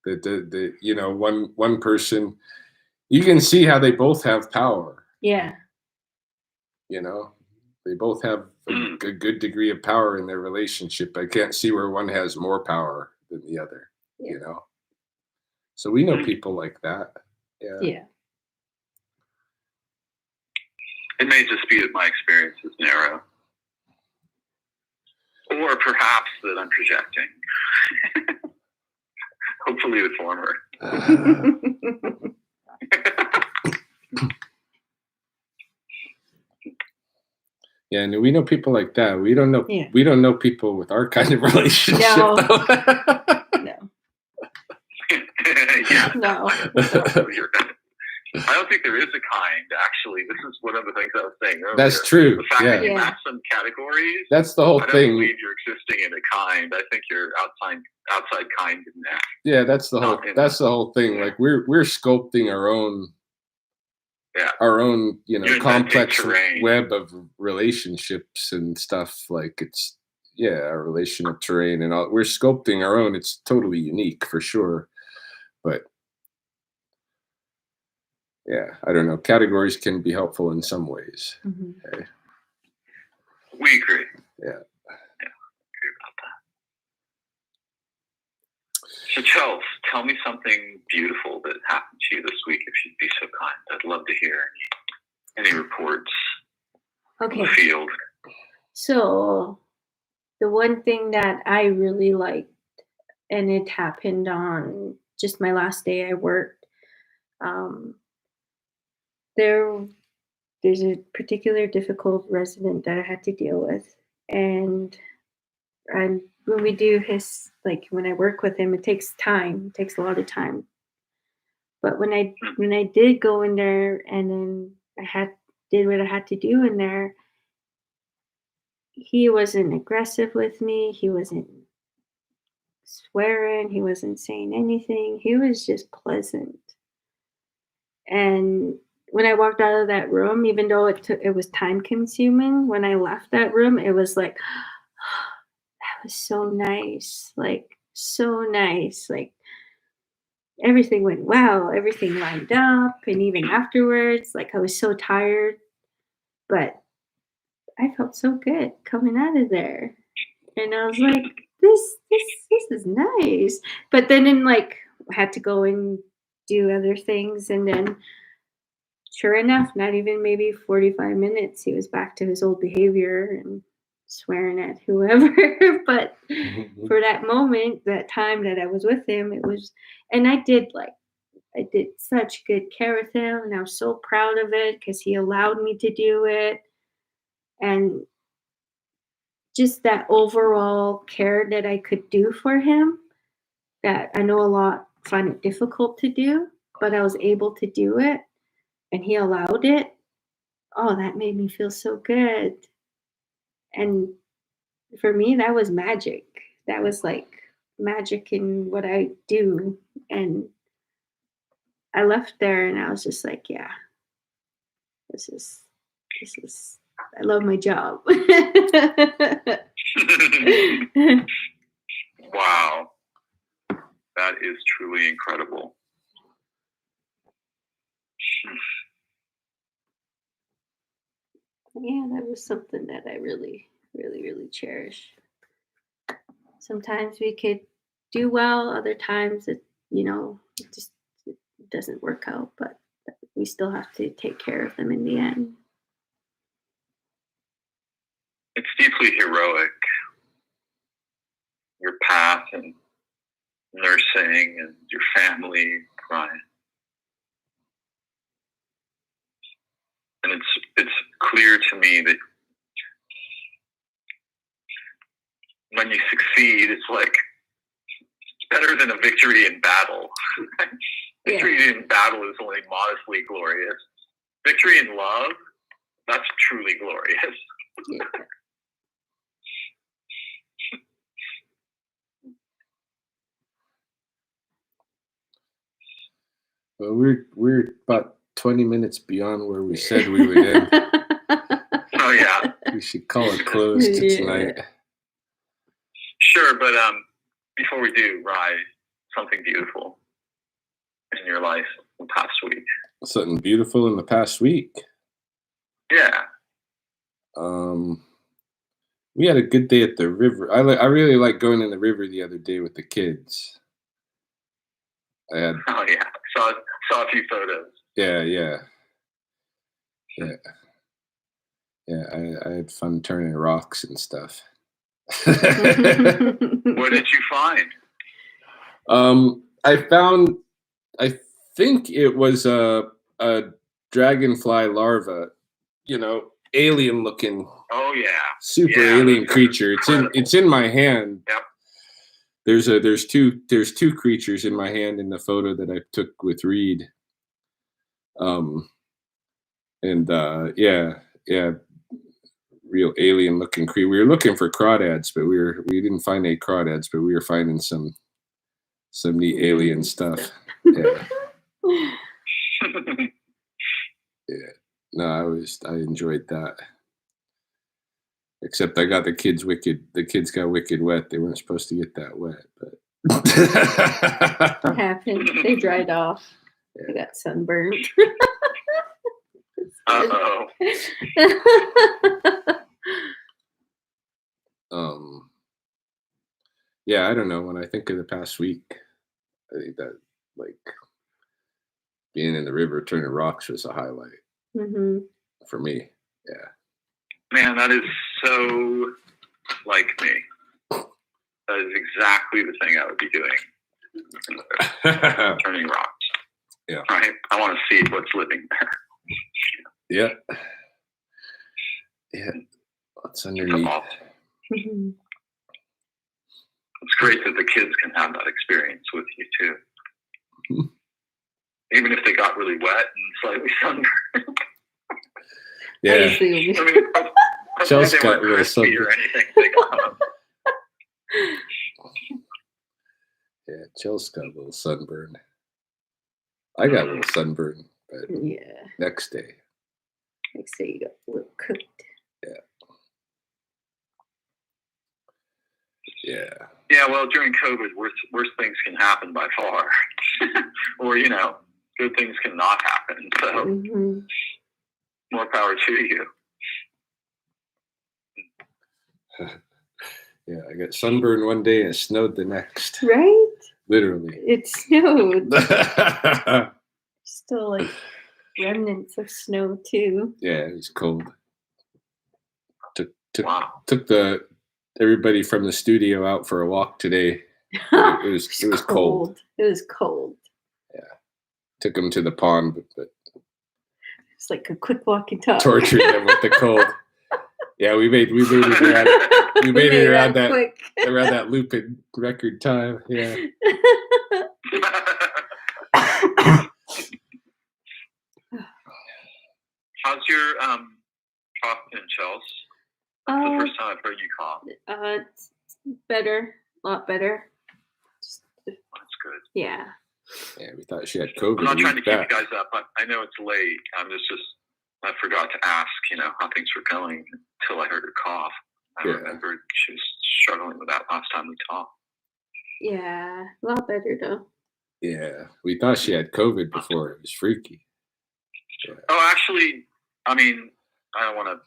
the you know, one person, you can see how they both have power. Yeah. You know, they both have a good degree of power in their relationship. I can't see where one has more power than the other, you know? So we know people like that. Yeah. Yeah. It may just be that my experience is narrow. Or perhaps that I'm projecting. Hopefully the former. Yeah, and we know people like that. We don't know. Yeah. We don't know people with our kind of relationship. No. Though. No. Yeah. No. I don't think there is a kind, actually. This is one of the things I was saying earlier. That's true. The fact Yeah. that you match some categories. That's the whole I don't thing. believe you're existing in a kind. I think you're outside kind in that. Yeah, that's the whole thing. Yeah. Like we're sculpting our own. Yeah. Our own, you know, complex terrain. web of relationships and stuff. Like it's, our relational terrain and all. We're sculpting our own. It's totally unique for sure. But yeah, I don't know. Categories can be helpful in some ways. Mm-hmm. Okay. We agree. Yeah. Yeah, I agree about that. So, Chels, tell me something beautiful that happened to you this week, if you'd be so kind. I'd love to hear any reports from Okay. the field. So the one thing that I really liked, and it happened on just my last day I worked, there's a particular difficult resident that I had to deal with, and when we do his, like when I work with him, it takes time. It takes a lot of time. But when I did go in there and then did what I had to do in there, he wasn't aggressive with me. He wasn't swearing. He wasn't saying anything. He was just pleasant. And when I walked out of that room, even though it was time consuming, when I left that room, it was like, that was so nice. Like, so nice. Like, everything went well. Everything lined up. And even afterwards, like, I was so tired, but I felt so good coming out of there. And I was like, this is nice. But then I had to go and do other things, and then sure enough, not even maybe 45 minutes, he was back to his old behavior and swearing at whoever. But for that moment, that time that I was with him, and I did such good care with him, and I was so proud of it because he allowed me to do it. And just that overall care that I could do for him, that I know a lot find it difficult to do, but I was able to do it and he allowed it. Oh, that made me feel so good. And for me, that was magic. That was like magic in what I do. And I left there and I was just like, yeah, this is, I love my job. Wow. That is truly incredible. Yeah, that was something that I really, really, really cherish. Sometimes we could do well, other times it just it doesn't work out, but we still have to take care of them in the end. It's deeply heroic, your path and nursing and your family, Brian. And it's clear to me that when you succeed, it's better than a victory in battle. Victory in battle is only modestly glorious. Victory in love, that's truly glorious. Yeah. Well, we're about 20 minutes beyond where we said we would end. Oh yeah. We should call it closed tonight. Sure, but before we do, Rye, something beautiful in your life in the past week. Something beautiful in the past week. Yeah. We had a good day at the river. I really like going in the river the other day with the kids. Oh yeah, saw a few photos. Yeah. I had fun turning rocks and stuff. What did you find? I think it was a dragonfly larva, alien looking. Oh yeah. Super alien creature. It's in my hand. Yep. There's two creatures in my hand in the photo that I took with Reed. Real alien looking creature. We were looking for crawdads, but we didn't find any crawdads, but we were finding some neat alien stuff. Yeah. Yeah. No, I enjoed that. Except I got the kids got wicked wet. They weren't supposed to get that wet, but It happened. They dried off. Yeah. They got sunburned. Uh-oh. Yeah, I don't know. When I think of the past week, I think that, like, being in the river turning rocks was a highlight for me. Yeah. Man, that is so like me. That is exactly the thing I would be doing. Turning rocks. Yeah. Right? I want to see what's living there. Yeah. Yeah. What's underneath? It's great that the kids can have that experience with you too. Even if they got really wet and slightly sunburned. Yeah. I mean, Chels they got weren't a little crispy or anything. They got them. Yeah, Chels got a little sunburn. I got a little sunburn, but next day. Next day you got a little cooked. Yeah. Yeah, well, during COVID, worse things can happen by far. Or, good things can not happen. So, more power to you. Yeah, I got sunburned one day and it snowed the next. Right? Literally. It snowed. Still like remnants of snow too. Yeah, it was cold. Wow. Took everybody from the studio out for a walk today. It was cold. It was cold. Yeah. Took them to the pond, but it's like a quick walk and talk. Tortured them with the cold. Yeah, we made it around that loop in record time. Yeah. How's your cough been, Chels? That's the first time I've heard you cough. It's better, a lot better. That's good. Yeah. Yeah, we thought she had COVID. I'm not trying to keep you guys up. I know it's late. I forgot to ask, how things were going until I heard her cough. I remembered she was struggling with that last time we talked. Yeah, a lot better though. Yeah, we thought she had COVID before. It was freaky. Yeah. Oh, actually, I don't want to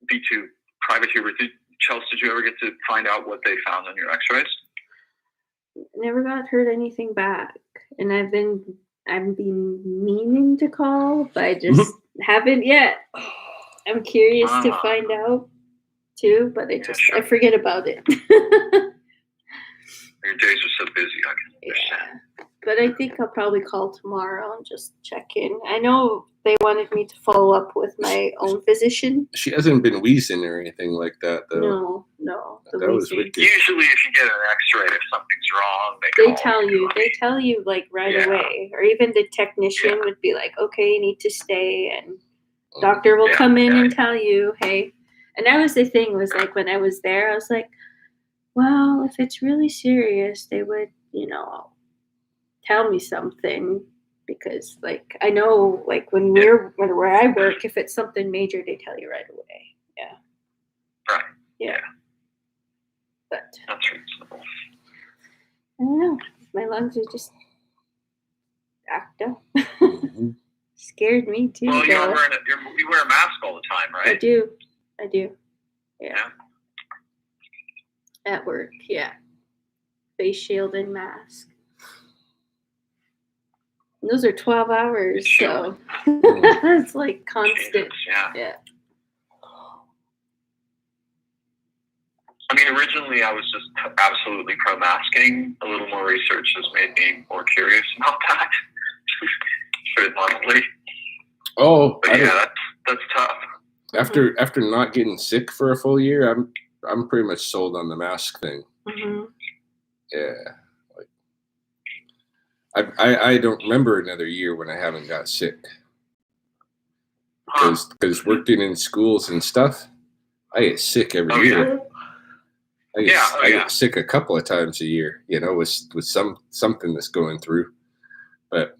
be too private here, but Chelsea, did you ever get to find out what they found on your x-rays? Never heard anything back. And I've been meaning to call, but I just haven't yet. I'm curious to find out too, but I forget about it. Your days are so busy, I can understand. Yeah. But I think I'll probably call tomorrow and just check in. I know they wanted me to follow up with my own physician. She hasn't been wheezing or anything like that, though. No. That was wicked. Usually, if you get an X-ray, if something's wrong, they tell you like right away, or even the technician would be like, "Okay, you need to stay," and doctor will come in and tell you, "Hey." And that was the thing, was like when I was there, I was like, "Well, if it's really serious, they would, tell me something." Because like I know like when where I work, if it's something major, they tell you right away. Yeah. Right. Yeah. But that's reasonable. I don't know. My lungs are just act up. Scared me too. Well, you wear a mask all the time, right? I do. Yeah. At work, yeah. Face shield and mask. Those are 12 hours, so it's like constant. Jesus, yeah. Originally I was just absolutely pro-masking. A little more research has made me more curious about that. Put it bluntly. Oh, but that's tough. After not getting sick for a full year, I'm pretty much sold on the mask thing. Mm-hmm. Yeah. I don't remember another year when I haven't got sick. Because working in schools and stuff, I get sick every year. I get sick a couple of times a year, with something that's going through. But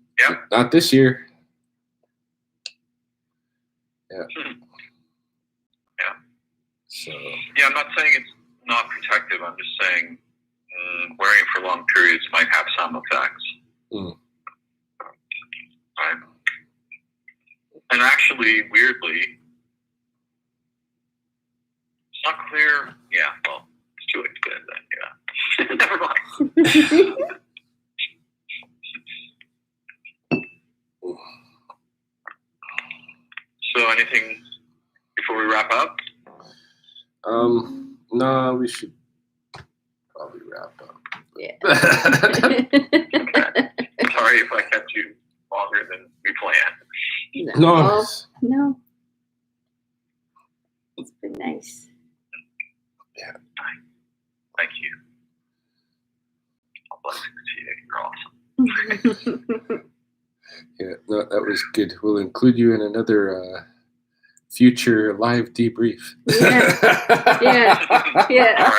not this year. Yeah. Yeah. So. Yeah, I'm not saying it's not protective. I'm just saying wearing it for long periods might have some effects. Right. And actually, weirdly, it's not clear. Yeah, well, it's too late to get in then. Yeah. Never mind. So anything before we wrap up? No, we should probably wrap up. Yeah. Okay. Sorry if I kept you longer than we planned. No. No. It's been nice. Yeah. Thank you. All blessings to you. You're awesome. Yeah, no, that was good. We'll include you in another future live debrief. Yeah. Yeah. All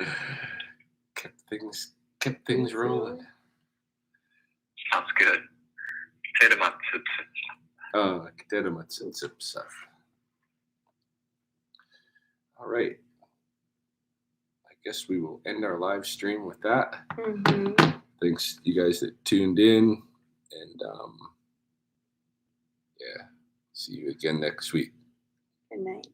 right. Kept things rolling. Sounds good. All right. I guess we will end our live stream with that. Mm-hmm. Thanks you guys that tuned in, and see you again next week. Good night.